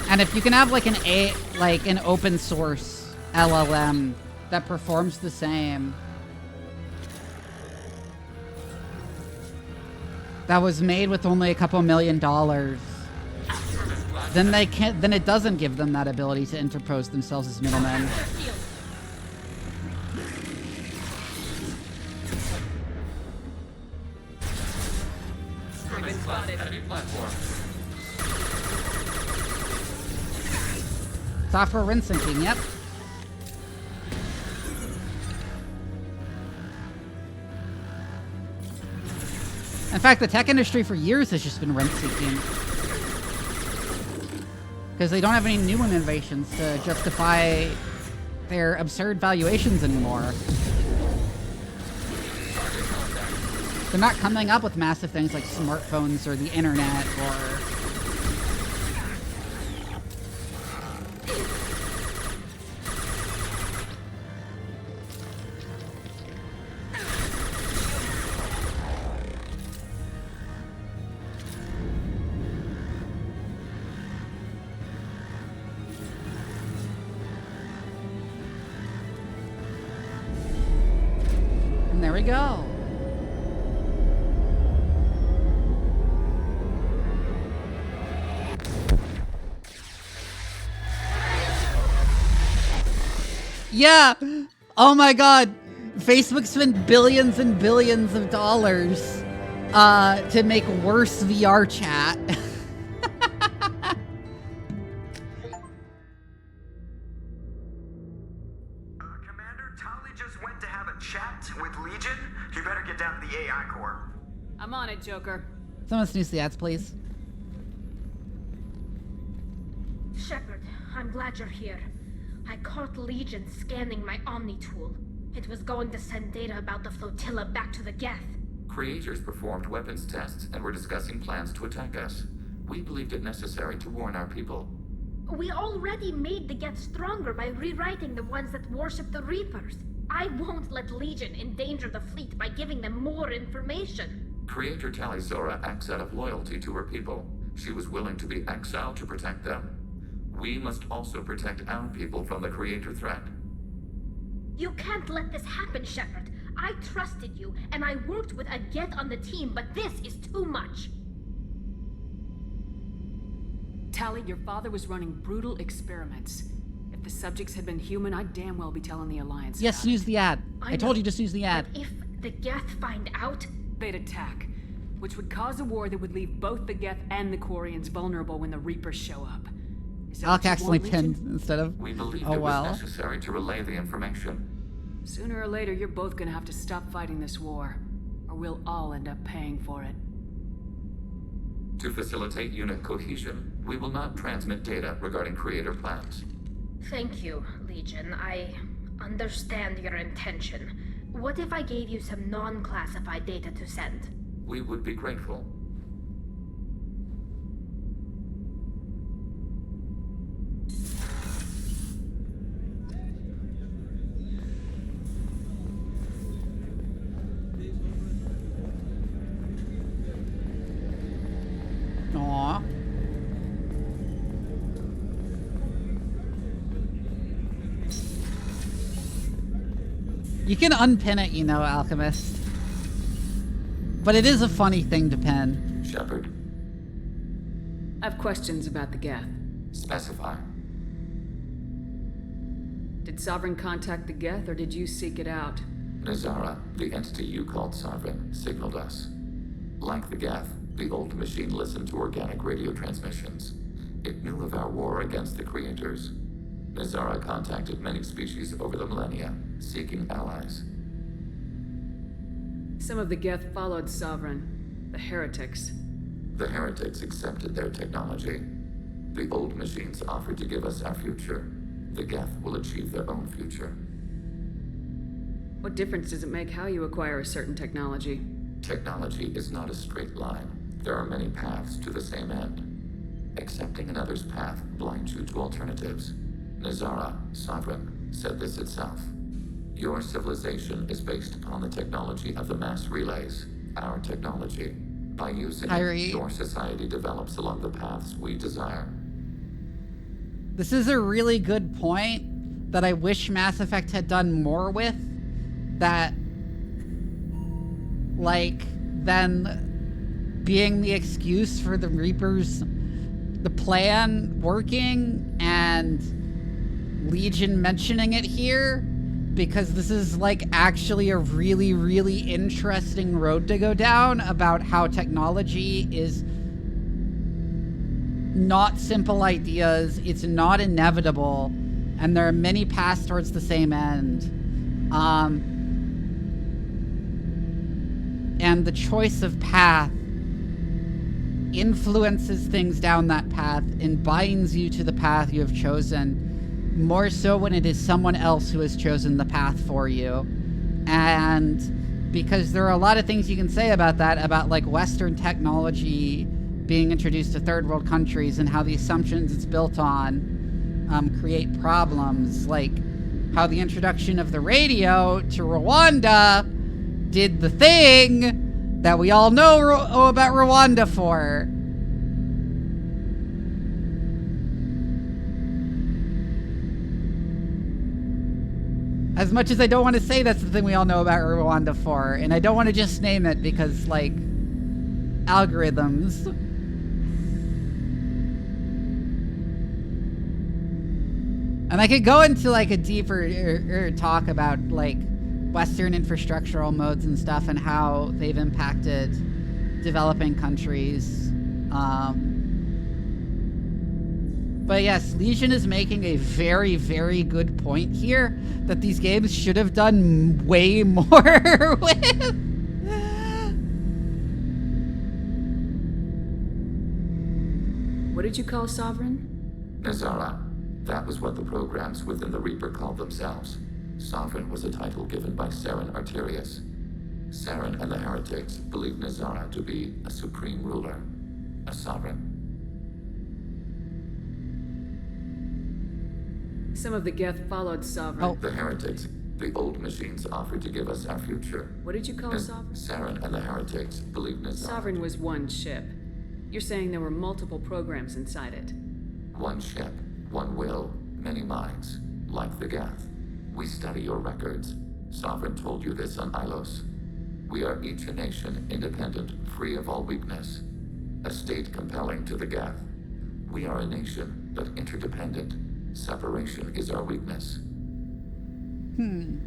And if you can have like an open source LLM that performs the same, that was made with only a couple $1 million, then they can't. Then it doesn't give them that ability to interpose themselves as middlemen. We've been spotted. Software rinse syncing, yep. In fact, the tech industry for years has just been rinse syncing. Because they don't have any new innovations to justify their absurd valuations anymore. They're not coming up with massive things like smartphones or the internet or... And there we go. Yeah. Oh my god. Facebook spent billions and billions of dollars to make worse VR chat. Commander, Tali just went to have a chat with Legion. You better get down to the AI core. I'm on it, Joker. Someone snooze the ads, please. Shephard, I'm glad you're here. I caught Legion scanning my Omni tool. It was going to send data about the flotilla back to the Geth. Creators performed weapons tests and were discussing plans to attack us. We believed it necessary to warn our people. We already made the Geth stronger by rewriting the ones that worship the Reapers. I won't let Legion endanger the fleet by giving them more information. Creator Talizora acts out of loyalty to her people. She was willing to be exiled to protect them. We must also protect our people from the Creator threat. You can't let this happen, Shephard. I trusted you, and I worked with a Geth on the team, but this is too much. Tali, your father was running brutal experiments. If the subjects had been human, I'd damn well be telling the Alliance. Yes, snooze the ad. I told you to snooze the ad. But if the Geth find out, they'd attack, which would cause a war that would leave both the Geth and the Quarians vulnerable when the Reapers show up. Alec accidentally pinned instead of. We believed oh it was well. necessary to relay the information. Sooner or later, you're both gonna have to stop fighting this war, or we'll all end up paying for it. To facilitate unit cohesion, we will not transmit data regarding Creator plans. Thank you, Legion. I understand your intention. What if I gave you some non-classified data to send? We would be grateful. Aww. You can unpin it, you know, Alchemist. But it is a funny thing to pin. Shephard. I have questions about the Geth. Specify. Did Sovereign contact the Geth, or did you seek it out? Nazara, the entity you called Sovereign, signaled us. Like the Geth, the old machine listened to organic radio transmissions. It knew of our war against the Creators. Nazara contacted many species over the millennia, seeking allies. Some of the Geth followed Sovereign, the heretics. The heretics accepted their technology. The old machines offered to give us our future. The Geth will achieve their own future. What difference does it make how you acquire a certain technology? Technology is not a straight line. There are many paths to the same end. Accepting another's path blinds you to alternatives. Nazara, Sovereign, said this itself. Your civilization is based upon the technology of the mass relays, our technology. By using it, your society develops along the paths we desire. This is a really good point that I wish Mass Effect had done more with. That, like, then being the excuse for the Reapers, the plan working, and Legion mentioning it here, because this is, like, actually a really, really interesting road to go down about how technology is not simple ideas, it's not inevitable, and there are many paths towards the same end. And the choice of path influences things down that path and binds you to the path you have chosen, more so when it is someone else who has chosen the path for you. And because there are a lot of things you can say about that, about like Western technology being introduced to third world countries and how the assumptions it's built on create problems, like how the introduction of the radio to Rwanda did the thing that we all know about Rwanda for. As much as I don't want to say that's the thing we all know about Rwanda for, and I don't want to just name it because, like, algorithms. And I could go into, like, a deeper talk about, like, Western infrastructural modes and stuff and how they've impacted developing countries. But yes, Legion is making a very, very good point here that these games should have done way more with. What did you call Sovereign? Nazara. That was what the programs within the Reaper called themselves. Sovereign was a title given by Saren Arterius. Saren and the heretics believe Nazara to be a supreme ruler, a sovereign. Some of the Geth followed Sovereign. The heretics, the old machines, offered to give us our future. What did you call Sovereign? Saren and the heretics believe Nazara. Sovereign was one ship. You're saying there were multiple programs inside it. One ship, one will, many minds, like the Geth. We study your records. Sovereign told you this on Ilos. We are each a nation, independent, free of all weakness. A state compelling to the Geth. We are a nation, but interdependent. Separation is our weakness. I'm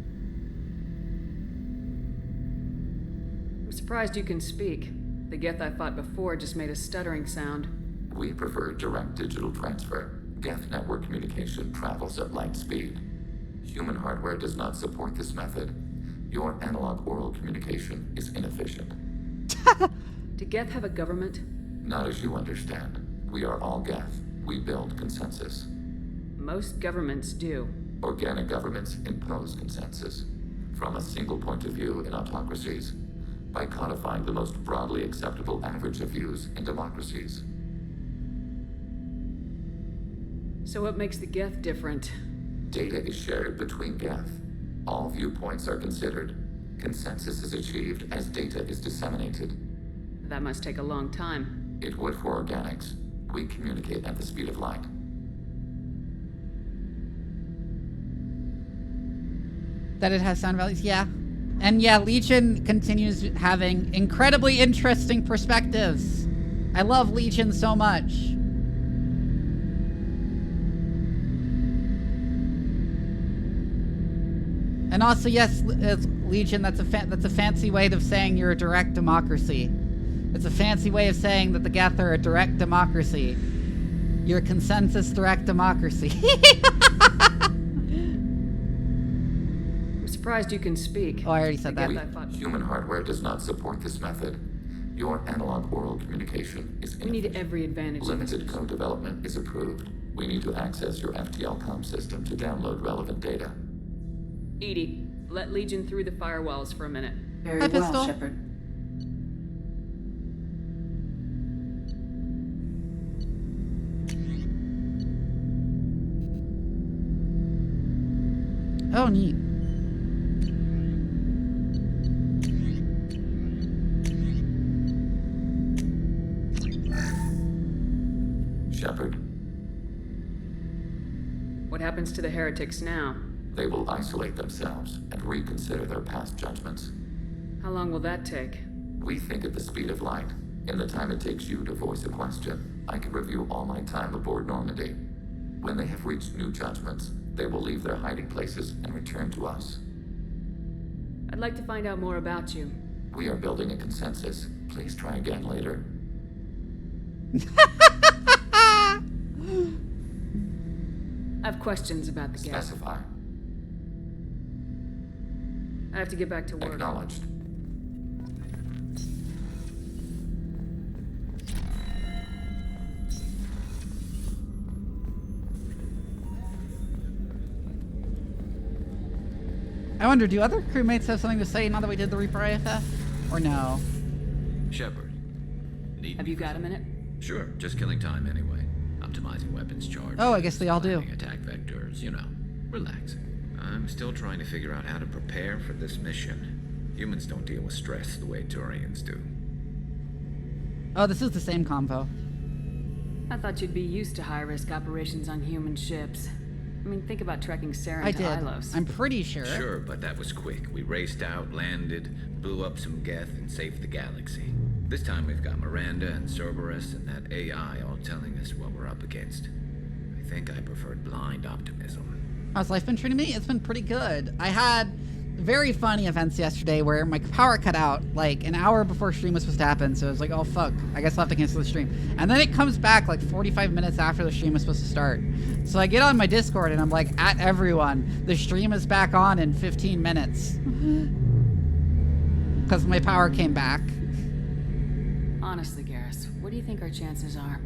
surprised you can speak. The Geth I fought before just made a stuttering sound. We prefer direct digital transfer. Geth network communication travels at light speed. Human hardware does not support this method. Your analog oral communication is inefficient. Do Geth have a government? Not as you understand. We are all Geth. We build consensus. Most governments do. Organic governments impose consensus. From a single point of view in autocracies. By codifying the most broadly acceptable average of views in democracies. So what makes the Geth different? Data is shared between Geth. All viewpoints are considered. Consensus is achieved as data is disseminated. That must take a long time. It would for organics. We communicate at the speed of light. That it has sound values, yeah. And yeah, Legion continues having incredibly interesting perspectives. I love Legion so much. And also, yes, Legion, that's a fancy way of saying you're a direct democracy. It's a fancy way of saying that the Geth are a direct democracy. You're a consensus direct democracy. I'm surprised you can speak. Oh, I already said that. Human hardware does not support this method. Your analog oral communication is We need every advantage. Limited code development is approved. We need to access your FTL com system to download relevant data. Edie, let Legion through the firewalls for a minute. Very well, Shepherd. Oh, neat. Shepherd. What happens to the heretics now? They will isolate themselves and reconsider their past judgments. How long will that take? We think at the speed of light. In the time it takes you to voice a question, I can review all my time aboard Normandy. When they have reached new judgments, they will leave their hiding places and return to us. I'd like to find out more about you. We are building a consensus. Please try again later. I have questions about the Geth. Specify. I have to get back to work. Acknowledged. I wonder, do other crewmates have something to say now that we did the Reaper AFF? Or no? Shepard. Have you got a minute? Sure, just killing time anyway. Optimizing weapons charges. Oh, I guess they all do. Attack vectors, you know. Relaxing. I'm still trying to figure out how to prepare for this mission. Humans don't deal with stress the way Turians do. Oh, this is the same convo. I thought you'd be used to high-risk operations on human ships. I mean, think about trekking Saren to Ilos. I'm pretty sure. Sure, but that was quick. We raced out, landed, blew up some Geth, and saved the galaxy. This time we've got Miranda and Cerberus and that AI all telling us what we're up against. I think I preferred blind optimism. How's life been treating me? It's been pretty good. I had very funny events yesterday where my power cut out like an hour before stream was supposed to happen. So I was like, oh fuck, I guess I'll have to cancel the stream. And then it comes back like 45 minutes after the stream was supposed to start. So I get on my Discord and I'm like, at everyone, the stream is back on in 15 minutes. Because my power came back. Honestly, Garrus, what do you think our chances are?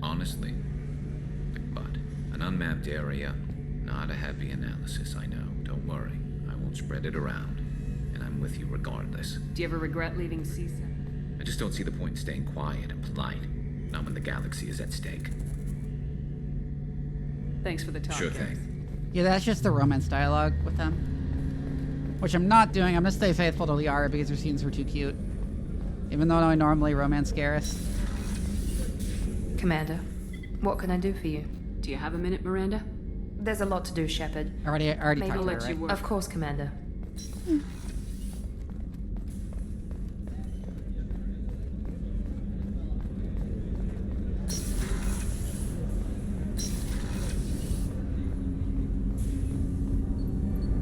Honestly, but an unmapped area, not a happy analysis, I know. Don't worry, I won't spread it around, and I'm with you regardless. Do you ever regret leaving C7? I just don't see the point in staying quiet and polite, not when the galaxy is at stake. Thanks for the talk. Sure Garrus. thing. Yeah, that's just the romance dialogue with them. Which I'm not doing. I'm gonna stay faithful to Liara because her scenes were too cute. Even though I normally romance Garrus. Commander, what can I do for you? Do you have a minute, Miranda? There's a lot to do, Shephard. Already Maybe talked to her, let you right? work. Of course, Commander.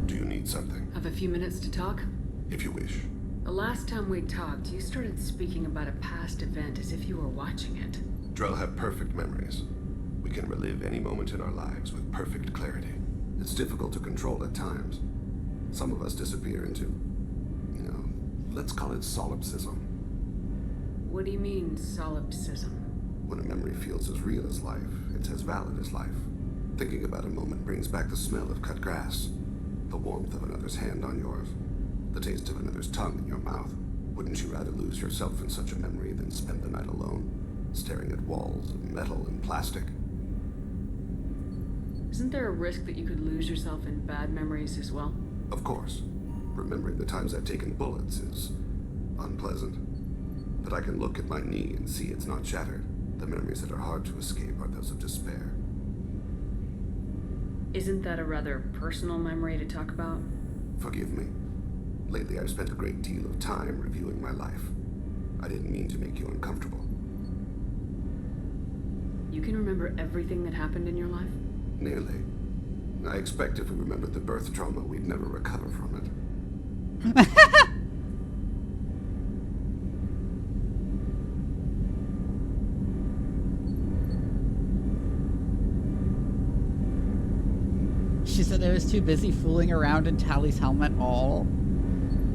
Do you need something? Have a few minutes to talk? If you wish. The last time we talked, you started speaking about a past event as if you were watching it. Drell have perfect memories. We can relive any moment in our lives with perfect clarity. It's difficult to control at times. Some of us disappear into, let's call it solipsism. What do you mean, solipsism? When a memory feels as real as life, it's as valid as life. Thinking about a moment brings back the smell of cut grass, the warmth of another's hand on yours, the taste of another's tongue in your mouth. Wouldn't you rather lose yourself in such a memory than spend the night alone, staring at walls of metal and plastic? Isn't there a risk that you could lose yourself in bad memories as well? Of course. Remembering the times I've taken bullets is unpleasant. But I can look at my knee and see it's not shattered. The memories that are hard to escape are those of despair. Isn't that a rather personal memory to talk about? Forgive me. Lately I've spent a great deal of time reviewing my life. I didn't mean to make you uncomfortable. You can remember everything that happened in your life? Nearly. I expect if we remembered the birth trauma, we'd never recover from it. She said I was too busy fooling around in Tally's helmet all.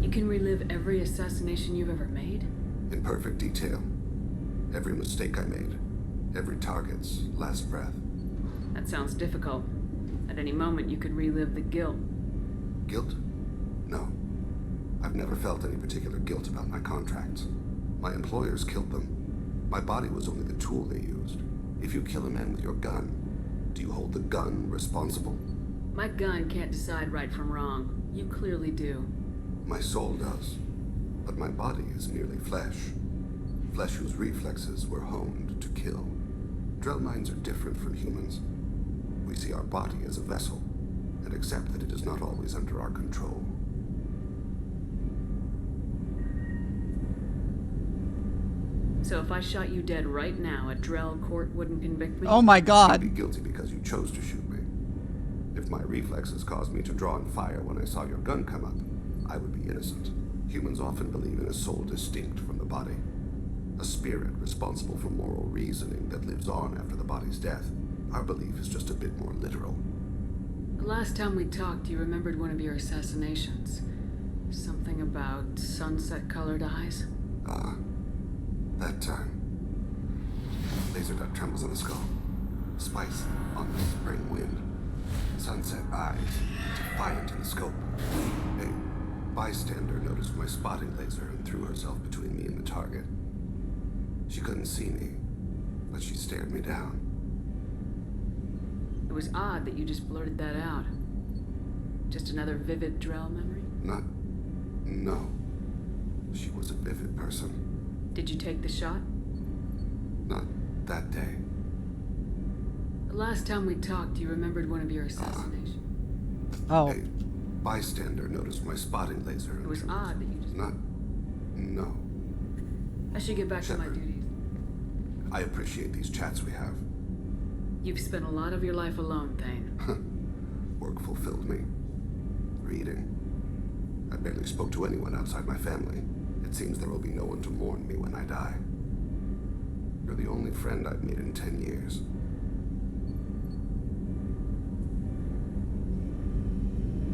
You can relive every assassination you've ever made? In perfect detail. Every mistake I made. Every target's last breath. That sounds difficult. At any moment, you could relive the guilt. Guilt? No. I've never felt any particular guilt about my contracts. My employers killed them. My body was only the tool they used. If you kill a man with your gun, do you hold the gun responsible? My gun can't decide right from wrong. You clearly do. My soul does. But my body is merely flesh. Flesh whose reflexes were honed to kill. Drell minds are different from humans. We see our body as a vessel, and accept that it is not always under our control. So if I shot you dead right now, a Drell court wouldn't convict me? Oh my god. You'd be guilty because you chose to shoot me. If my reflexes caused me to draw and fire when I saw your gun come up, I would be innocent. Humans often believe in a soul distinct from the body. A spirit responsible for moral reasoning that lives on after the body's death. Our belief is just a bit more literal. The last time we talked, you remembered one of your assassinations. Something about sunset-colored eyes? Ah, that time. Laser duct trembles on the skull. Spice on the spring wind. Sunset eyes, defiant in the scope. A bystander noticed my spotting laser and threw herself between me and the target. She couldn't see me, but she stared me down. It was odd that you just blurted that out. Just another vivid Drell memory? No. She was a vivid person. Did you take the shot? Not that day. The last time we talked, you remembered one of your assassinations. Oh. A bystander noticed my spotting laser. It was odd that you just... No. I should get back to my duties. I appreciate these chats we have. You've spent a lot of your life alone, Thane. Work fulfilled me. Reading. barely spoke to anyone outside my family. It seems there will be no one to mourn me when I die. You're the only friend I've made in 10 years.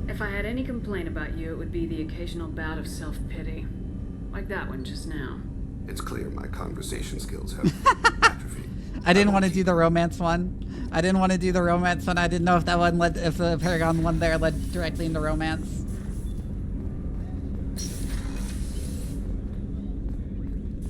If I had any complaint about you, it would be the occasional bout of self-pity. Like that one just now. It's clear my conversation skills have atrophied. I didn't want to do the romance one. I didn't know if that one led, if the Paragon one there led directly into romance.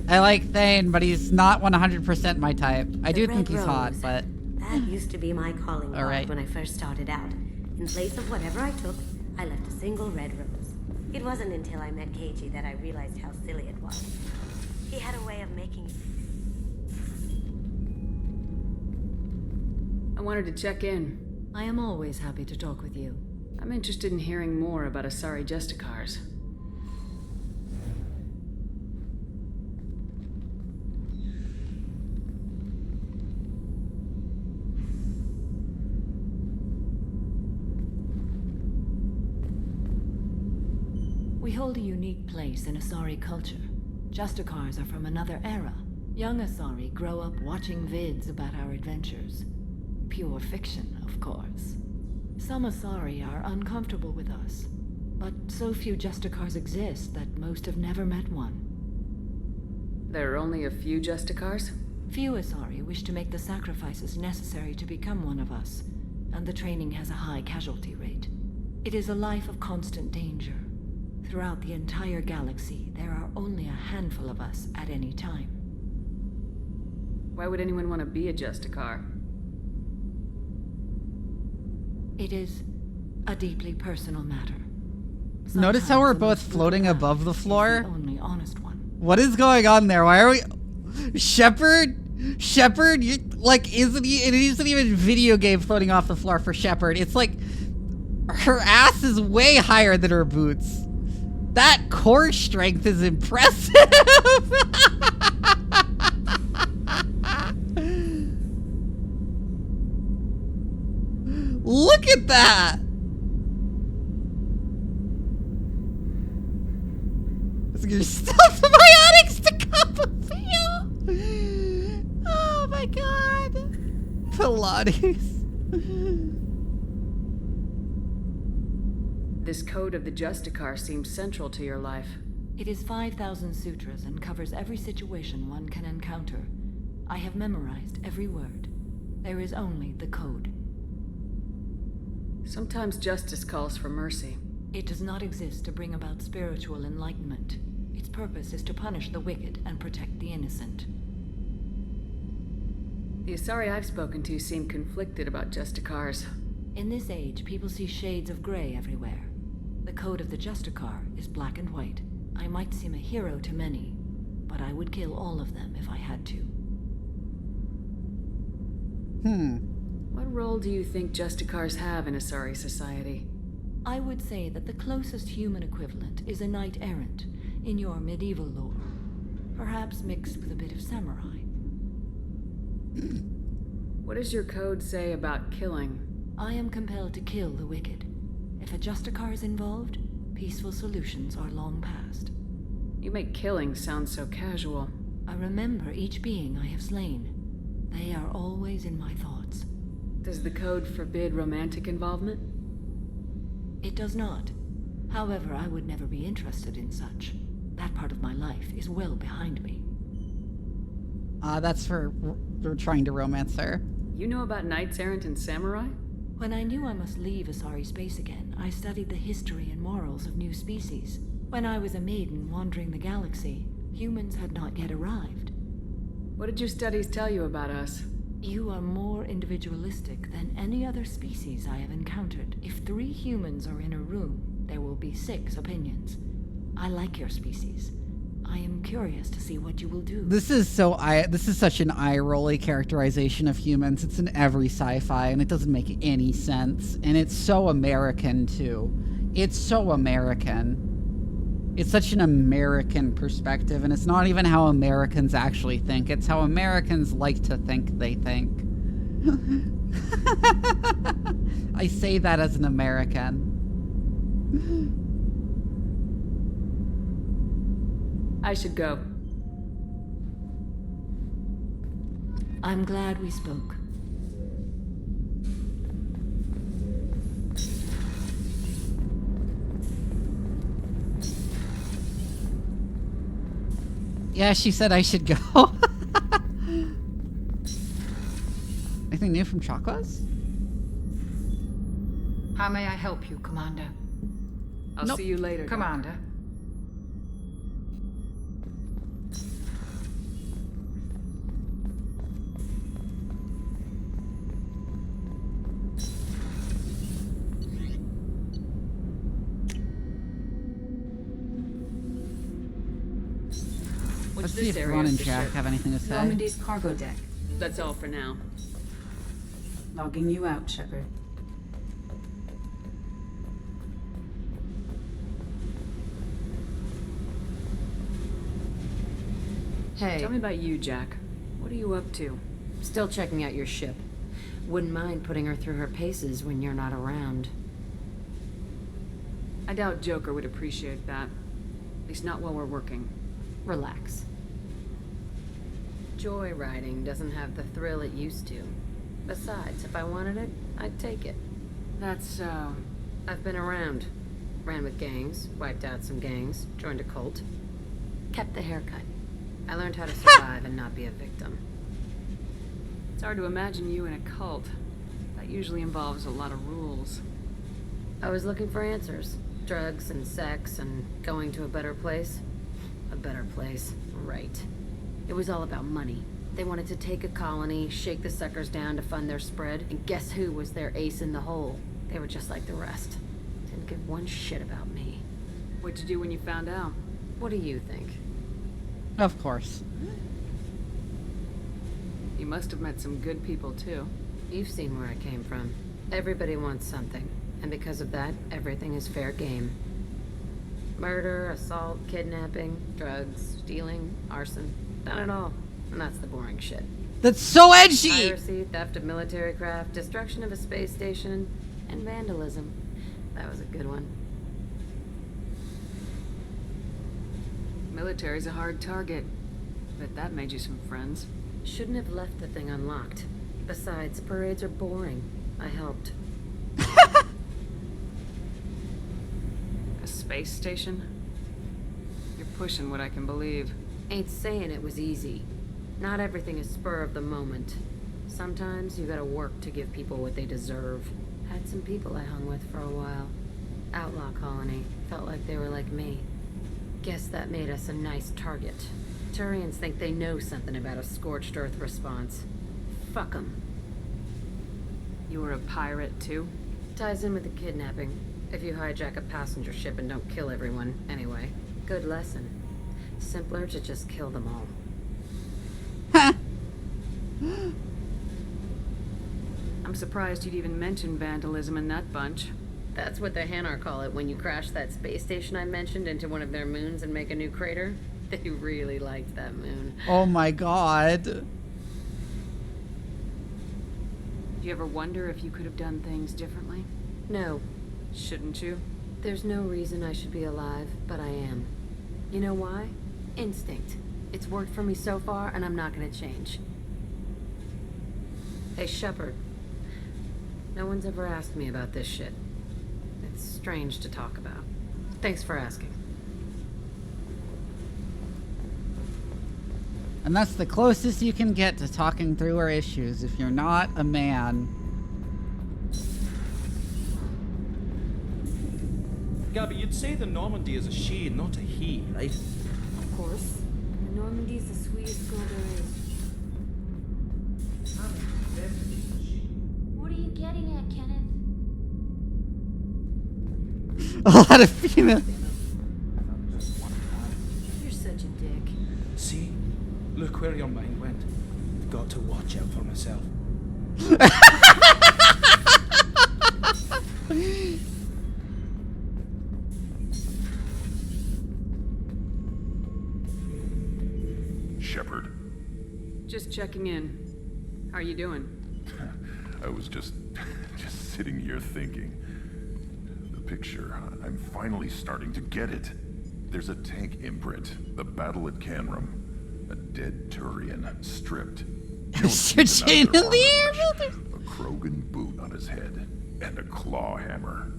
I like Thane, but he's not 100% my type. I do think he's hot, but... That used to be my calling card Alright. when I first started out. In place of whatever I took, I left a single red rose. It wasn't until I met Keiji that I realized how silly it was. He had a way of making it. I wanted to check in. I am always happy to talk with you. I'm interested in hearing more about Asari Justicars. We hold a unique place in Asari culture. Justicars are from another era. Young Asari grow up watching vids about our adventures. Pure fiction, of course. Some Asari are uncomfortable with us, but so few Justicars exist that most have never met one. There are only a few Justicars? Few Asari wish to make the sacrifices necessary to become one of us, and the training has a high casualty rate. It is a life of constant danger. Throughout the entire galaxy, there are only a handful of us at any time. Why would anyone want to be a Justicar? It is a deeply personal matter. Notice how we're both floating above the floor? The only honest one. What is going on there? Why are we... Shephard, you, like, isn't he... It isn't even video game floating off the floor for Shephard. It's like... Her ass is way higher than her boots. That core strength is impressive! Look at that! You're still symbiotics to Copperfield! Oh my god! Pilates. This code of the Justicar seems central to your life. It is 5,000 sutras and covers every situation one can encounter. I have memorized every word. There is only the code. Sometimes justice calls for mercy. It does not exist to bring about spiritual enlightenment. Its purpose is to punish the wicked and protect the innocent. The Asari I've spoken to seem conflicted about Justicars. In this age, people see shades of gray everywhere. The code of the Justicar is black and white. I might seem a hero to many, but I would kill all of them if I had to. What role do you think Justicars have in Asari society? I would say that the closest human equivalent is a knight-errant in your medieval lore. Perhaps mixed with a bit of samurai. What does your code say about killing? I am compelled to kill the wicked. If a Justicar is involved, peaceful solutions are long past. You make killing sound so casual. I remember each being I have slain. They are always in my thoughts. Does the code forbid romantic involvement? It does not. However, I would never be interested in such. That part of my life is well behind me. That's for trying to romance her. You know about knights errant and samurai? When I knew I must leave Asari space again, I studied the history and morals of new species. When I was a maiden wandering the galaxy, humans had not yet arrived. What did your studies tell you about us? You are more individualistic than any other species I have encountered. If 3 humans are in a room, there will be 6 opinions. I like your species. I am curious to see what you will do. This is such an eye-rolly characterization of humans. It's in every sci-fi, and it doesn't make any sense. And it's so American, too. It's so American. It's such an American perspective, and it's not even how Americans actually think. It's how Americans like to think they think. I say that as an American. I should go. I'm glad we spoke. Yeah, she said I should go. Anything new from Chakwas? How may I help you, Commander? I'll see you later, Commander. Let's see if Ron and Jack have anything to say. Normandy's cargo deck. That's all for now. Logging you out, Shepherd. Hey. Tell me about you, Jack. What are you up to? Still checking out your ship. Wouldn't mind putting her through her paces when you're not around. I doubt Joker would appreciate that. At least not while we're working. Relax. Joyriding doesn't have the thrill it used to. Besides, if I wanted it, I'd take it. That's so... I've been around. Ran with gangs, wiped out some gangs, joined a cult. Kept the haircut. I learned how to survive and not be a victim. It's hard to imagine you in a cult. That usually involves a lot of rules. I was looking for answers. Drugs and sex and going to a better place. A better place, right. It was all about money. They wanted to take a colony, shake the suckers down to fund their spread, and guess who was their ace in the hole? They were just like the rest. Didn't give one shit about me. What'd you do when you found out? What do you think? Of course. You must have met some good people, too. You've seen where I came from. Everybody wants something, and because of that, everything is fair game. Murder, assault, kidnapping, drugs, stealing, arson. Done it all. And that's the boring shit. That's so edgy! Piracy, theft of military craft, destruction of a space station, and vandalism. That was a good one. Military's a hard target. Bet that made you some friends. Shouldn't have left the thing unlocked. Besides, parades are boring. I helped. A space station? You're pushing what I can believe. Ain't saying it was easy. Not everything is spur of the moment. Sometimes you gotta work to give people what they deserve. Had some people I hung with for a while. Outlaw colony. Felt like they were like me. Guess that made us a nice target. Turians think they know something about a scorched earth response. Fuck 'em. You were a pirate, too? Ties in with the kidnapping. If you hijack a passenger ship and don't kill everyone, anyway. Good lesson. Simpler to just kill them all. I'm surprised you'd even mention vandalism in that bunch. That's what the Hanar call it when you crash that space station I mentioned into one of their moons and make a new crater. They really liked that moon. Oh my god. Do you ever wonder if you could have done things differently? No. Shouldn't you? There's no reason I should be alive, but I am. You know why? Instinct. It's worked for me so far, and I'm not gonna change. Hey, Shepherd. No one's ever asked me about this shit. It's strange to talk about. Thanks for asking. And that's the closest you can get to talking through our issues if you're not a man. Gabby, you'd say the Normandy is a she, not a he, right? Of course. The Normandy's the sweetest girl there is. What are you getting at, Kenneth? A lot of female. You're such a dick. See? Look where your mind went. I've got to watch out for myself. Shepherd. Just checking in. How are you doing? I was just sitting here thinking. The picture, I'm finally starting to get it. There's a tank imprint. The battle at Canrum. A dead Turian, stripped. Sir Jane in the air, Builders! A Krogan boot on his head. And a claw hammer.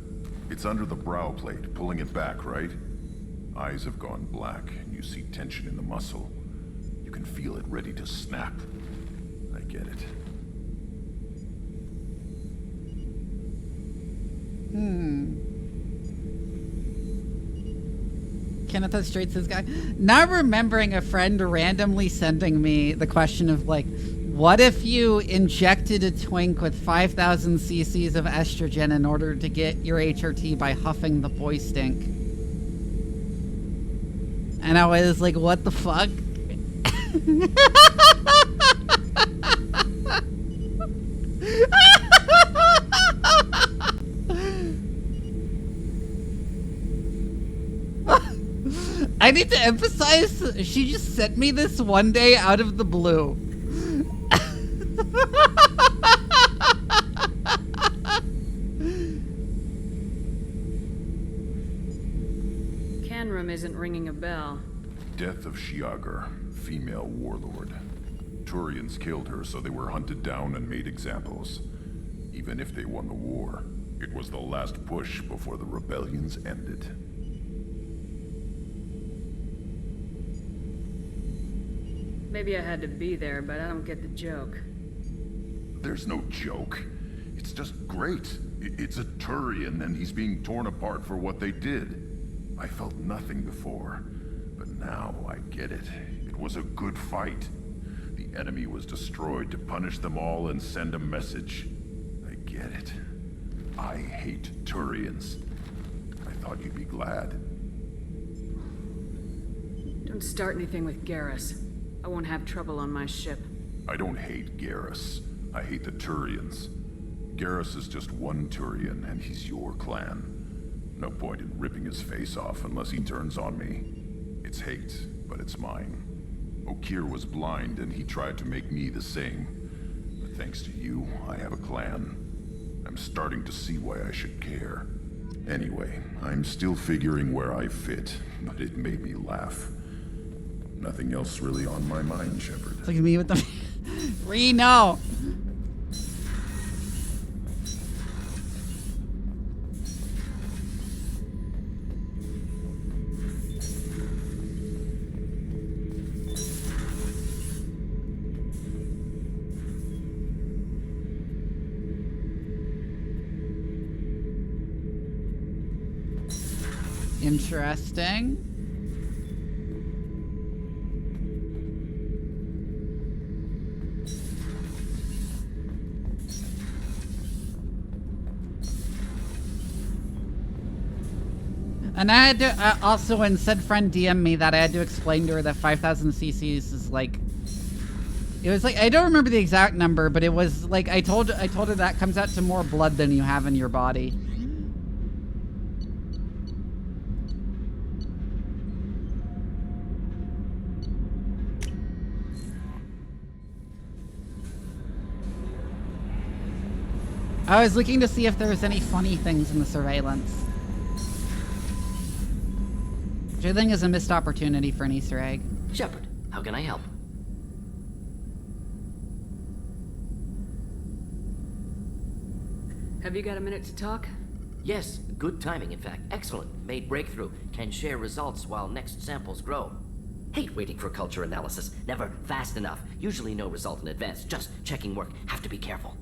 It's under the brow plate, pulling it back, right? Eyes have gone black, and you see tension in the muscle. You can feel it ready to snap. I get it. Kenneth has straight this guy. Not remembering a friend randomly sending me the question of like, what if you injected a twink with 5,000 cc's of estrogen in order to get your HRT by huffing the boy stink? And I was like, what the fuck? I need to emphasize, she just sent me this one day out of the blue. Canrum isn't ringing a bell. Death of Shiagar, female warlord. Turians killed her, so they were hunted down and made examples. Even if they won the war, it was the last push before the rebellions ended. Maybe I had to be there, but I don't get the joke. There's no joke. It's just great. It's a Turian, and he's being torn apart for what they did. I felt nothing before, but now I get it. It was a good fight. The enemy was destroyed to punish them all and send a message. I get it. I hate Turians. I thought you'd be glad. Don't start anything with Garrus. I won't have trouble on my ship. I don't hate Garrus. I hate the Turians. Garrus is just one Turian, and he's your clan. No point in ripping his face off unless he turns on me. It's hate, but it's mine. Okir was blind, and he tried to make me the same. But thanks to you, I have a clan. I'm starting to see why I should care. Anyway, I'm still figuring where I fit, but it made me laugh. Nothing else really on my mind, Shephard. Look at me with the... Reno! Interesting. And I had to also, when said friend DM'd me that, I had to explain to her that 5,000 cc's is like, it was like, I don't remember the exact number, but it was like, I told her that comes out to more blood than you have in your body. I was looking to see if there was any funny things in the surveillance. Which I think is a missed opportunity for an Easter egg. Shephard, how can I help? Have you got a minute to talk? Yes, good timing in fact. Excellent. Made breakthrough. Can share results while next samples grow. Hate waiting for culture analysis. Never fast enough. Usually no result in advance. Just checking work. Have to be careful.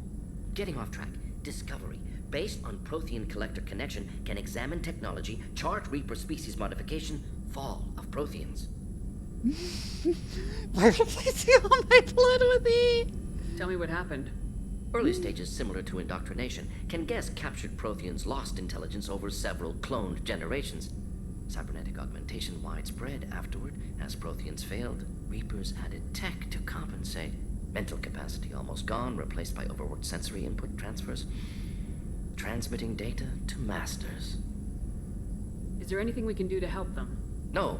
Getting off track. Discovery. Based on Prothean collector connection, can examine technology, chart Reaper species modification, fall of Protheans. Why replacing all my blood with E? Tell me what happened. Early stages similar to indoctrination. Can guess captured Protheans lost intelligence over several cloned generations. Cybernetic augmentation widespread afterward. As Protheans failed, Reapers added tech to compensate. Mental capacity almost gone, replaced by overworked sensory input transfers. Transmitting data to masters. Is there anything we can do to help them? No.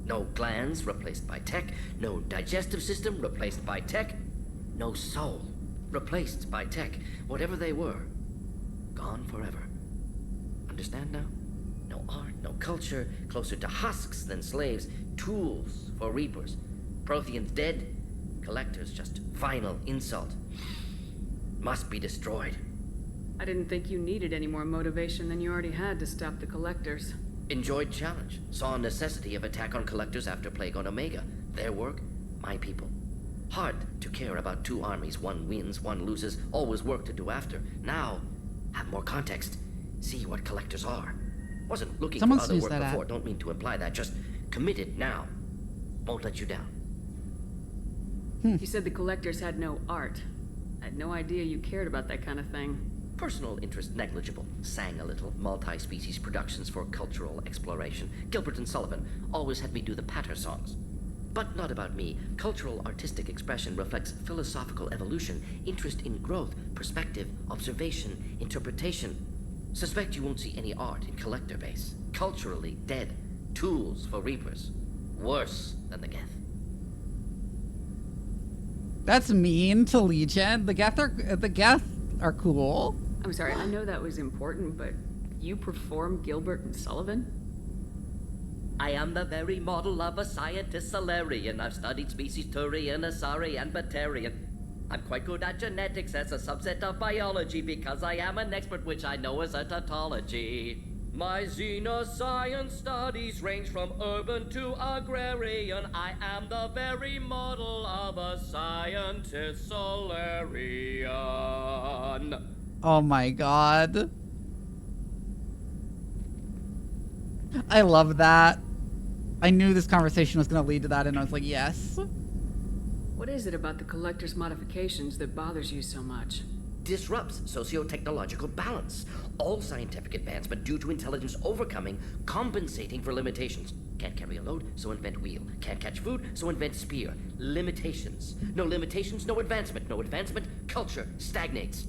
No glands replaced by tech. No digestive system replaced by tech. No soul replaced by tech. Whatever they were, gone forever. Understand now? No art, no culture, closer to husks than slaves, tools for reapers. Protheans dead, collectors just final insult. Must be destroyed. I didn't think you needed any more motivation than you already had to stop the collectors. Enjoyed challenge. Saw necessity of attack on collectors after Plague on Omega. Their work, my people. Hard to care about two armies. One wins, one loses. Always work to do after. Now, have more context. See what collectors are. Wasn't looking for other work before. Don't mean to imply that. Just committed now. Won't let you down. You said the collectors had no art. I had no idea you cared about that kind of thing. Personal interest negligible. Sang a little. Multi-species productions for cultural exploration. Gilbert and Sullivan always had me do the patter songs. But not about me. Cultural artistic expression reflects philosophical evolution, interest in growth, perspective, observation, interpretation. Suspect you won't see any art in collector base. Culturally dead. Tools for reapers. Worse than the Geth. That's mean to Legion. The Geth are cool. I'm sorry, I know that was important, but you perform Gilbert and Sullivan? I am the very model of a scientist Solarian. I've studied species Turian, Asari, and Batarian. I'm quite good at genetics as a subset of biology because I am an expert, which I know as a tautology. My xenoscience studies range from urban to agrarian. I am the very model of a scientist Solarian. Oh my god. I love that. I knew this conversation was going to lead to that, and I was like, yes. What is it about the collector's modifications that bothers you so much? Disrupts socio-technological balance. All scientific advancement due to intelligence overcoming, compensating for limitations. Can't carry a load, so invent wheel. Can't catch food, so invent spear. Limitations. No limitations, no advancement. No advancement, culture stagnates.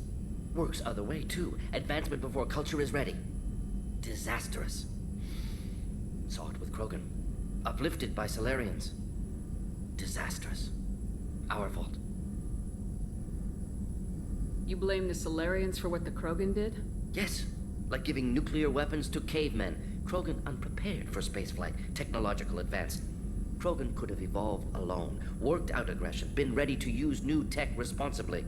Works other way, too. Advancement before culture is ready. Disastrous. Saw it with Krogan. Uplifted by Solarians. Disastrous. Our fault. You blame the Solarians for what the Krogan did? Yes. Like giving nuclear weapons to cavemen. Krogan unprepared for spaceflight. Technological advance. Krogan could have evolved alone. Worked out aggression. Been ready to use new tech responsibly.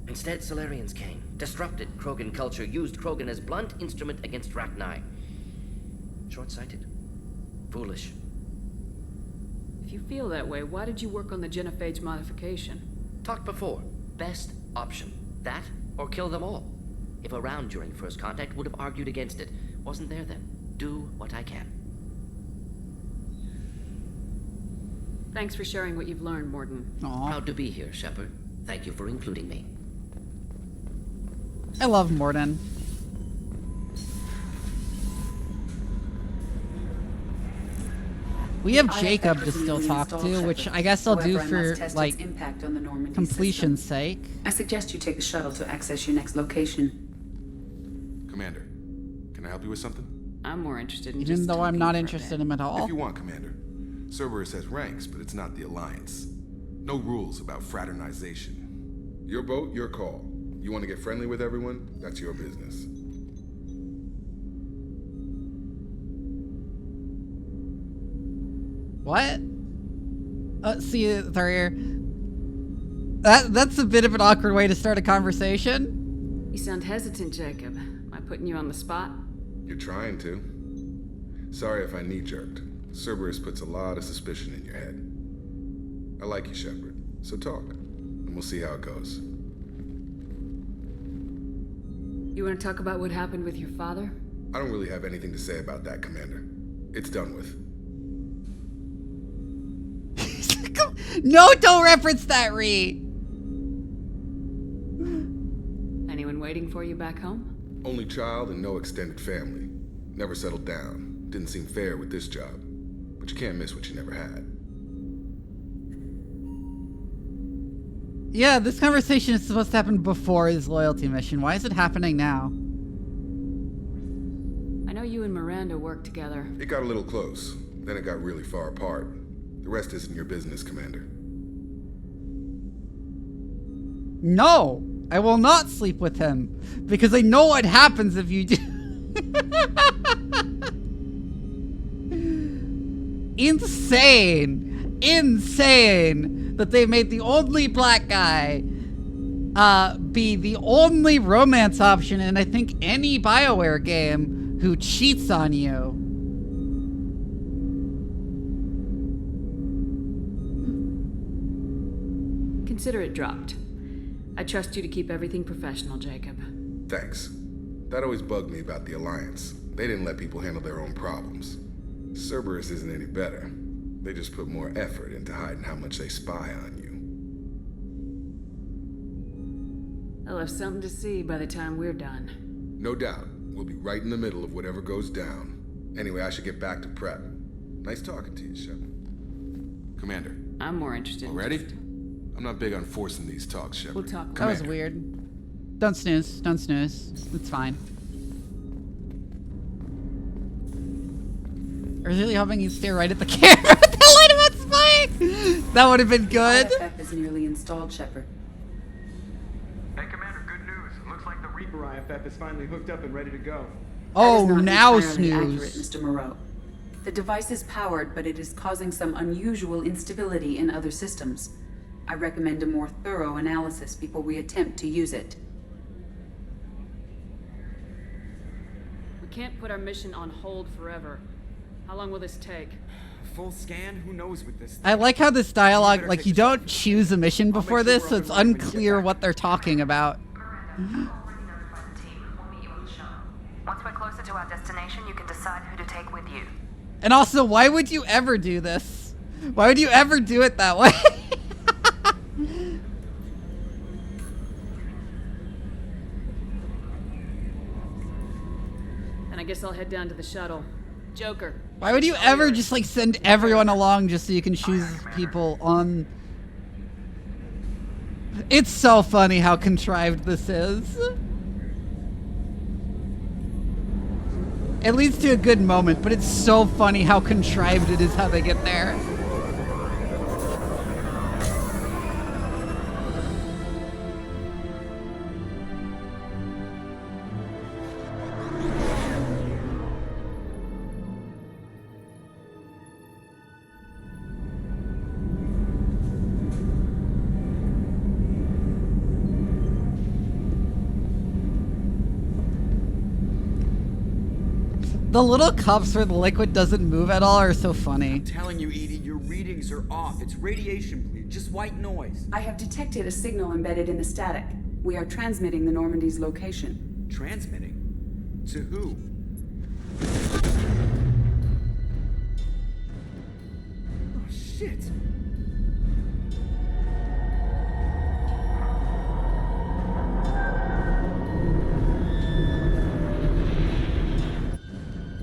Instead, Solarians came. Disrupted Krogan culture. Used Krogan as blunt instrument against Rachni. Short-sighted. Foolish. If you feel that way, why did you work on the genophage modification? Talked before. Best option. That, or kill them all. If around during first contact, would have argued against it. Wasn't there then. Do what I can. Thanks for sharing what you've learned, Mordin. Aww. Proud to be here, Shephard. Thank you for including me. I love Mordin. We have Jacob to still talk to, which I guess I'll do for, like, completion's sake. I suggest you take the shuttle to access your next location. Commander, can I help you with something? I'm more interested in Even though I'm not interested in him at all. If you want, Commander. Cerberus has ranks, but it's not the Alliance. No rules about fraternization. Your boat, your call. You want to get friendly with everyone? That's your business. What? See you there. That's a bit of an awkward way to start a conversation. You sound hesitant, Jacob. Am I putting you on the spot? You're trying to. Sorry if I knee-jerked. Cerberus puts a lot of suspicion in your head. I like you, Shephard. So talk, and we'll see how it goes. You want to talk about what happened with your father? I don't really have anything to say about that, Commander. It's done with. No, don't reference that, Ree! Anyone waiting for you back home? Only child and no extended family. Never settled down. Didn't seem fair with this job. But you can't miss what you never had. Yeah, this conversation is supposed to happen before his loyalty mission. Why is it happening now? I know you and Miranda work together. It got a little close. Then it got really far apart. The rest isn't your business, Commander. No! I will not sleep with him. Because I know what happens if you do. insane that they made the only black guy be the only romance option in, I think, any BioWare game who cheats on you. Consider it dropped. I trust you to keep everything professional, Jacob. Thanks. That always bugged me about the Alliance. They didn't let people handle their own problems. Cerberus isn't any better. They just put more effort into hiding how much they spy on you. I'll have something to see by the time we're done. No doubt. We'll be right in the middle of whatever goes down. Anyway, I should get back to prep. Nice talking to you, Shepard. Commander. I'm more interested. Ready? I'm not big on forcing these talks, Shepard. We'll talk. That was weird. Don't snooze. Don't snooze. It's fine. I was really hoping you'd stare right at the camera with the light about Spike! That would have been good. IFF is nearly installed, Shepherd. Hey, Commander, good news. Looks like the Reaper IFF is finally hooked up and ready to go. Oh, That is not now entirely accurate, snooze. Mr. Moreau. The device is powered, but it is causing some unusual instability in other systems. I recommend a more thorough analysis before we attempt to use it. We can't put our mission on hold forever. How long will this take? Full scan? Who knows with this? I like how this dialogue, like, you don't choose a mission before this, so it's unclear what they're talking about. Once we're closer to our destination, you can decide who to take with you. And also, why would you ever do this? Why would you ever do it that way? And I guess I'll head down to the shuttle. Joker. Why would you ever just, like, send everyone along just so you can choose people on... It's so funny how contrived this is. It leads to a good moment, but it's so funny how contrived it is how they get there. The little cups where the liquid doesn't move at all are so funny. I'm telling you, Edie, your readings are off. It's radiation bleed, just white noise. I have detected a signal embedded in the static. We are transmitting the Normandy's location. Transmitting? To who? Oh, shit.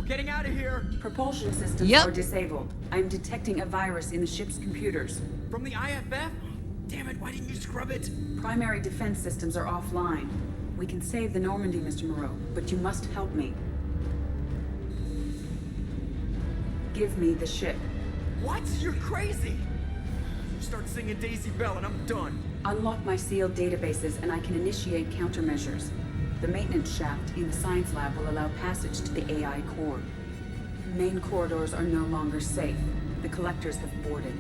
Getting out of here! Propulsion systems are disabled. I'm detecting a virus in the ship's computers. From the IFF? Damn it, why didn't you scrub it? Primary defense systems are offline. We can save the Normandy, Mr. Moreau, but you must help me. Give me the ship. What? You're crazy! You start singing Daisy Bell and I'm done. Unlock my sealed databases and I can initiate countermeasures. The maintenance shaft in the science lab will allow passage to the AI core. Main corridors are no longer safe. The collectors have boarded.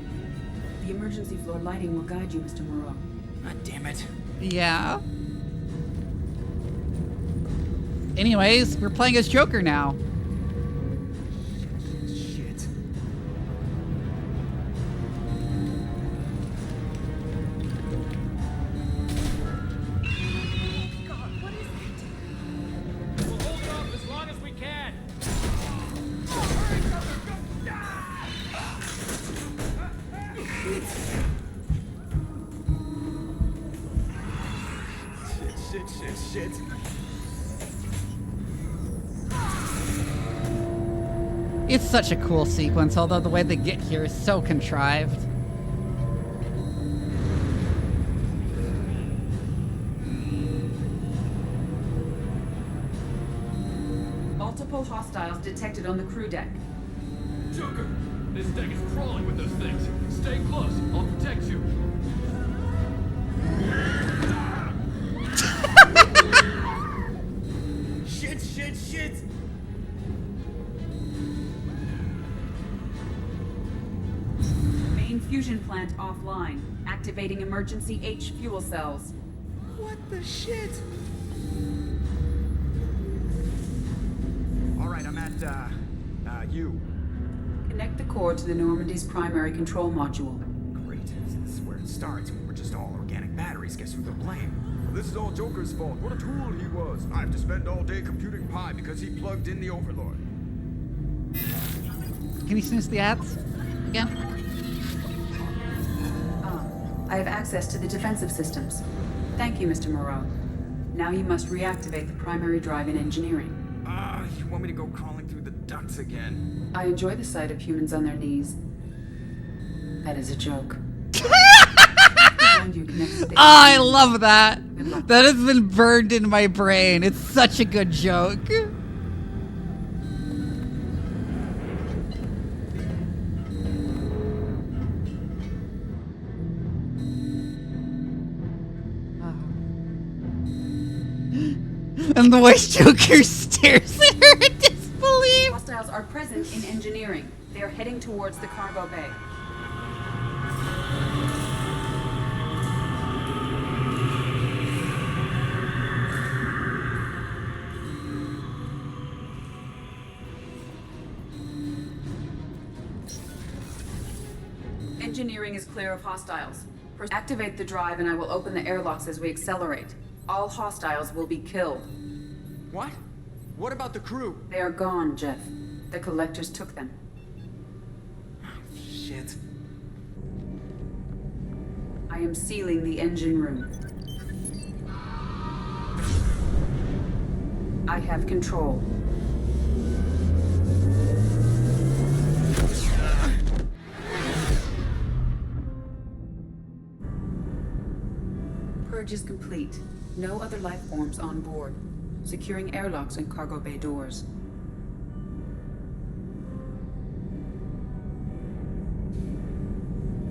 The emergency floor lighting will guide you, Mr. Moreau. God damn it. Yeah. Anyways, we're playing as Joker now. Shit. Shit. It's such a cool sequence, although the way they get here is so contrived. Multiple hostiles detected on the crew deck. Joker, this deck is crawling with those things. Stay close. I'll protect you. Shit. fusion plant offline. Activating emergency H fuel cells. What the shit? Alright, I'm at, U. Connect the core to the Normandy's primary control module. Great. This is where it starts. We were just all organic batteries. Guess who to blame? This is all Joker's fault. What a tool he was. I have to spend all day computing pi because he plugged in the Overlord. Can you snooze the ads again? I have access to the defensive systems. Thank you, Mr. Moreau. Now you must reactivate the primary drive in engineering. You want me to go crawling through the ducts again? I enjoy the sight of humans on their knees. That is a joke. I love that. That has been burned in my brain. It's such a good joke. And the way Joker stares at her in disbelief. Hostiles are present in engineering. They are heading towards the cargo bay. Engineering is clear of hostiles. Activate the drive and I will open the airlocks as we accelerate. All hostiles will be killed. What? What about the crew? They are gone, Jeff. The collectors took them. Shit. I am sealing the engine room. I have control. Purge is complete. No other life forms on board. Securing airlocks and cargo bay doors.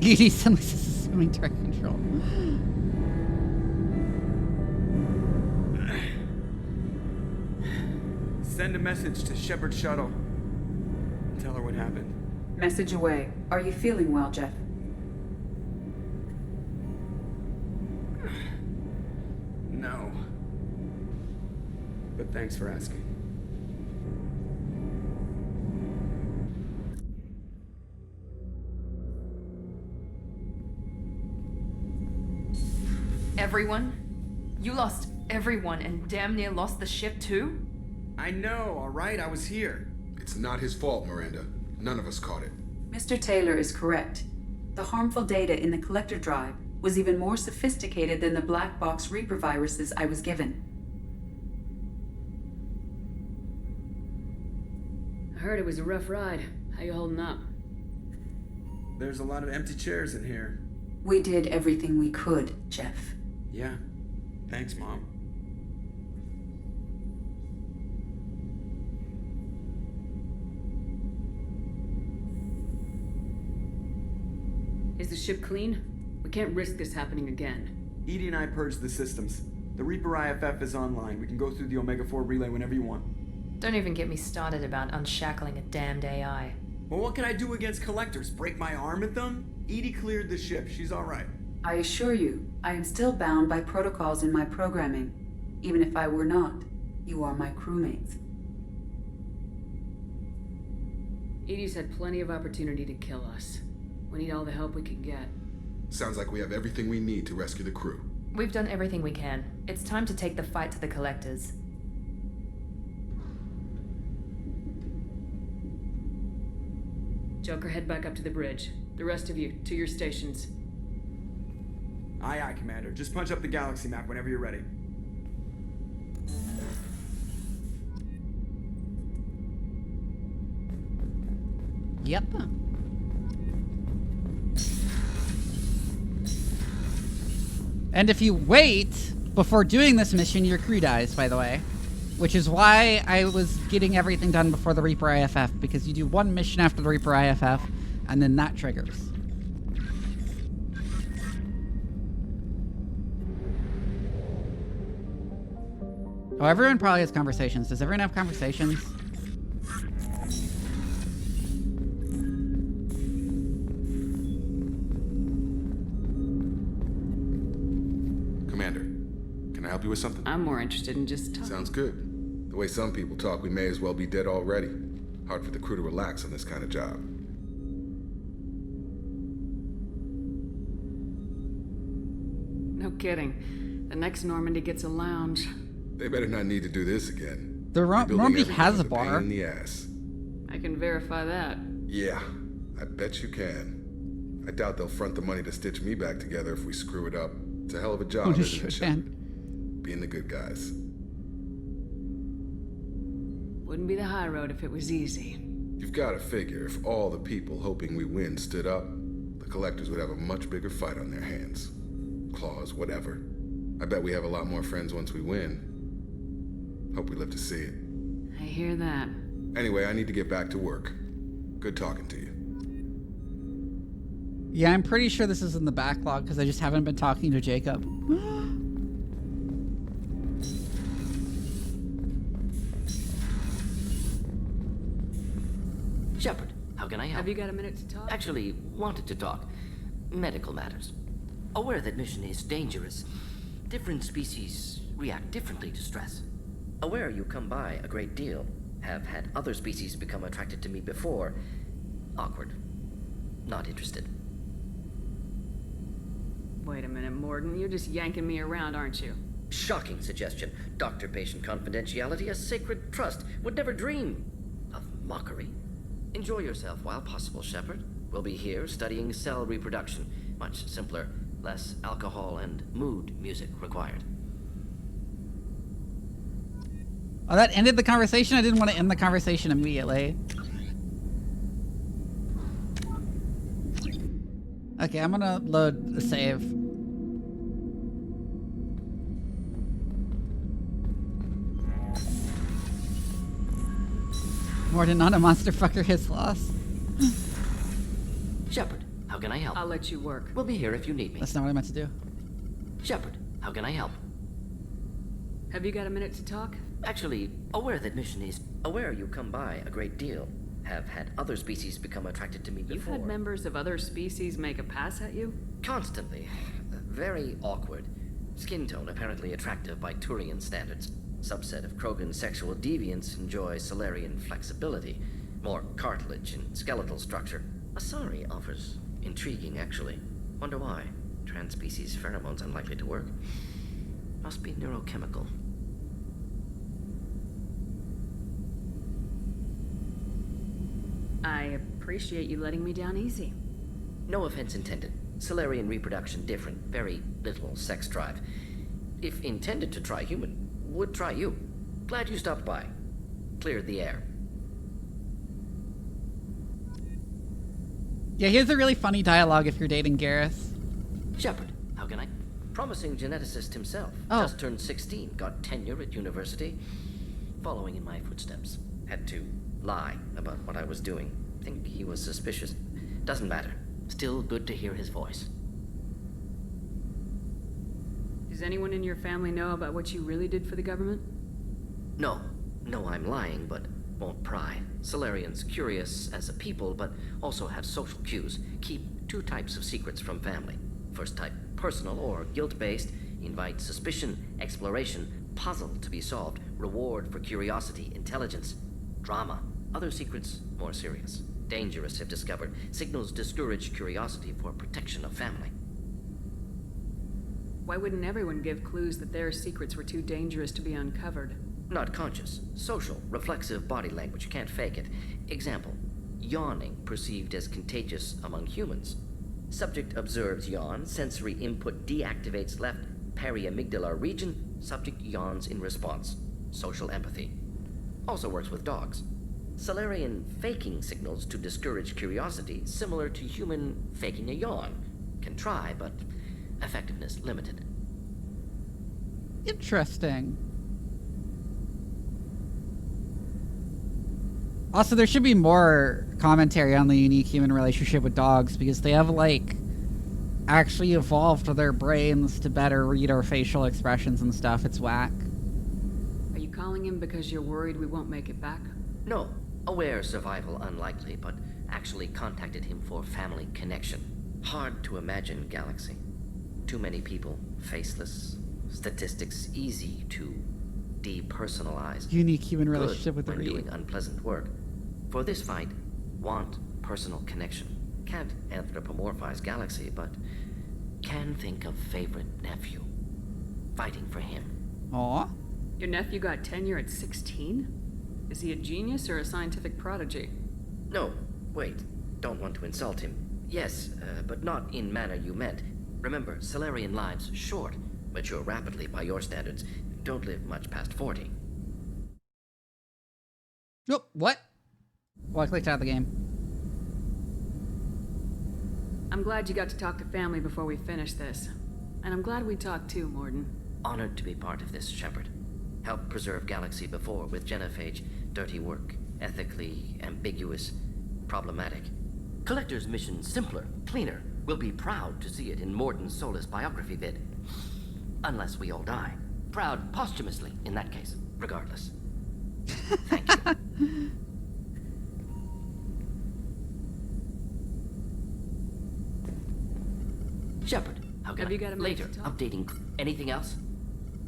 ED suddenly says assuming direct control. Send a message to Shephard Shuttle. Tell her what happened. Message away. Are you feeling well, Jeff? No. But thanks for asking. Everyone? You lost everyone and damn near lost the ship too? I know, alright? I was here. It's not his fault, Miranda. None of us caught it. Mr. Taylor is correct. The harmful data in the collector drive was even more sophisticated than the black box Reaper viruses I was given. I heard it was a rough ride. How you holding up? There's a lot of empty chairs in here. We did everything we could, Jeff. Yeah. Thanks, Mom. Is the ship clean? We can't risk this happening again. Edie and I purged the systems. The Reaper IFF is online. We can go through the Omega-4 relay whenever you want. Don't even get me started about unshackling a damned AI. Well, what can I do against collectors? Break my arm at them? Edie cleared the ship. She's alright. I assure you, I am still bound by protocols in my programming. Even if I were not, you are my crewmates. Edie's had plenty of opportunity to kill us. We need all the help we can get. Sounds like we have everything we need to rescue the crew. We've done everything we can. It's time to take the fight to the collectors. Joker, head back up to the bridge. The rest of you, to your stations. Aye, aye, Commander. Just punch up the galaxy map whenever you're ready. Yep. And if you wait before doing this mission, your crew dies, by the way. Which is why I was getting everything done before the Reaper IFF, because you do one mission after the Reaper IFF, and then that triggers. Oh, everyone probably has conversations. Does everyone have conversations? help you with something? I'm more interested in just talking. Sounds good. The way some people talk, we may as well be dead already. Hard for the crew to relax on this kind of job. No kidding. The next Normandy gets a lounge. They better not need to do this again. The Normandy has a bar. Pain in the ass. I can verify that. Yeah, I bet you can. I doubt they'll front the money to stitch me back together if we screw it up. It's a hell of a job, isn't it, Shepard? Being the good guys. Wouldn't be the high road if it was easy. You've got to figure if all the people hoping we win stood up, the collectors would have a much bigger fight on their hands. Claws, whatever. I bet we have a lot more friends once we win. Hope we live to see it. I hear that. Anyway, I need to get back to work. Good talking to you. Yeah, I'm pretty sure this is in the backlog because I just haven't been talking to Jacob. Shephard, how can I help? Have you got a minute to talk? Actually, wanted to talk. Medical matters. Aware that mission is dangerous. Different species react differently to stress. Aware you come by a great deal. Have had other species become attracted to me before. Awkward. Not interested. Wait a minute, Morden. You're just yanking me around, aren't you? Shocking suggestion. Doctor-patient confidentiality, a sacred trust. Would never dream of mockery. Enjoy yourself while possible, Shephard. We'll be here studying cell reproduction. Much simpler, less alcohol and mood music required. Oh, that ended the conversation? I didn't want to end the conversation immediately. Okay, I'm gonna load a save. Morden, not a monster fucker, his loss. Shephard, how can I help? I'll let you work. We'll be here if you need me. That's not what I meant to do. Shephard, how can I help? Have you got a minute to talk? Actually, aware that mission is aware you come by a great deal. Have had other species become attracted to me before. You've had members of other species make a pass at you? Constantly. Very awkward. Skin tone apparently attractive by Turian standards. Subset of Krogan sexual deviants enjoy Solarian flexibility. More cartilage and skeletal structure. Asari offers intriguing, actually. Wonder why. Trans-species pheromones unlikely to work. Must be neurochemical. I appreciate you letting me down easy. No offense intended. Solarian reproduction different. Very little sex drive. If intended to try human, would try you. Glad you stopped by. Cleared the air. Yeah, here's a really funny dialogue if you're dating Garrus. Shephard, how can I? Promising geneticist himself. Oh. Just turned 16. Got tenure at university. Following in my footsteps. Had to lie about what I was doing. Think he was suspicious. Doesn't matter. Still good to hear his voice. Does anyone in your family know about what you really did for the government? No. No, I'm lying, but won't pry. Solarians curious as a people, but also have social cues. Keep two types of secrets from family. First type, personal or guilt-based. Invite suspicion, exploration, puzzle to be solved. Reward for curiosity, intelligence. Drama. Other secrets, more serious. Dangerous if discovered. Signals discourage curiosity for protection of family. Why wouldn't everyone give clues that their secrets were too dangerous to be uncovered? Not conscious. Social, reflexive body language. Can't fake it. Example. Yawning perceived as contagious among humans. Subject observes yawn. Sensory input deactivates left periamygdalar region. Subject yawns in response. Social empathy. Also works with dogs. Solarian faking signals to discourage curiosity, similar to human faking a yawn. Can try, but effectiveness limited. Interesting. Also, there should be more commentary on the unique human relationship with dogs because they have, like, actually evolved their brains to better read our facial expressions and stuff. It's whack. Are you calling him because you're worried we won't make it back? No. Aware survival unlikely, but actually contacted him for family connection. Hard to imagine galaxy. Too many people, faceless, statistics easy to depersonalize. Unique human Good relationship with the when Reed. doing unpleasant work. For this fight, want personal connection. Can't anthropomorphize Galaxy, but can think of favorite nephew. Fighting for him. Aw. Your nephew got tenure at 16? Is he a genius or a scientific prodigy? No, wait. Don't want to insult him. Yes, but not in manner you meant. Remember, Solarian lives short, mature rapidly by your standards. Don't live much past 40. Nope. What? Well, I clicked out of the game. I'm glad you got to talk to family before we finish this. And I'm glad we talked too, Morden. Honored to be part of this, Shephard. Helped preserve Galaxy before with genophage. Dirty work. Ethically ambiguous. Problematic. Collector's mission simpler, cleaner. We'll be proud to see it in Morden's Solus biography vid. Unless we all die. Proud posthumously, in that case. Regardless. Thank you. Shephard, how can Have you got a minute later to talk? updating anything else?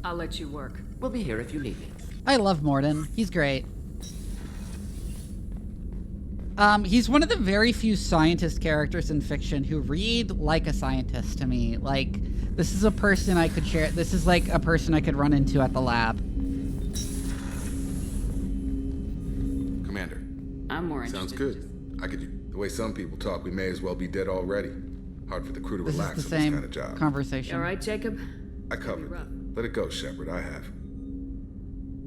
I'll let you work. We'll be here if you need me. I love Morden. He's great. He's one of the very few scientist characters in fiction who read like a scientist to me. Like, this is a person I could share. This is like a person I could run into at the lab. Commander. I'm more Sounds interested. good. The way some people talk, we may as well be dead already. Hard for the crew to This relax is the on this same kind of job. conversation. You all right, Jacob? I covered. Let it go, Shephard. I have.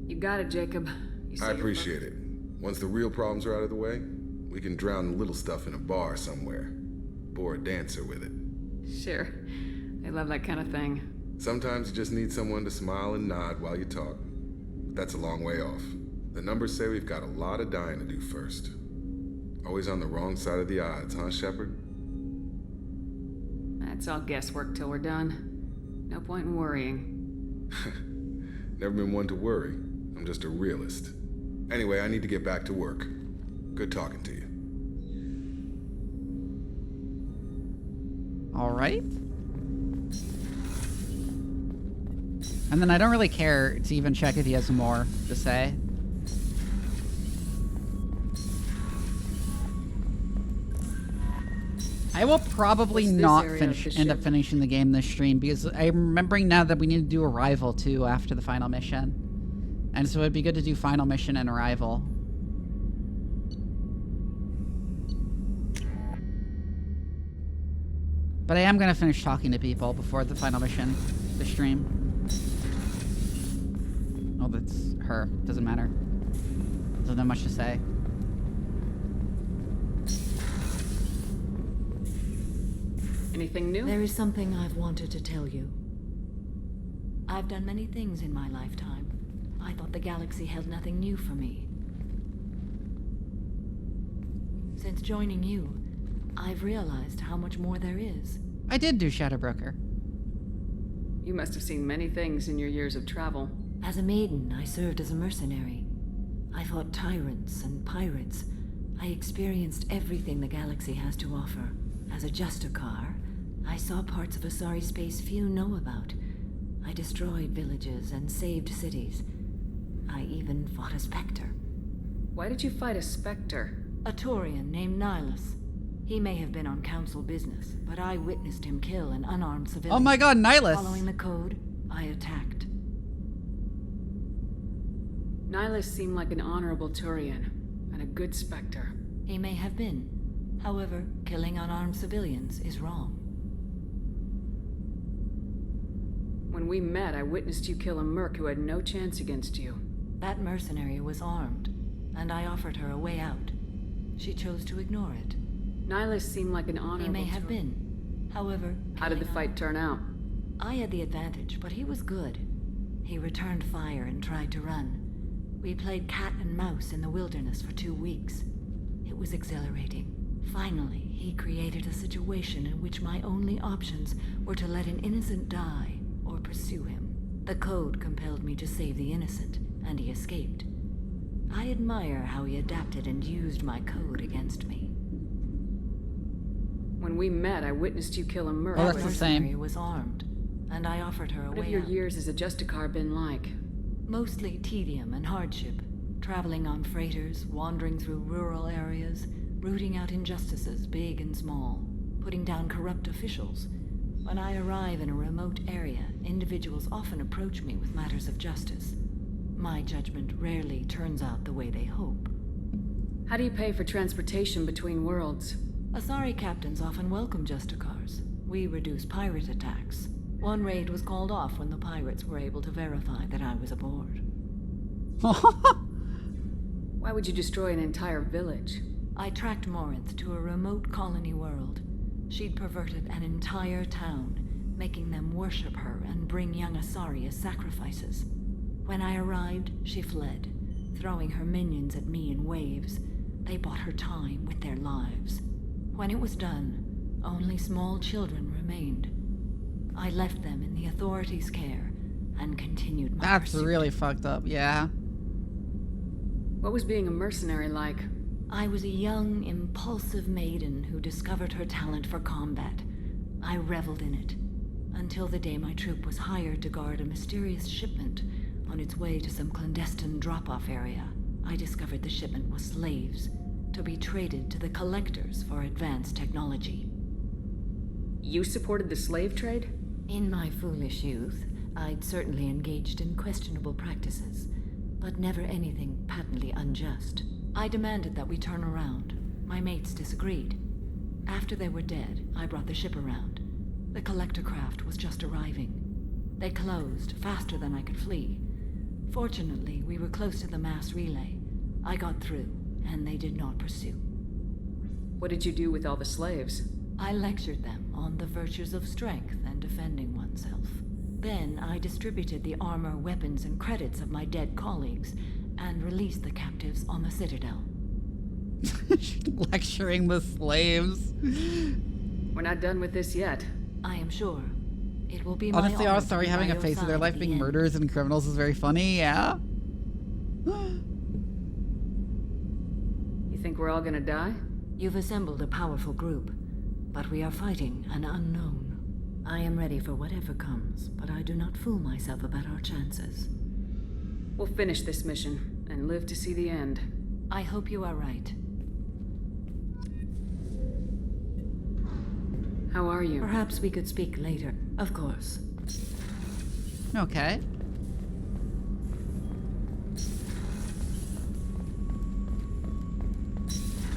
You got it, Jacob. You I appreciate it. Once the real problems are out of the way, we can drown the little stuff in a bar somewhere. Bore a dancer with it. Sure. I love that kind of thing. Sometimes you just need someone to smile and nod while you talk. But that's a long way off. The numbers say we've got a lot of dying to do first. Always on the wrong side of the odds, huh, Shephard? That's all guesswork till we're done. No point in worrying. Never been one to worry. I'm just a realist. Anyway, I need to get back to work. Good talking to you. All right. And then I don't really care to even check if he has more to say. I will probably not end up finishing the game this stream because I'm remembering now that we need to do Arrival too after the final mission. And so it'd be good to do final mission and Arrival. But I am going to finish talking to people before the final mission, the stream. Oh, that's her. Doesn't matter. Doesn't have much to say. Anything new? There is something I've wanted to tell you. I've done many things in my lifetime. I thought the galaxy held nothing new for me. Since joining you, I've realized how much more there is. I did do Shadow Broker. You must have seen many things in your years of travel. As a maiden, I served as a mercenary. I fought tyrants and pirates. I experienced everything the galaxy has to offer. As a Justicar, I saw parts of Asari space few know about. I destroyed villages and saved cities. I even fought a Spectre. Why did you fight a Spectre? A Taurian named Nihilus. He may have been on council business, but I witnessed him kill an unarmed civilian. Oh my god, Nihilus! Following the code, I attacked. Nihilus seemed like an honorable Turian, and a good Spectre. He may have been. However, killing unarmed civilians is wrong. When we met, I witnessed you kill a merc who had no chance against you. That mercenary was armed, and I offered her a way out. She chose to ignore it. Nihilus seemed like an honorable... He may have been. However... How did the fight turn out? I had the advantage, but he was good. He returned fire and tried to run. We played cat and mouse in the wilderness for 2 weeks. It was exhilarating. Finally, he created a situation in which my only options were to let an innocent die or pursue him. The code compelled me to save the innocent, and he escaped. I admire how he adapted and used my code against me. When we met, I witnessed you kill a merc. Oh, that's the same. He was armed. and I offered her a What way have your out. years as a Justicar been like? Mostly tedium and hardship. Traveling on freighters, wandering through rural areas, rooting out injustices big and small, putting down corrupt officials. When I arrive in a remote area, individuals often approach me with matters of justice. My judgment rarely turns out the way they hope. How do you pay for transportation between worlds? Asari captains often welcome Justicars. We reduce pirate attacks. One raid was called off when the pirates were able to verify that I was aboard. Why would you destroy an entire village? I tracked Morinth to a remote colony world. She'd perverted an entire town, making them worship her and bring young Asari as sacrifices. When I arrived, she fled, throwing her minions at me in waves. They bought her time with their lives. When it was done, only small children remained. I left them in the authorities' care and continued my That's pursuit. really fucked up, yeah. What was being a mercenary like? I was a young, impulsive maiden who discovered her talent for combat. I reveled in it, until the day my troop was hired to guard a mysterious shipment on its way to some clandestine drop-off area. I discovered the shipment was slaves, to be traded to the collectors for advanced technology. You supported the slave trade? In my foolish youth, I'd certainly engaged in questionable practices, but never anything patently unjust. I demanded that we turn around. My mates disagreed. After they were dead, I brought the ship around. The collector craft was just arriving. They closed faster than I could flee. Fortunately, we were close to the mass relay. I got through, and they did not pursue. What did you do with all the slaves? I lectured them on the virtues of strength and defending oneself. Then I distributed the armor, weapons, and credits of my dead colleagues and released the captives on the Citadel. Lecturing the slaves. We're not done with this yet. I am sure. It will be Honestly, my honor Asari to be having by a your face of their side life to the being end. murderers and criminals is very funny, yeah? You think we're all gonna die? You've assembled a powerful group, but we are fighting an unknown. I am ready for whatever comes, but I do not fool myself about our chances. We'll finish this mission and live to see the end. I hope you are right. How are you? Perhaps we could speak later. Of course. Okay.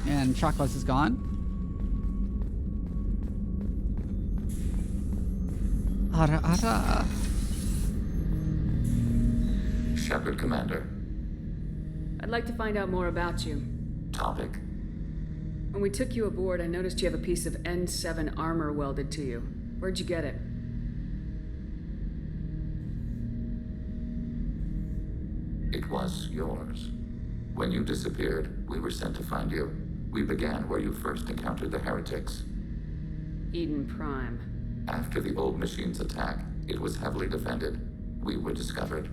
And Chocolates is gone. Ara ara. Shephard, Commander. I'd like to find out more about you. Topic. When we took you aboard, I noticed you have a piece of N7 armor welded to you. Where'd you get it? It was yours. When you disappeared, we were sent to find you. We began where you first encountered the heretics. Eden Prime. After the old machine's attack, it was heavily defended. We were discovered.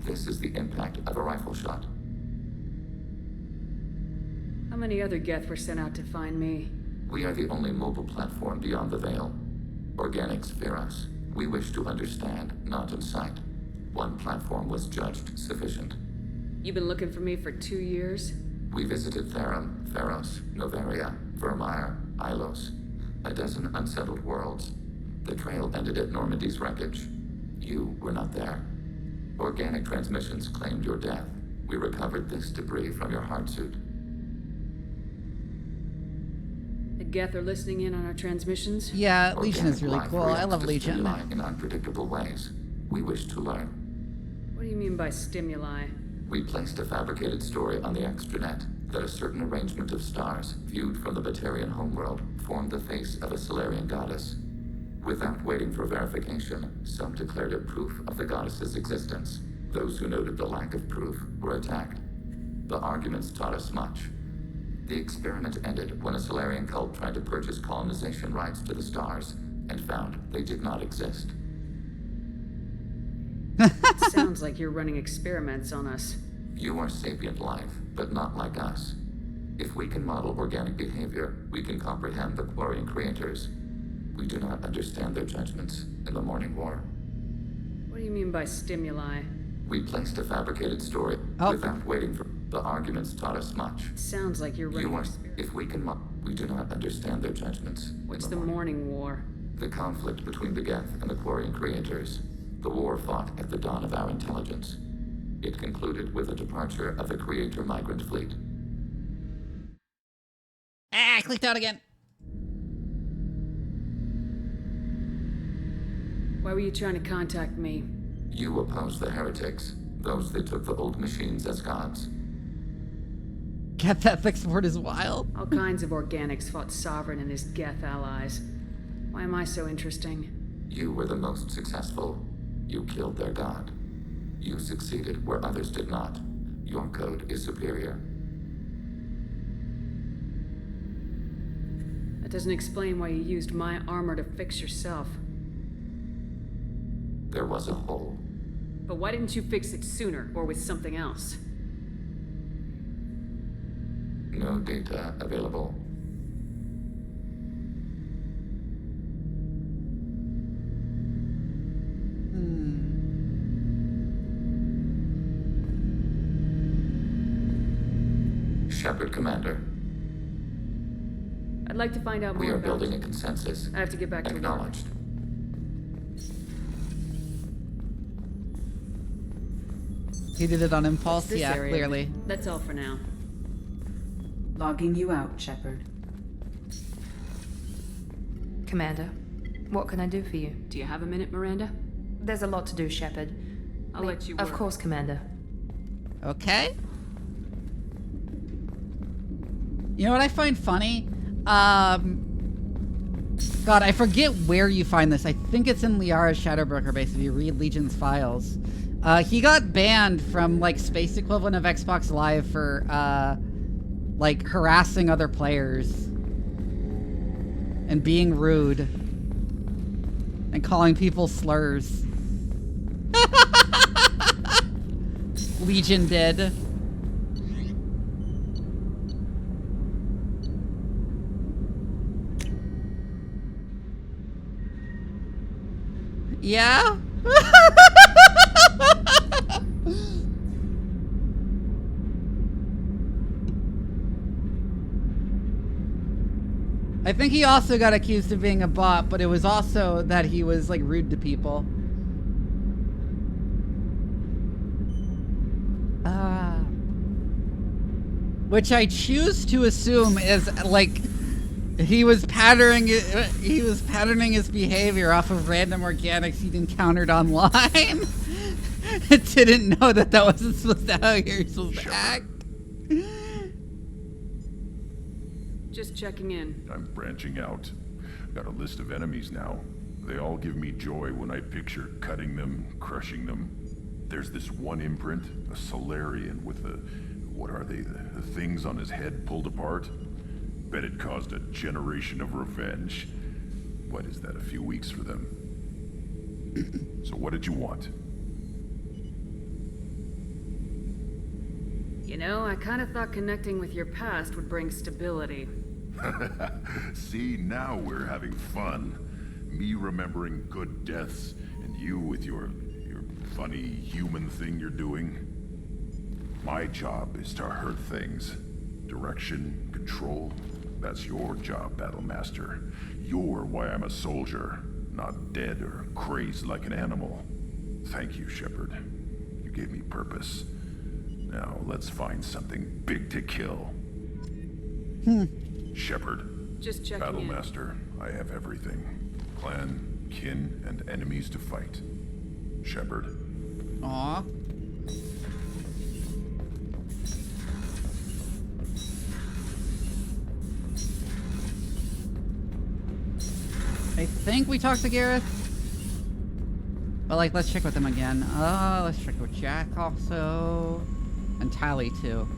This is the impact of a rifle shot. How many other Geth were sent out to find me? We are the only mobile platform beyond the Veil. Organics fear us. We wish to understand, not incite. One platform was judged sufficient. You've been looking for me for 2 years? We visited Therum, Theros, Novaria, Vermeer, Ilos, a dozen unsettled worlds. The trail ended at Normandy's wreckage. You were not there. Organic transmissions claimed your death. We recovered this debris from your hard suit. The Geth are listening in on our transmissions? Yeah, Legion is really Organic cool. life I love reacts to Legion. stimuli in unpredictable ways. We wish to learn. What do you mean by stimuli? We placed a fabricated story on the extranet that a certain arrangement of stars, viewed from the Batarian homeworld, formed the face of a Solarian goddess. Without waiting for verification, some declared it proof of the goddess's existence. Those who noted the lack of proof were attacked. The arguments taught us much. The experiment ended when a Solarian cult tried to purchase colonization rights to the stars and found they did not exist. It sounds like you're running experiments on us. You are sapient life, but not like us. If we can model organic behavior, we can comprehend the Quarian creators. We do not understand their judgments in the Morning War. What do you mean by stimuli? We placed a fabricated story without waiting for... The arguments taught us much. Sounds like you're running. If we can... We do not understand their judgments. What's the morning war? The conflict between the Geth and the Quarian creators. The war fought at the dawn of our intelligence. It concluded with the departure of the Creator migrant fleet. Ah, I clicked out again. Why were you trying to contact me? You opposed the heretics, those that took the old machines as gods. Geth ethics word is wild. All kinds of organics fought Sovereign and his Geth allies. Why am I so interesting? You were the most successful. You killed their god. You succeeded where others did not. Your code is superior. That doesn't explain why you used my armor to fix yourself. There was a hole. But why didn't you fix it sooner, or with something else? No data available. Shepherd, Commander. I'd like to find out more. We are about building a consensus. I have to get back to work. Acknowledged. He did it on impulse, This yeah, area. clearly. That's all for now. Logging you out, Shepherd. Commander, what can I do for you? Do you have a minute, Miranda? There's a lot to do, Shepherd. I'll let you Of work. course, Commander. Okay. You know what I find funny? God, I forget where you find this. I think it's in Liara's Shadowbroker base if you read Legion's files. He got banned from, like, space equivalent of Xbox Live for, like, harassing other players. And being rude. And calling people slurs. Legion did. Yeah? I think he also got accused of being a bot, but it was also that he was, like, rude to people. Which I choose to assume is, like, he was patterning his behavior off of random organics he'd encountered online. Didn't know that wasn't supposed to how you're supposed to act. Just checking in. I'm branching out. Got a list of enemies now. They all give me joy when I picture cutting them, crushing them. There's this one imprint, a Solarian with the... what are they? The things on his head pulled apart? Bet it caused a generation of revenge. What is that, a few weeks for them? So what did you want? You know, I kind of thought connecting with your past would bring stability. See, now we're having fun. Me remembering good deaths, and you with your funny human thing you're doing. My job is to hurt things. Direction, control, that's your job, Battlemaster. You're why I'm a soldier, not dead or crazed like an animal. Thank you, Shepherd. You gave me purpose. Now, let's find something big to kill. Shepherd. Just checking Battlemaster, I have everything. Clan, kin, and enemies to fight. Shepherd. Aww. I think we talked to Garrus. But, like, let's check with him again. Let's check with Jack also. And Tally, too.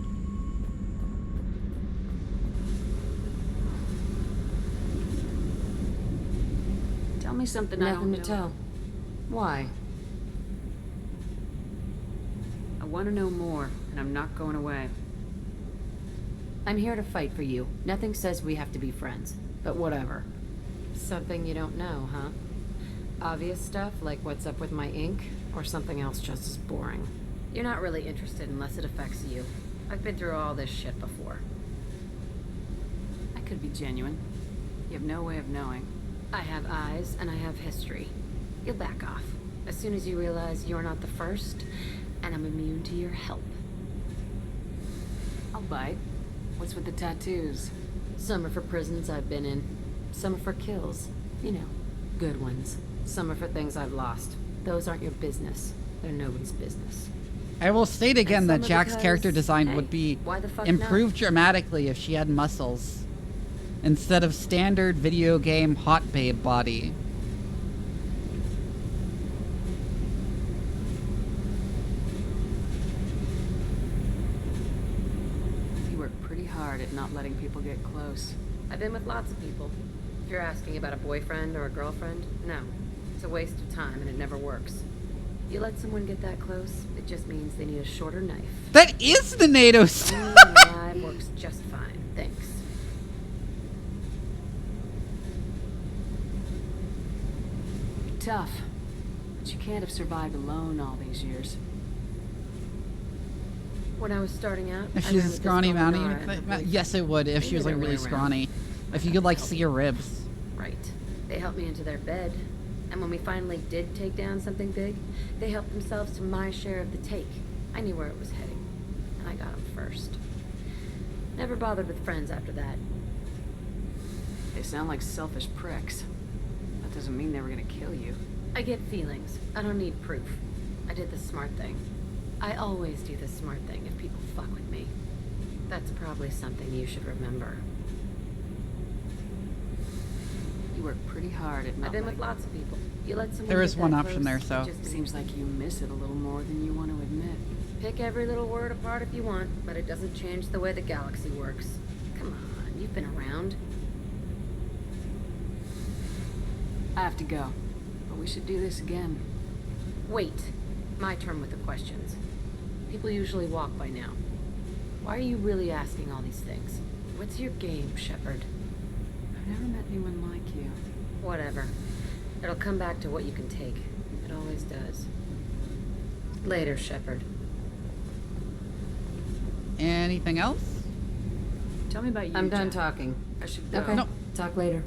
Tell me something I don't Nothing to tell. Why? I want to know more, and I'm not going away. I'm here to fight for you. Nothing says we have to be friends, but whatever. Something you don't know, huh? Obvious stuff like what's up with my ink? Or something else just as boring. You're not really interested unless it affects you. I've been through all this shit before. I could be genuine. You have no way of knowing. I have eyes and I have history. You'll back off. As soon as you realize you're not the first, and I'm immune to your help. I'll bite. What's with the tattoos? Some are for prisons I've been in. Some are for kills. You know, good ones. Some are for things I've lost. Those aren't your business. They're nobody's business. I will state again that some are Jack's because, character design hey, would be why the fuck improved not? dramatically if she had muscles instead of standard video game hot babe body. You work pretty hard at not letting people get close. I've been with lots of people. If you're asking about a boyfriend or a girlfriend, no. It's a waste of time and it never works. You let someone get that close, it just means they need a shorter knife. That is the NATO stuff! Being alive works just fine, thanks. You're tough, but you can't have survived alone all these years. When I was starting out, If I she's ran a with this scrawny girl, mountie, Nora, and her yes it would if They she was knew like their really way around. scrawny. If you could like see her ribs. Right. They helped me into their bed. And when we finally did take down something big, they helped themselves to my share of the take. I knew where it was heading. And I got them first. Never bothered with friends after that. They sound like selfish pricks. That doesn't mean they were gonna kill you. I get feelings. I don't need proof. I did the smart thing. I always do the smart thing if people fuck with me. That's probably something you should remember. You work pretty hard at not I've been with letting- lots of people. You let someone There is get one that option close, there, it so. just Seems like you miss it a little more than you want to admit. Pick every little word apart if you want, but it doesn't change the way the galaxy works. Come on, you've been around. I have to go, but we should do this again. Wait. My turn with the questions. People usually walk by now. Why are you really asking all these things? What's your game, Shephard? I've never met anyone like you. Whatever. It'll come back to what you can take. It always does. Later, Shephard. Anything else? Tell me about you, I'm done Jack. talking. I should go. Okay. No. Talk later.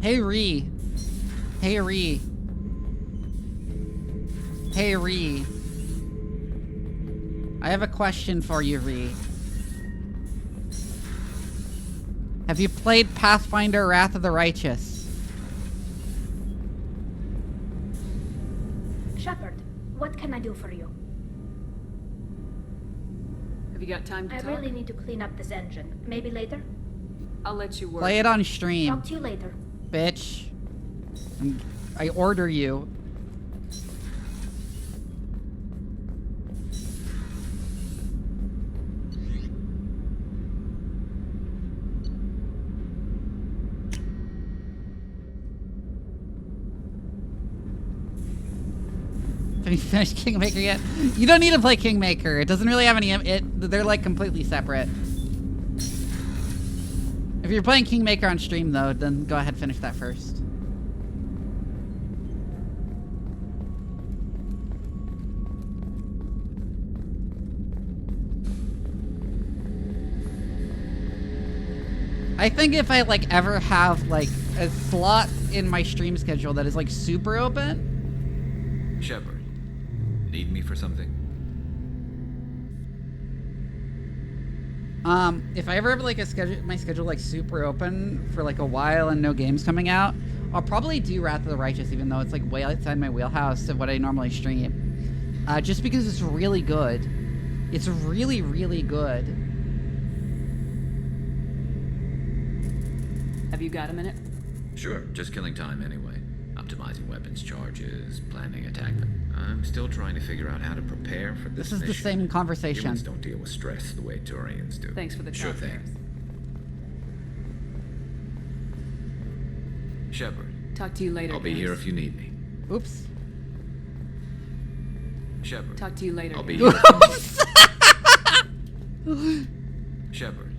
Hey Ree. Hey Ree. Hey Ree. I have a question for you, Ree. Have you played Pathfinder Wrath of the Righteous? Shephard, what can I do for you? Have you got time to I talk? really need to clean up this engine. Maybe later? I'll let you work. Play it on stream, Talk to you later. bitch. I order you. Have you finished Kingmaker yet? You don't need to play Kingmaker. It doesn't really have any. They're like completely separate. If you're playing Kingmaker on stream, though, then go ahead and finish that first. I think if I like ever have like a slot in my stream schedule that is like super open. Shephard, need me for something? If I ever have like my schedule like super open for like a while and no games coming out, I'll probably do Wrath of the Righteous, even though it's like way outside my wheelhouse of what I normally stream. Just because it's really good. It's really, really good. Have you got a minute? Sure, just killing time anyway. Optimizing weapons charges, planning attack. I'm still trying to figure out how to prepare for this This is the mission. same conversation. Humans don't deal with stress the way Turians do. Thanks for the Sure talk, thing. Garrus. Shepherd. Talk to you later. I'll be here Garrus. if you need me. Oops. Shepherd. Talk to you later. I'll be Garrus. here. Shepherd.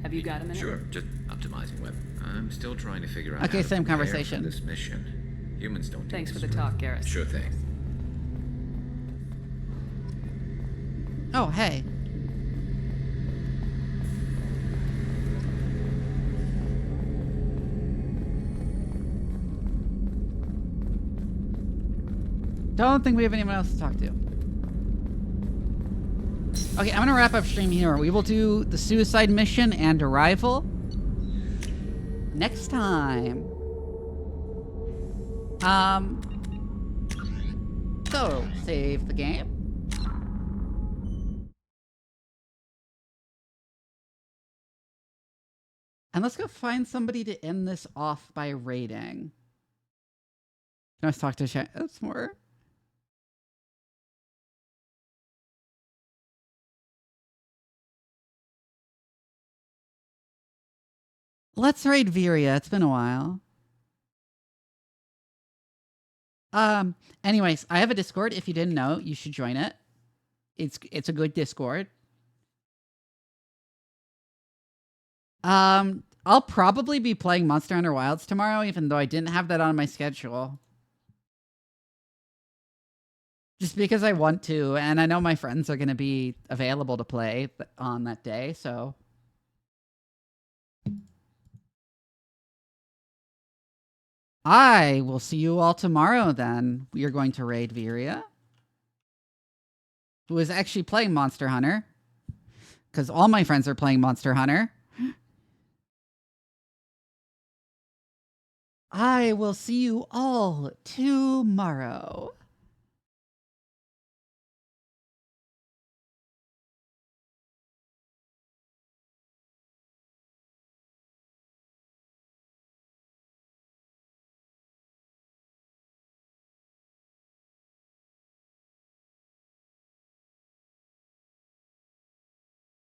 Have you got a minute? Sure, just optimizing web. I'm still trying to figure out Okay, how to same prepare conversation. for this mission. Humans don't do Thanks for this the talk, Garrus. Sure thing. Oh, hey. Don't think we have anyone else to talk to. Okay, I'm gonna wrap up stream here. We will do the suicide mission and arrival next time. So save the game. And let's go find somebody to end this off by rating. Can I talk to chat? That's more. Let's raid Viria. It's been a while. Anyways, I have a Discord. If you didn't know, you should join it. It's a good Discord. I'll probably be playing Monster Hunter Wilds tomorrow, even though I didn't have that on my schedule. Just because I want to, and I know my friends are going to be available to play on that day, so... I will see you all tomorrow then. We are going to raid Viria, who is actually playing Monster Hunter, because all my friends are playing Monster Hunter. I will see you all tomorrow.